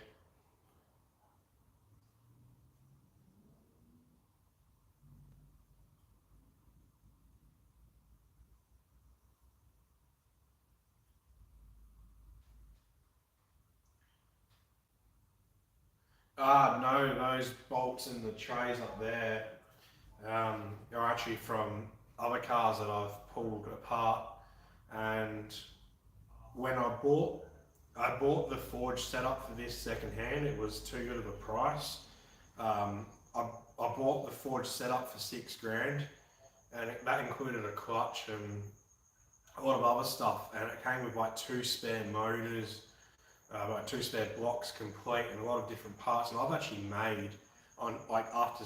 No, those bolts in the trays up there are actually from other cars that I've pulled apart. And when I bought the forge setup for this second hand, it was too good of a price. I bought the forge setup for $6,000, and that included a clutch and a lot of other stuff, and it came with like 2 spare motors, like 2 spare blocks complete, and a lot of different parts. And I've actually made, on like after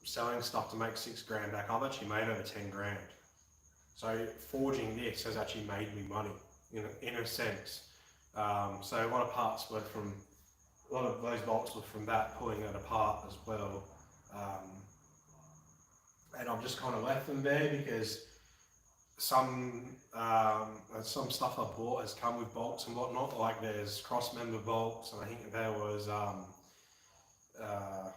selling stuff to make $6,000 back, I've actually made over 10 grand. So forging this has actually made me money in a sense. So a lot of parts were from, a lot of those bolts were from that, pulling that apart as well. And I've just kind of left them there because some stuff I bought has come with bolts and whatnot. Like there's cross member bolts, and I think there was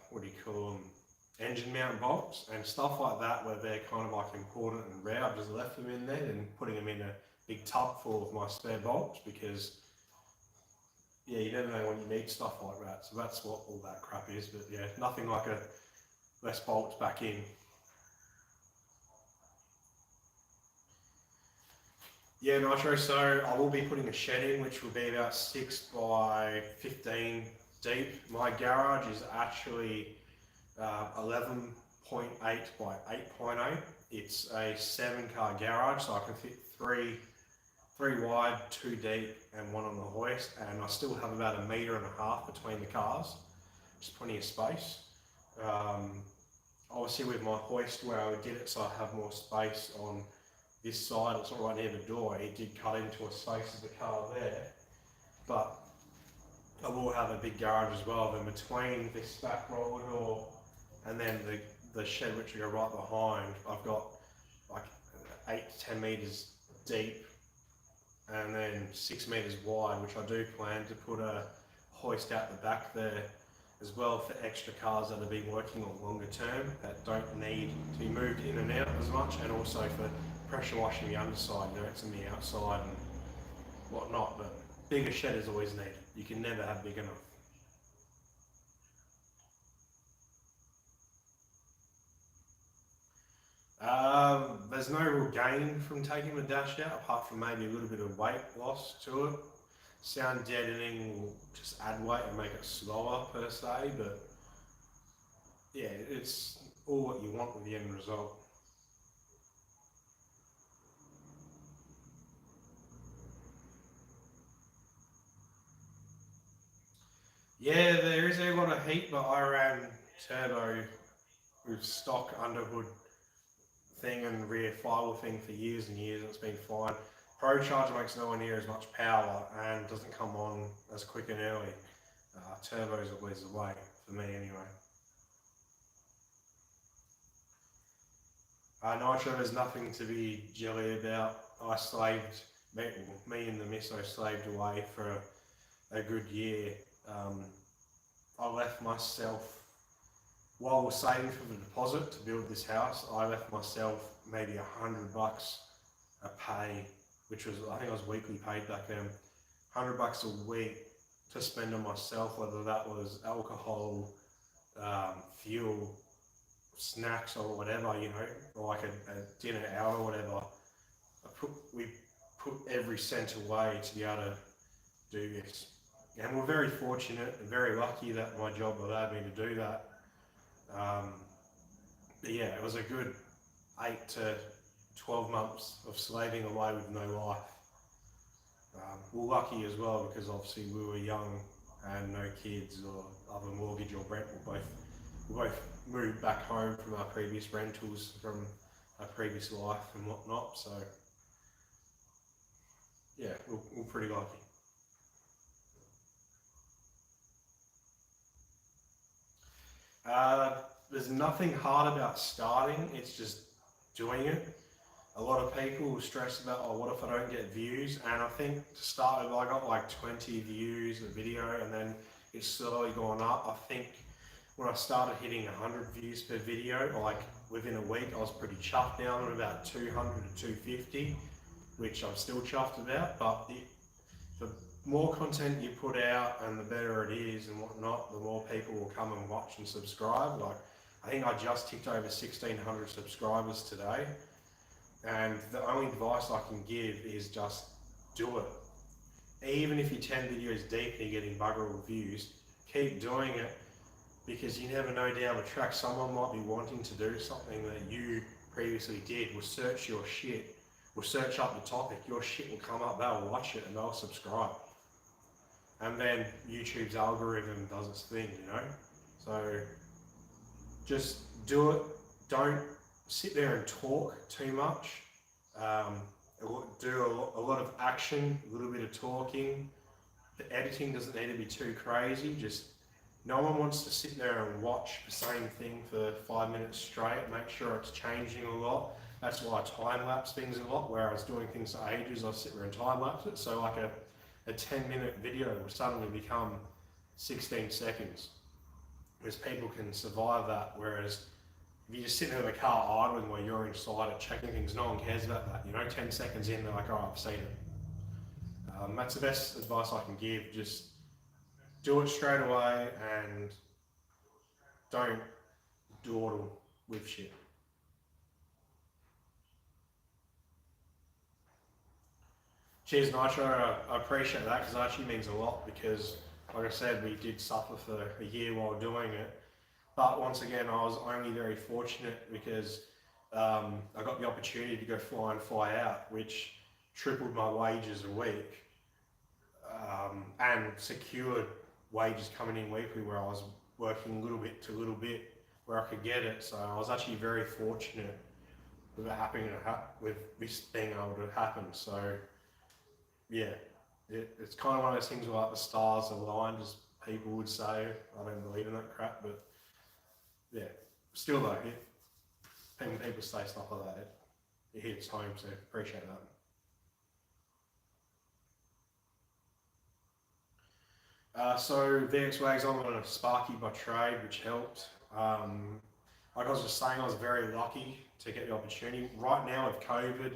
what do you call them, engine mount bolts and stuff like that, where they're kind of like important and rare. I've just left them in there and putting them in a big tub full of my spare bolts, because yeah, you never know when you need stuff like that. So that's what all that crap is. But yeah, nothing like a less bolts back in. Yeah, Nitro, so I will be putting a shed in, which will be about 6 by 15 deep. My garage is actually 11.8 by 8.8. It's a 7-car garage, so I can fit 3 wide, 2 deep, and 1 on the hoist, and I still have about 1.5 meters between the cars. Just plenty of space. Obviously with my hoist where I did it, so I have more space on this side. It's not right near the door. It did cut into a space of the car there, but I will have a big garage as well. Then between this back roller door and then the shed which will go right behind, I've got like 8 to 10 meters deep and then 6 meters wide, which I do plan to put a hoist out the back there as well for extra cars that have been working on longer term that don't need to be moved in and out as much, and also for pressure washing the underside, it's in the outside and whatnot. But bigger shed is always needed. You can never have big enough. There's no real gain from taking the dash out, apart from maybe a little bit of weight loss to it. Sound deadening will just add weight and make it slower per se, but yeah, it's all what you want with the end result. Yeah, there is a lot of heat, but I ran turbo with stock underhood thing and rear flywheel thing for years and years, and it's been fine. Pro Charger makes nowhere near as much power and doesn't come on as quick and early. Turbo is always the way, for me anyway. Nitro, there's nothing to be jelly about. I slaved, me and the misso slaved away for a good year. I left myself, while we're saving for the deposit to build this house, I left myself maybe $100 a pay, which was, I think I was weekly paid back then, $100 a week to spend on myself, whether that was alcohol, fuel, snacks or whatever, you know, or like a dinner out or whatever. We put every cent away to be able to do this. And we're very fortunate and very lucky that my job allowed me to do that. But yeah, it was a good 8 to 12 months of slaving away with no life. We're lucky as well because obviously we were young and no kids or other mortgage or rent. We both moved back home from our previous rentals from our previous life and whatnot. So yeah, we're pretty lucky. There's nothing hard about starting, it's just doing it. A lot of people stress about, oh, what if I don't get views? And I think to start with, I got like 20 views a video and then it's slowly gone up. I think when I started hitting 100 views per video, like within a week, I was pretty chuffed. Now I'm at about 200 to 250, which I'm still chuffed about, but the more content you put out and the better it is and whatnot, the more people will come and watch and subscribe. Like, I think I just ticked over 1,600 subscribers today. And the only advice I can give is just do it. Even if you're 10 videos deep and you're getting bugger all views, keep doing it, because you never know down the track someone might be wanting to do something that you previously did. Will search your shit, will search up the topic, your shit will come up, they'll watch it and they'll subscribe. And then YouTube's algorithm does its thing, you know? So just do it. Don't sit there and talk too much. Do a lot of action, a little bit of talking. The editing doesn't need to be too crazy. Just no one wants to sit there and watch the same thing for 5 minutes straight. Make sure it's changing a lot. That's why I time lapse things a lot. Where I was doing things for ages, I sit there and time lapse it. So like a 10-minute video will suddenly become 16 seconds. Because people can survive that. Whereas if you just sit in the car idling while you're inside it, checking things, no one cares about that. You know, 10 seconds in, they're like, oh, I've seen it. That's the best advice I can give. Just do it straight away and don't dawdle with shit. Cheers, Nitro. I appreciate that because it actually means a lot because, like I said, we did suffer for a year while doing it. But once again, I was only very fortunate because I got the opportunity to go fly in, fly out, which tripled my wages a week and secured wages coming in weekly where I was working little bit to little bit where I could get it. So I was actually very fortunate with it happening, with this being able to happen. So yeah, it's kind of one of those things where like the stars aligned, as people would say. I don't believe in that crap, but yeah, still though, when people say stuff like that, it hits home, so appreciate that. So VX Wags, I'm on a Sparky by trade, which helped. Like I was just saying, I was very lucky to get the opportunity. Right now with COVID,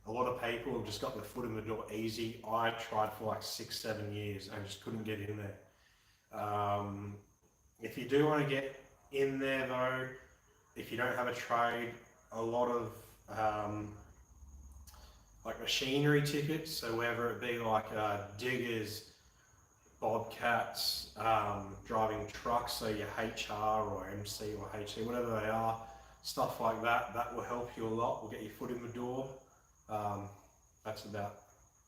a lot of people have just got their foot in the door easy. I tried for like 6-7 years and just couldn't get in there. If you do want to get in there though, if you don't have a trade, a lot of like machinery tickets, so whether it be like diggers, bobcats, driving trucks, so your HR or MC or HC, whatever they are, stuff like that, that will help you a lot, will get your foot in the door. That's about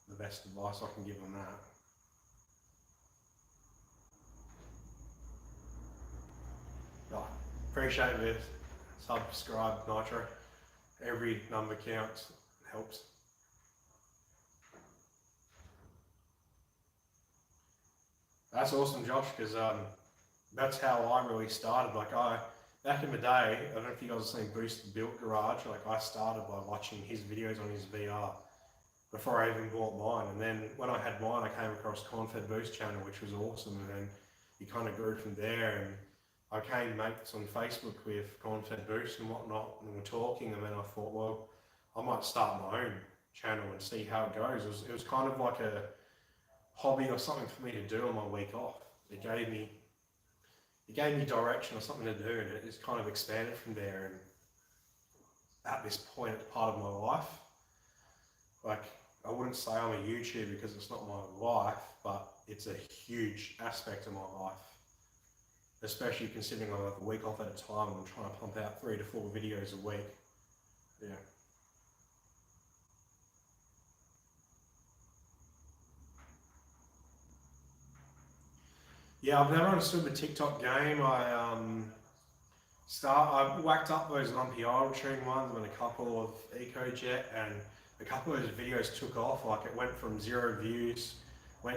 the best advice I can give on that. Oh, appreciate the subscribe, Nitro. Every number counts, helps. That's awesome, Josh, because that's how I really started. Like back in the day, I don't know if you guys have seen Boosted Built Garage. Like I started by watching his videos on his VR before I even bought mine. And then when I had mine, I came across Confed Boost channel, which was awesome. And then you kind of grew from there. And I came mates on Facebook with Confed Boost and whatnot, and we were talking. And then I thought, well, I might start my own channel and see how it goes. It was kind of like hobby or something for me to do on my week off. It gave me direction or something to do, and it just kind of expanded from there. And at this point, it's part of my life. Like, I wouldn't say I'm a YouTuber because it's not my life, but it's a huge aspect of my life. Especially considering I have a week off at a time and I'm trying to pump out 3 to 4 videos a week. Yeah. Yeah, I've never understood the TikTok game. I whacked up those lumpy idle tune ones and a couple of RKGarage, and a couple of those videos took off. Like, it went from 0 views, I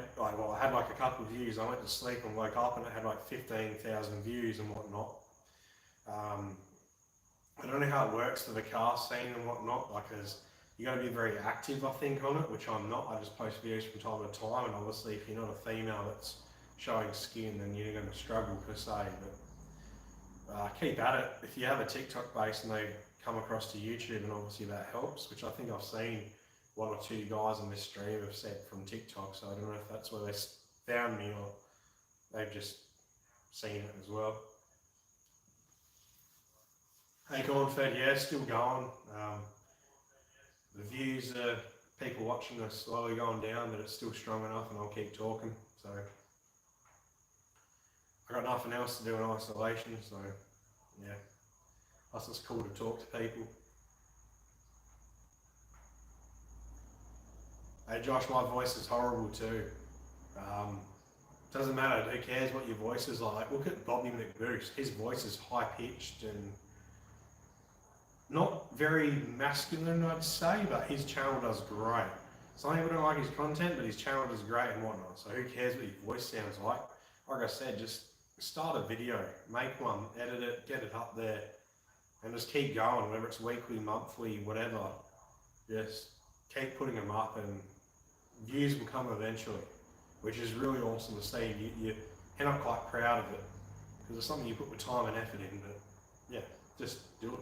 had like a couple of views. I went to sleep and woke up and it had like 15,000 views and whatnot. I don't know how it works for the car scene and whatnot. Like, you got to be very active, I think, on it, which I'm not. I just post videos from time to time, and obviously, if you're not a female that's showing skin, then you're going to struggle per se. But keep at it. If you have a TikTok base and they come across to YouTube, and obviously that helps, which I think I've seen 1 or 2 guys on this stream have said from TikTok, so I don't know if that's where they found me or they've just seen it as well. Hey, Cornfed, yeah, still going. The views are, people watching are slowly going down, but it's still strong enough, and I'll keep talking. So I got nothing else to do in isolation, so yeah, plus it's cool to talk to people. Hey Josh, my voice is horrible too. Doesn't matter, who cares what your voice is like? Look at Bobby McBoost, his voice is high pitched and not very masculine, I'd say, but his channel does great. Some people don't like his content, but his channel does great and whatnot, so who cares what your voice sounds like? Like I said, just start a video, make one, edit it, get it up there, and just keep going, whether it's weekly, monthly, whatever. Just keep putting them up and views will come eventually, which is really awesome to see. You're not quite proud of it, because it's something you put the time and effort in, but yeah, just do it.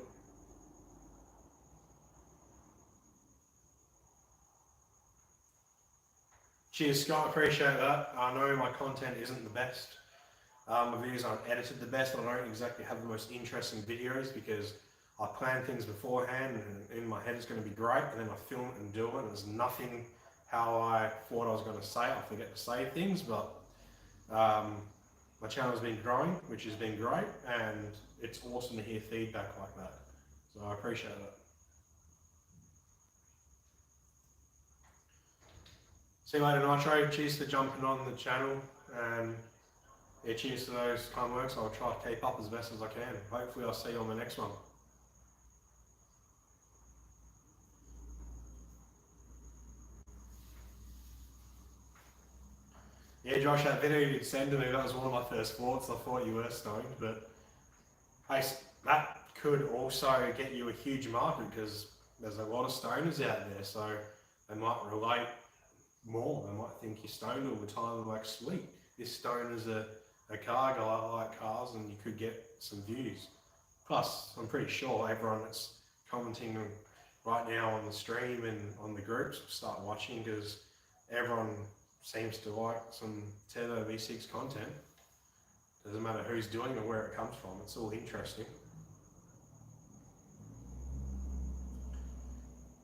Cheers, Scott, appreciate that. I know my content isn't the best. My videos aren't edited the best. I don't exactly have the most interesting videos because I plan things beforehand and in my head it's going to be great, and then I film it and do it, and there's nothing how I thought I was going to say. I forget to say things, but my channel's been growing, which has been great, and it's awesome to hear feedback like that. So I appreciate it. See you later, Nitro. Cheers for jumping on the channel, and yeah, cheers to those kind works. I'll try to keep up as best as I can. Hopefully I'll see you on the next one. Yeah, Josh, that video you sent to me, that was one of my first thoughts. I thought you were stoned, but hey, that could also get you a huge market because there's a lot of stoners out there, so they might relate more. They might think you're stoned all the time and like, sweet, this stoner's a car guy, I like cars, and you could get some views. Plus, I'm pretty sure everyone that's commenting right now on the stream and on the groups will start watching because everyone seems to like some Tether V6 content. Doesn't matter who's doing it or where it comes from, it's all interesting.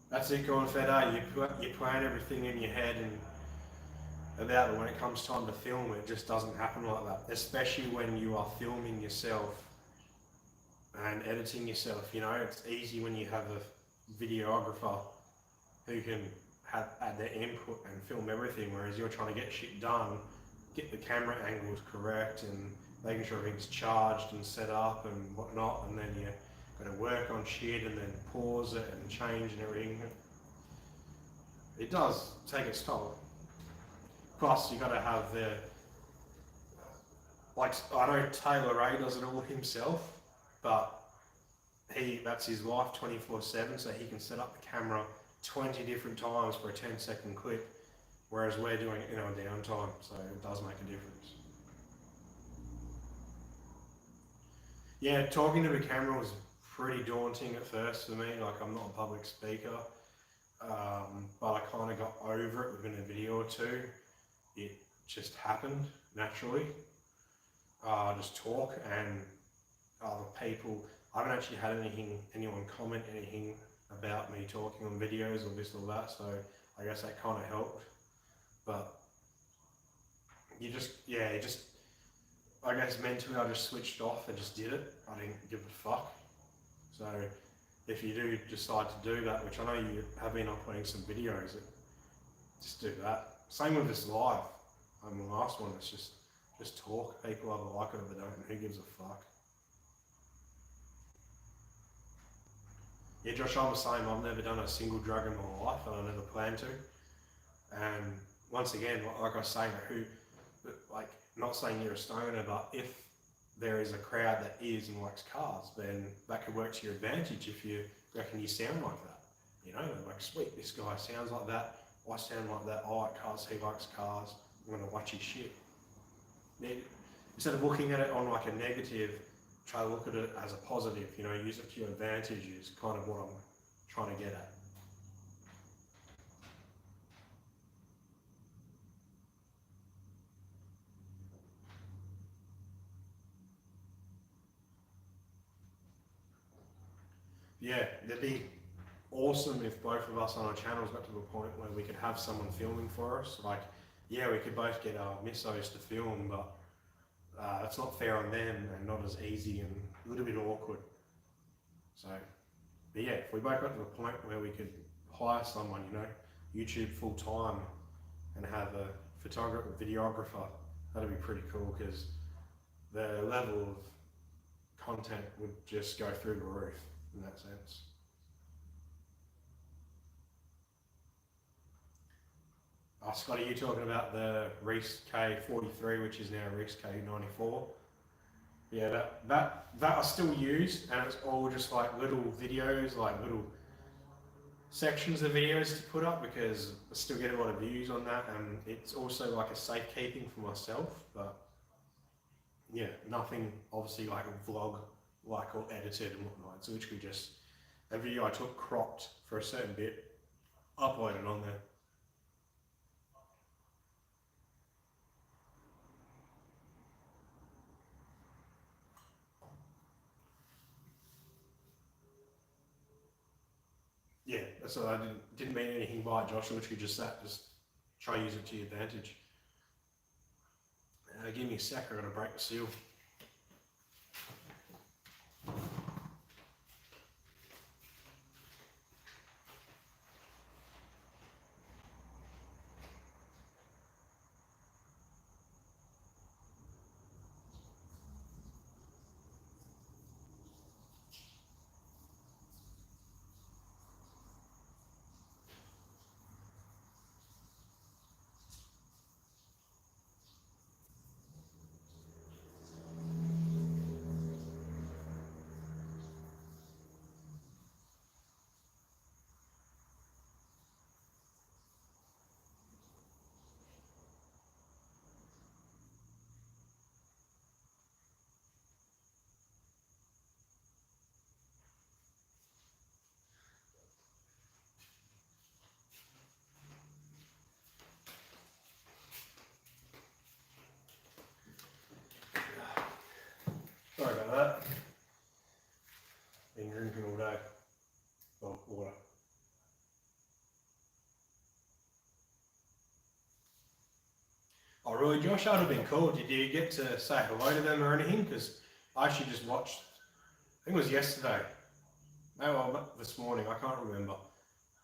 That's it, Cornfed. You plan everything in your head and about it. When it comes time to film, it just doesn't happen like that, especially when you are filming yourself and editing yourself. You know, it's easy when you have a videographer who can add their input and film everything, whereas you're trying to get shit done, get the camera angles correct and making sure everything's charged and set up and whatnot, and then you're going to work on shit and then pause it and change and everything. It does take its toll. Plus, you got to have the, like, I know Taylor Ray does it all himself, but that's his life 24/7, so he can set up the camera 20 different times for a 10-second clip, whereas we're doing it in our downtime, so it does make a difference. Yeah, talking to the camera was pretty daunting at first for me. Like, I'm not a public speaker, but I kind of got over it within a video or two. it just happened naturally. Just talk, and other people, I haven't actually had anyone comment anything about me talking on videos or this or that, so I guess that kind of helped. But I guess mentally I just switched off and just did it. I didn't give a fuck. So if you do decide to do that, which I know you have been uploading some videos, just do that. Same with this live. The last one, it's just talk. People either like it or they don't, and who gives a fuck? Yeah, Josh, I'm the same. I've never done a single drug in my life, and I never plan to. And once again, like I was saying, not saying you're a stoner, but if there is a crowd that is and likes cars, then that could work to your advantage if you reckon you sound like that. You know, they're like, sweet, this guy sounds like that, I sound like that, I like cars, he likes cars, I'm going to watch his shit. Instead of looking at it on like a negative, try to look at it as a positive, you know, use it to your advantage is kind of what I'm trying to get at. Yeah, that'd be awesome if both of us on our channels got to the point where we could have someone filming for us. Like, yeah, we could both get our missos to film, but that's not fair on them and not as easy and a little bit awkward. So, but yeah, if we both got to the point where we could hire someone, you know, YouTube full time and have a photographer, videographer, that'd be pretty cool, because the level of content would just go through the roof in that sense. Scotty, you talking about the Reese K43, which is now Reese K94. Yeah, that I still use, and it's all just like little videos, like little sections of videos to put up, because I still get a lot of views on that, and it's also like a safekeeping for myself. But yeah, nothing obviously like a vlog, like all edited and whatnot. It's literally just a video I took cropped for a certain bit, uploaded on there. Yeah, so I didn't mean anything by it, Josh. Literally just that, just try to use it to your advantage. Give me a sec, I gotta break the seal. Sorry about that. Been drinking all day. Oh, water. Oh really, Josh? That would have been cool. Did you get to say hello to them or anything? Because I actually just watched, I think it was yesterday. No, well, this morning, I can't remember.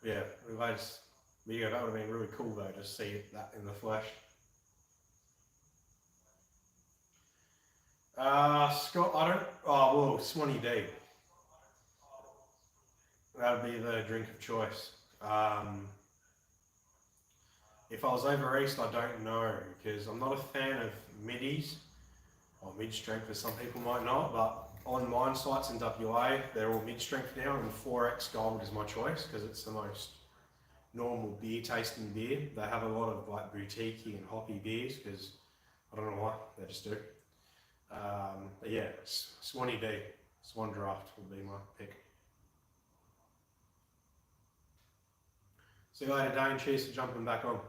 Yeah, the latest video, that would have been really cool though, to see that in the flesh. Scott, well, Swanee D. That would be the drink of choice. If I was over east, I don't know, because I'm not a fan of middies, or mid-strength as some people might not, but on mine sites in WA, they're all mid-strength now, and 4X Gold is my choice, because it's the most normal beer tasting beer. They have a lot of like boutique and hoppy beers, because I don't know why, they just do. But yeah, Swanee D, Swan Draft would be my pick. See you later, Dane. Cheers for jumping back on.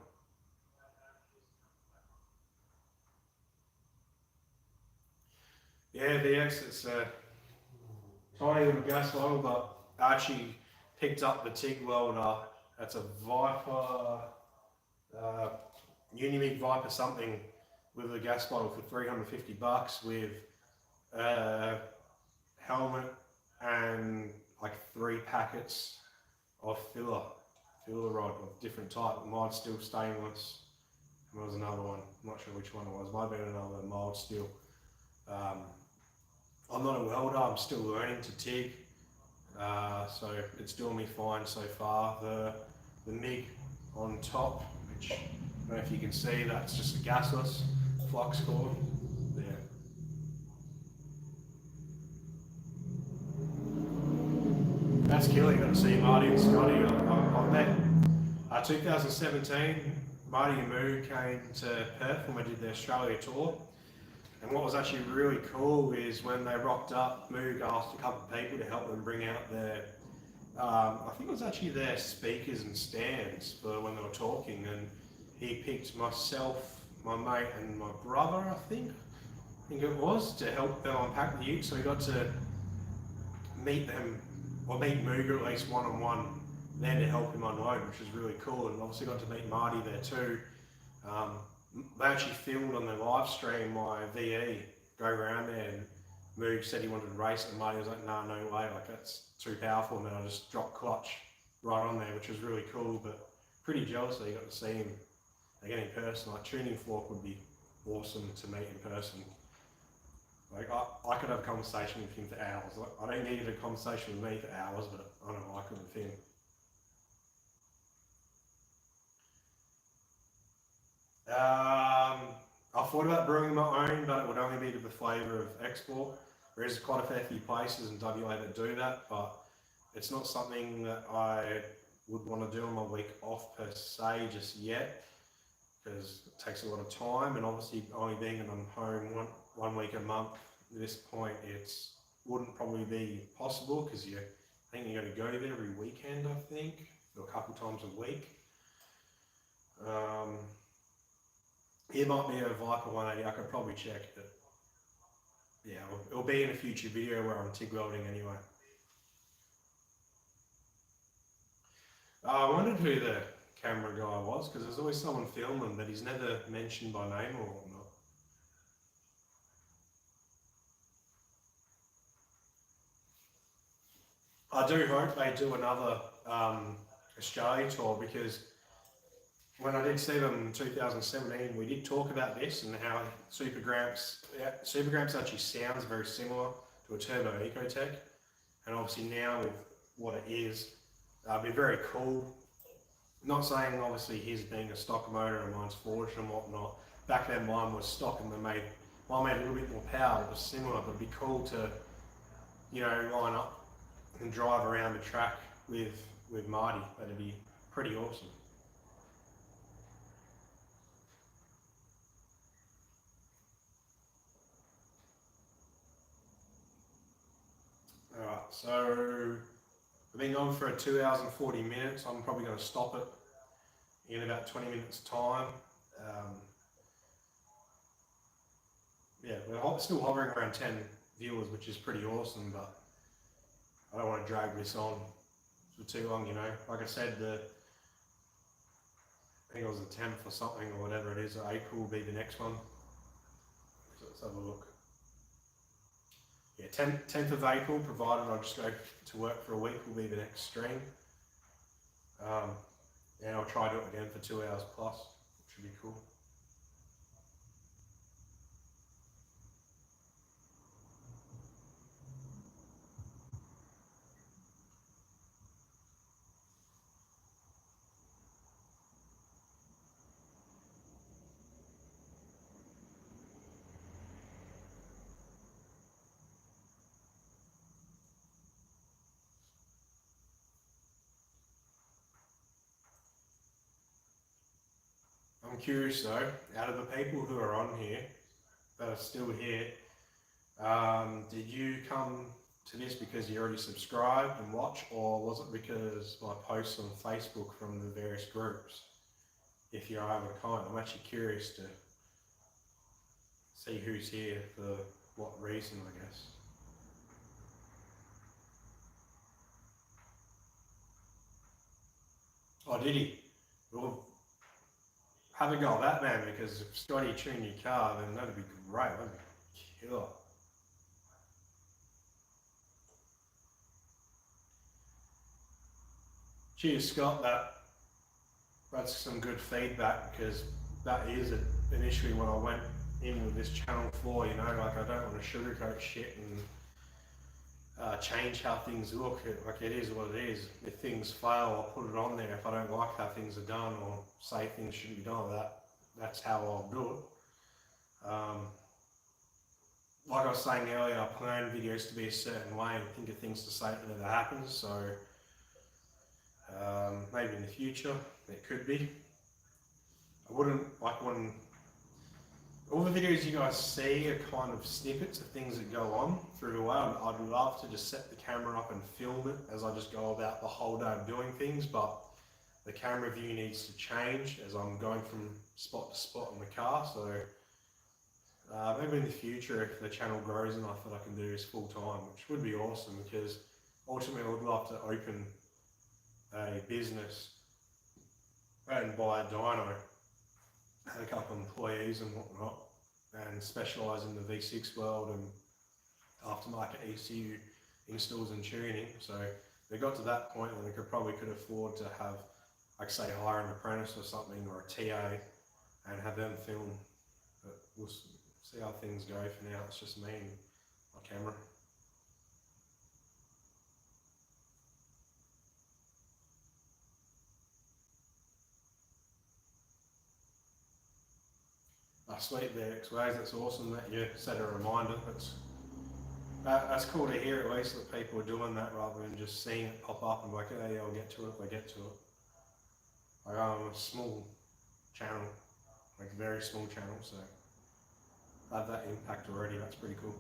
Yeah, VX, it's a tiny little gas bottle, but I actually picked up the TIG welder. That's a Viper, Unimig Viper something with a gas bottle for $350 with a helmet and like 3 packets of filler rod of different type, mild steel, stainless. And there was another one, I'm not sure which one it was, might have been another mild steel. I'm not a welder, I'm still learning to TIG, so it's doing me fine so far. The MIG on top, which I don't know if you can see, that's just a gasless flux core. Yeah. That's killing. Got to see Marty and Scotty. I've met 2017. Marty and Moo came to Perth when we did the Australia tour. And what was actually really cool is when they rocked up, Moog asked a couple of people to help them bring out their, I think it was actually their speakers and stands for when they were talking. And he picked myself, my mate, and my brother, I think it was, to help them unpack the ute. So we got to meet them, or meet Moog at least one-on-one, then to help him unload, which was really cool. And obviously got to meet Marty there too. They actually filmed on their live stream my VE go around there, and Moog said he wanted to race it, and Marty was like, no way, like that's too powerful. And then I just dropped clutch right on there, which was really cool, but pretty jealous that you got to see him again in person. Like tuning fork would be awesome to meet in person. Like I could have a conversation with him for hours. Like, I don't need a conversation with me for hours, but I don't know, I could with him. I thought about brewing my own, but it would only be to the flavour of export. There is quite a fair few places in WA that do that, but it's not something that I would want to do on my week off per se just yet, because it takes a lot of time, and obviously only being that I'm home one week a month at this point, it wouldn't probably be possible, because I think you got to go there every weekend, I think, or a couple times a week. It might be a Viper 180, I could probably check it. Yeah, it'll be in a future video where I'm TIG welding anyway. I wondered who the camera guy was, because there's always someone filming, but he's never mentioned by name or whatnot. I do hope they do another Australia tour, because when I did see them in 2017, we did talk about this and how Super Gramps actually sounds very similar to a Turbo Ecotech, and obviously now with what it is, it'd be very cool. Not saying obviously his being a stock motor and mine's forged and whatnot. Back then mine was stock and mine made a little bit more power. It was similar, but it'd be cool to, line up and drive around the track with Marty. That'd be pretty awesome. Alright, so I've been going for 2 hours and 40 minutes. I'm probably going to stop it in about 20 minutes time. Yeah, we're still hovering around 10 viewers, which is pretty awesome, but I don't want to drag this on for too long, Like I said, I think it was the 10th or something, or whatever it is. April will be the next one. So let's have a look. Yeah, 10th of April, provided I just go to work for a week, will be the next stream. And I'll try to do it again for 2 hours plus, which would be cool. I'm curious though, out of the people who are on here, that are still here, did you come to this because you already subscribed and watch, or was it because my posts on Facebook from the various groups? If you're able to comment, I'm actually curious to see who's here for what reason, I guess. Oh, did he? Well, have a go at that, man, because if Scotty tuned your car, then that'd be great. That'd be killer. Cheers, Scott. That's some good feedback, because that is initially what I went in with this channel for. You know, like, I don't want to sugarcoat shit and change how things look. It is what it is. If things fail, I'll put it on there. If I don't like how things are done, or say things shouldn't be done, that's how I'll do it. Like I was saying earlier, I plan videos to be a certain way and think of things to say if it never happens. So maybe in the future it could be. I wouldn't like when all the videos you guys see are kind of snippets of things that go on through the way. I'd love to just set the camera up and film it as I just go about the whole day of doing things, but the camera view needs to change as I'm going from spot to spot in the car. So maybe in the future, if the channel grows enough, that I can do this full time, which would be awesome, because ultimately I would love to open a business and buy a dyno, had a couple of employees and whatnot, and specialise in the V6 world and aftermarket ECU installs and tuning. So if they got to that point, then they could afford to have, like, say, hire an apprentice or something, or a TA, and have them film. But we'll see how things go. For now, it's just me and my camera. Sweet there, X-Ways. That's awesome that you set a reminder. That's cool to hear, at least, that people are doing that rather than just seeing it pop up and be like, oh yeah, I'll get to it, I get to it. Like, I'm a small channel, like a very small channel, so I have that impact already. That's pretty cool.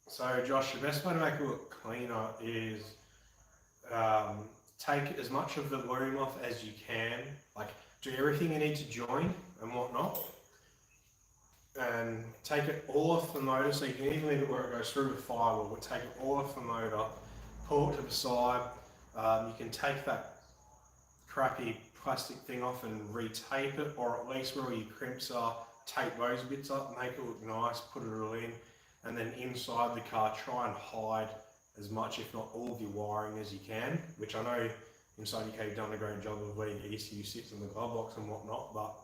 So Josh, the best way to make it look cleaner is take as much of the loom off as you can, like do everything you need to join and whatnot, and take it all off the motor. So you can even leave it where it goes through the firewall, but take it all off the motor, pull it to the side. You can take that crappy plastic thing off and retape it, or at least where your crimps are, tape those bits up, make it look nice, put it all in. And then inside the car, try and hide as much, if not all, of your wiring as you can, which I know inside your car you've done a great job of where your ECU sits in the glove box and whatnot, but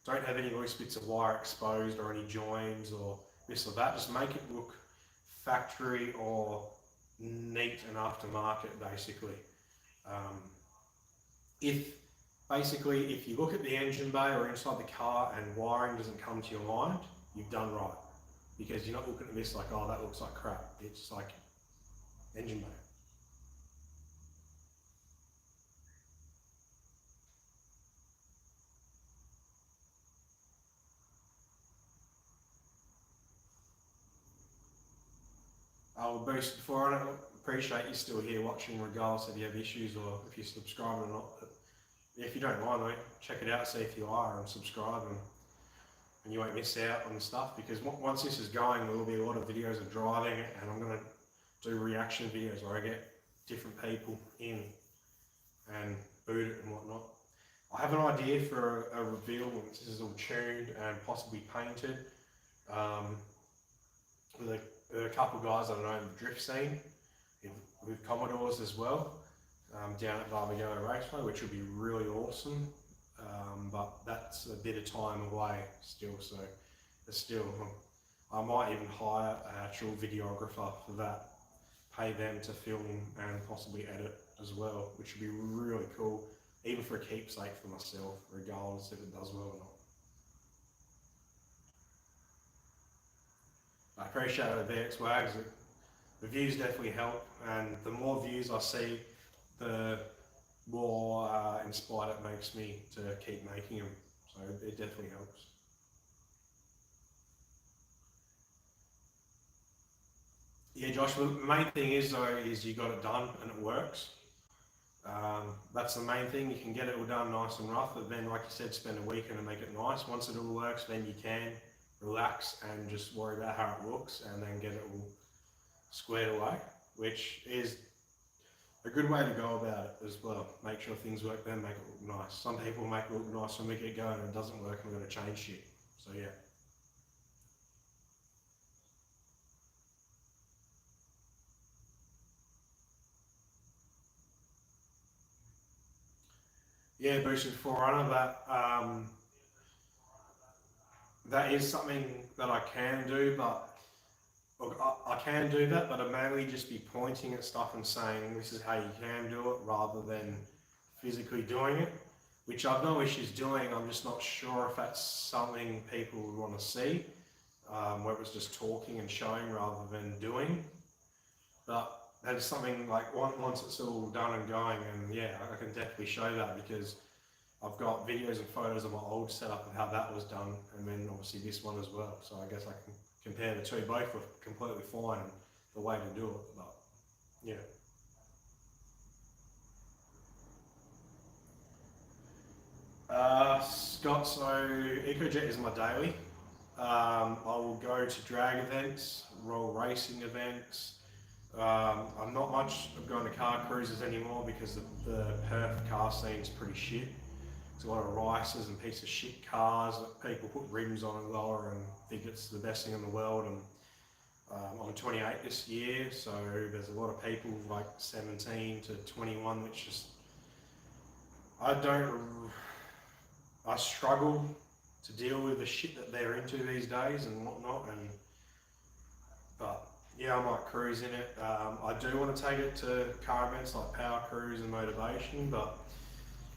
don't have any loose bits of wire exposed or any joins or this or that. Just make it look factory or neat and aftermarket, basically. If you look at the engine bay or inside the car and wiring doesn't come to your mind, you've done right. Because you're not looking at this like, oh, that looks like crap. It's like engine bay. I'll boost before I appreciate you still here watching, regardless if you have issues or if you're subscribed or not. But if you don't mind, mate, check it out, see if you are, and subscribe, and you won't miss out on the stuff, because once this is going, there will be a lot of videos of driving it, and I'm going to do reaction videos where I get different people in and boot it and whatnot. I have an idea for a reveal once this is all tuned and possibly painted. With a couple of guys that I know in the drift scene, with Commodores as well, down at RKGarage Raceway, which would be really awesome. But that's a bit of time away still, so I might even hire an actual videographer for that, pay them to film and possibly edit as well, which would be really cool, even for a keepsake for myself, regardless if it does well or not. I appreciate it, VX Wags. The views definitely help, and the more views I see, the more inspired it makes me to keep making them. So it definitely helps. Yeah, Josh, the main thing is though, is you got it done and it works. That's the main thing. You can get it all done nice and rough, but then, like you said, spend a weekend and make it nice. Once it all works, then you can relax and just worry about how it looks and then get it all squared away, which is a good way to go about it as well. Make sure things work, then make it look nice. Some people make it look nice when we get going and it doesn't work and we're going to change shit. So yeah. Yeah, boosted forerunner, that is something that I can do, but look, I can do that, but I'd mainly just be pointing at stuff and saying this is how you can do it rather than physically doing it, which I've no issues doing. I'm just not sure if that's something people would want to see, where it was just talking and showing rather than doing. But that is something like once it's all done and going, and yeah, I can definitely show that because I've got videos and photos of my old setup and how that was done, and then obviously this one as well. So I guess I can compare the two. Both were completely fine and the way to do it, but yeah. Scott, so EcoJet is my daily. I will go to drag events, roll racing events. I'm not much of going to car cruises anymore because the Perth car scene is pretty shit. There's a lot of rices and pieces of shit cars that people put rims on and lower and think it's the best thing in the world. And I'm 28 this year, so there's a lot of people like 17 to 21, which just I struggle to deal with the shit that they're into these days and whatnot. But yeah, I might cruise in it. I do want to take it to car events like Power Cruise and Motivation, but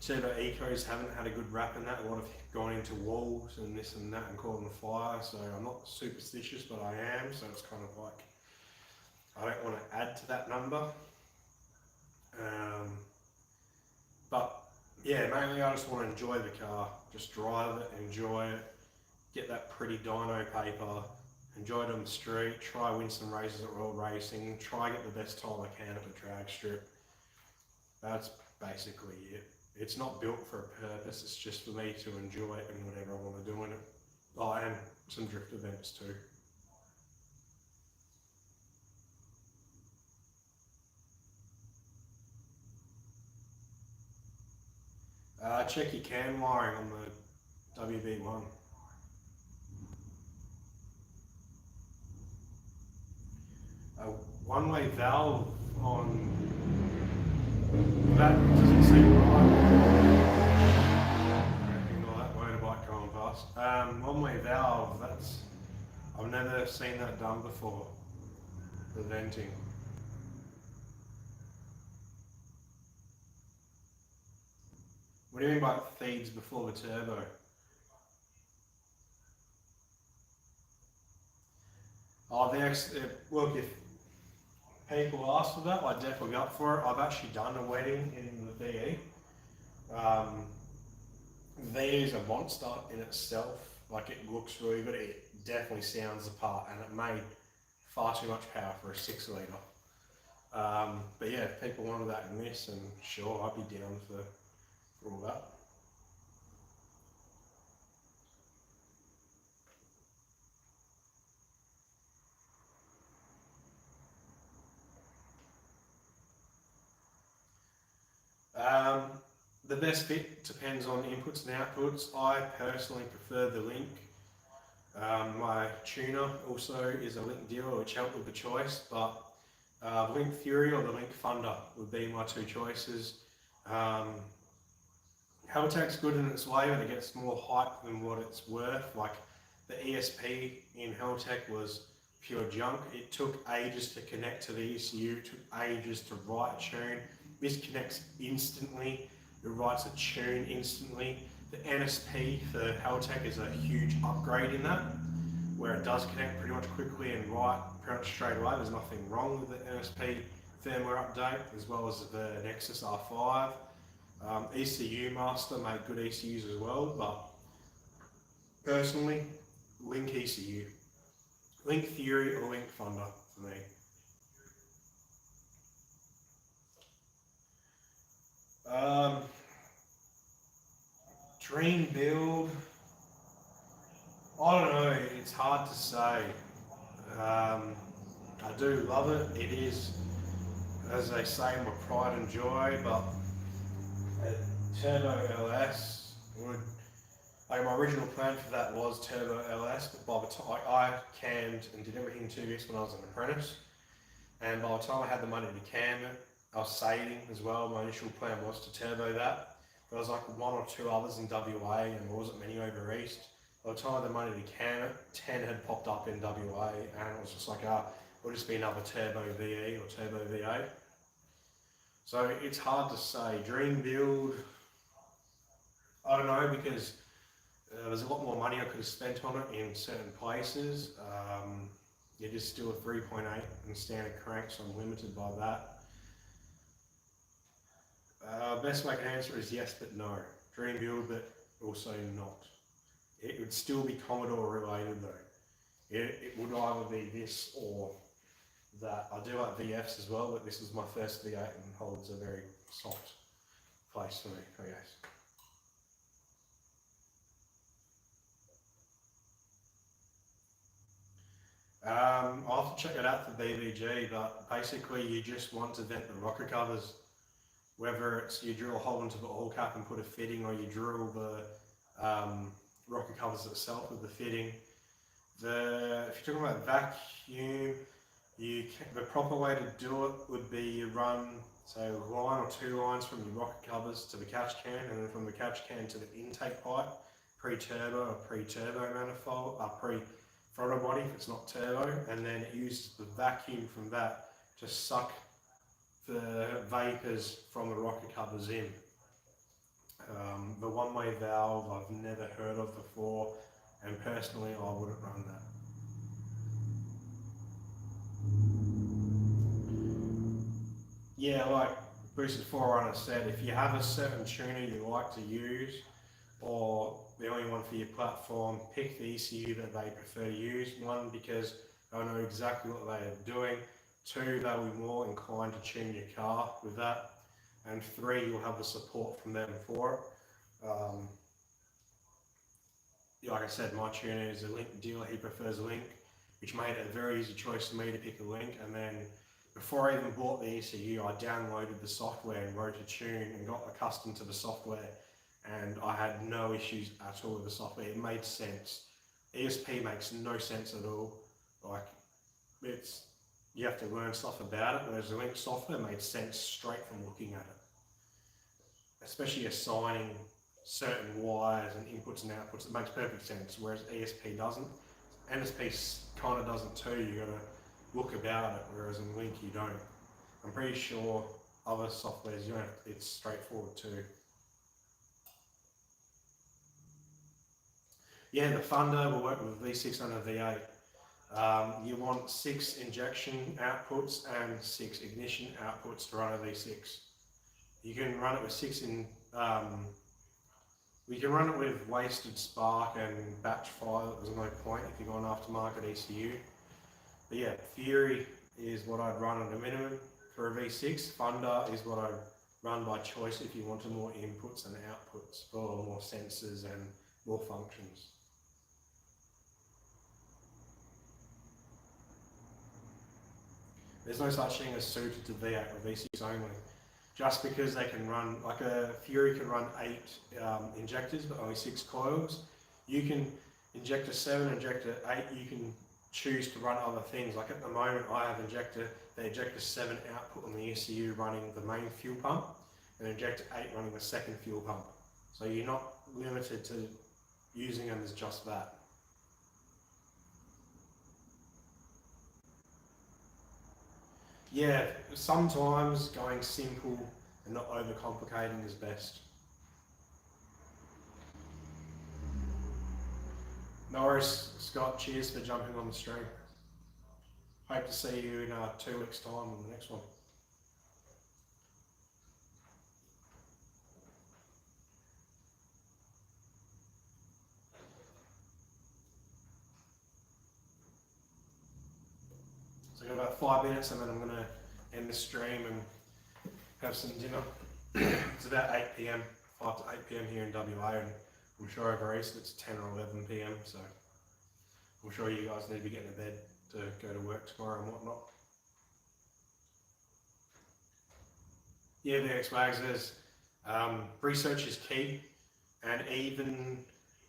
see that ecos haven't had a good rap in that. A lot of gone into walls and this and that and caught on fire, so I'm not superstitious, but I am, so it's kind of like I don't want to add to that number. But yeah, mainly I just want to enjoy the car, just drive it, enjoy it, get that pretty dyno paper, enjoy it on the street, try win some races at Royal Racing, try get the best time I can at the drag strip. That's basically it. It's not built for a purpose, it's just for me to enjoy it and whatever I want to do in it. Oh, and some drift events too. Check your cam wiring on the WB1. A one-way valve on that doesn't seem right. Ignore that motorbike going past. One-way valve, I've never seen that done before. The venting. What do you mean by it feeds before the turbo? Oh, look, if people ask for that, I'd definitely be up for it. I've actually done a wedding in the VE. VE is a monster in itself. Like, it looks really good. It definitely sounds the part, and it made far too much power for a 6 litre. But yeah, if people wanted that in this, and sure, I'd be down for all that. The best fit depends on inputs and outputs. I personally prefer the Link. My tuner also is a Link dealer, which helped with the choice, but Link Fury or the Link Thunder would be my two choices. Haltech's good in its way, but it gets more hype than what it's worth. Like, the ESP in Haltech was pure junk. It took ages to connect to the ECU, it took ages to write a tune. This connects instantly, it writes a tune instantly. The NSP for Haltech is a huge upgrade in that, where it does connect pretty much quickly and write pretty much straight away. There's nothing wrong with the NSP firmware update, as well as the Nexus R5. ECU Master made good ECUs as well, but personally, Link ECU. Link Fury or Link Thunder for me. Dream build. I don't know. It's hard to say. I do love it. It is, as they say, my pride and joy. But a Turbo LS would. Like my original plan for that was Turbo LS, but by the time I cammed and did everything to this when I was an apprentice, and by the time I had the money to cam it, I was saving as well. My initial plan was to turbo that. There was like one or two others in WA, and there wasn't many over east. By the time I had the money to cam it, 10 had popped up in WA, and it was just like, it'll just be another Turbo VE or Turbo V8. So it's hard to say. Dream build, I don't know, because there's a lot more money I could have spent on it in certain places. It is still a 3.8 and standard crank, so I'm limited by that. Best way I can answer is yes, but no. Dream build, but also not. It would still be Commodore related though. It would either be this or that. I do like VFs as well, but this is my first V8 and holds a very soft place for me, I guess. I'll have to check it out for BBG, but basically you just want to vent the rocker covers. Whether it's you drill a hole into the oil cap and put a fitting, or you drill the rocker covers itself with the fitting. If you're talking about vacuum, the proper way to do it would be you run line or two lines from your rocker covers to the catch can, and then from the catch can to the intake pipe, pre-turbo or pre-turbo manifold, pre-throttle body if it's not turbo, and then it uses the vacuum from that to suck the vapours from the rocker covers in. The one-way valve I've never heard of before, and personally I wouldn't run that. Yeah, like Boosted Forerunner said, if you have a certain tuner you like to use, or the only one for your platform, pick the ECU that they prefer to use. One, because they'll know exactly what they are doing. Two, they'll be more inclined to tune your car with that. And three, you'll have the support from them for it. Like I said, my tuner is a Link dealer, he prefers a Link, which made it a very easy choice for me to pick a Link. And then before I even bought the ECU, I downloaded the software and wrote a tune and got accustomed to the software. And I had no issues at all with the software. It made sense. ESP makes no sense at all. Like, you have to learn stuff about it, whereas the Link software made sense straight from looking at it. Especially assigning certain wires and inputs and outputs, it makes perfect sense, whereas ESP doesn't. NSP kind of doesn't too, you got to look about it, whereas in Link you don't. I'm pretty sure other softwares, you don't have, it's straightforward too. Yeah, the Thunder will work with V6 and a V8. You want 6 injection outputs and 6 ignition outputs to run a V6. You can run it with we can run it with wasted spark and batch fire. There's no point if you're going aftermarket ECU. But yeah, Fury is what I'd run at a minimum for a V6. Thunder is what I'd run by choice if you wanted more inputs and outputs for more sensors and more functions. There's no such thing as suited to V8 or V6 only. Just because they can run, like a Fury can run 8 injectors but only 6 coils. You can injector 7, injector 8, you can choose to run other things. Like at the moment I have the injector 7 output on the ECU running the main fuel pump, and injector 8 running the second fuel pump. So you're not limited to using them as just that. Yeah, sometimes going simple and not overcomplicating is best. No worries, Scott. Cheers for jumping on the stream. Hope to see you in 2 weeks' time on the next one. So I've got about 5 minutes and then I'm going to end the stream and have some dinner. It's about 8 p.m, 5 to 8 p.m. here in WA, and I'm sure over east it's 10 or 11 p.m, so I'm sure you guys need to be getting to bed to go to work tomorrow and whatnot. Yeah, the X-Wags, research is key, and even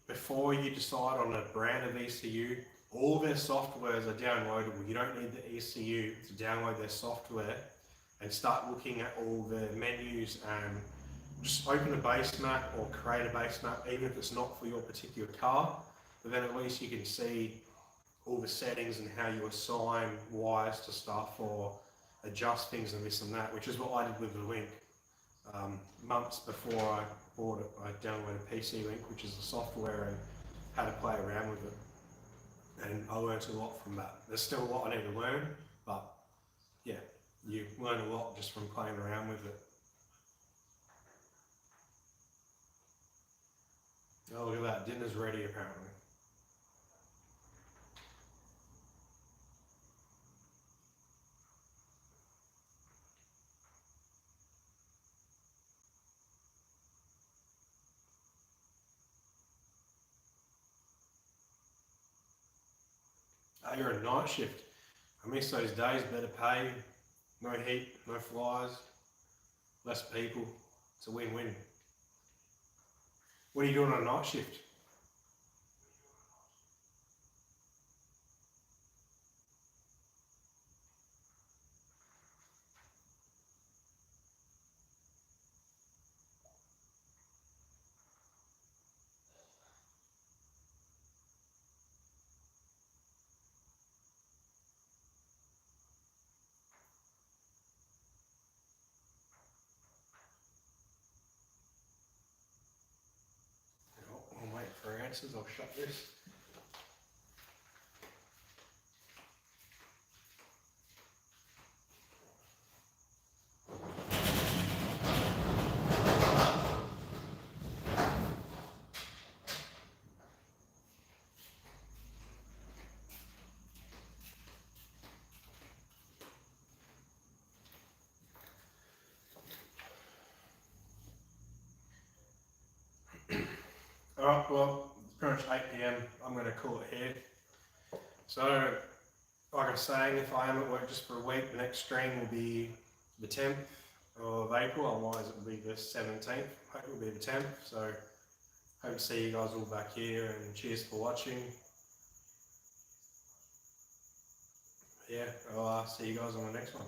before you decide on a brand of ECU, all their softwares are downloadable. You don't need the ECU to download their software and start looking at all the menus, and just open a base map or create a base map, even if it's not for your particular car, but then at least you can see all the settings and how you assign wires to stuff or adjust things and this and that, which is what I did with the Link. Months before I bought it, I downloaded PC Link, which is the software, and how to play around with it. And I learned a lot from that. There's still a lot I need to learn, but yeah, you learn a lot just from playing around with it. Oh, look at that, dinner's ready apparently. Oh, you're a night shift. I miss those days, better pay, no heat, no flies, less people. It's a win-win. What are you doing on a night shift? I'll wait for answers, I'll shut this. Alright, well, it's pretty much 8 p.m. I'm going to call it here. So, like I was saying, if I am at work just for a week, the next stream will be the 10th of April, otherwise it will be the 17th. Hope it will be the 10th. So, hope to see you guys all back here, and cheers for watching. Yeah, I'll see you guys on the next one.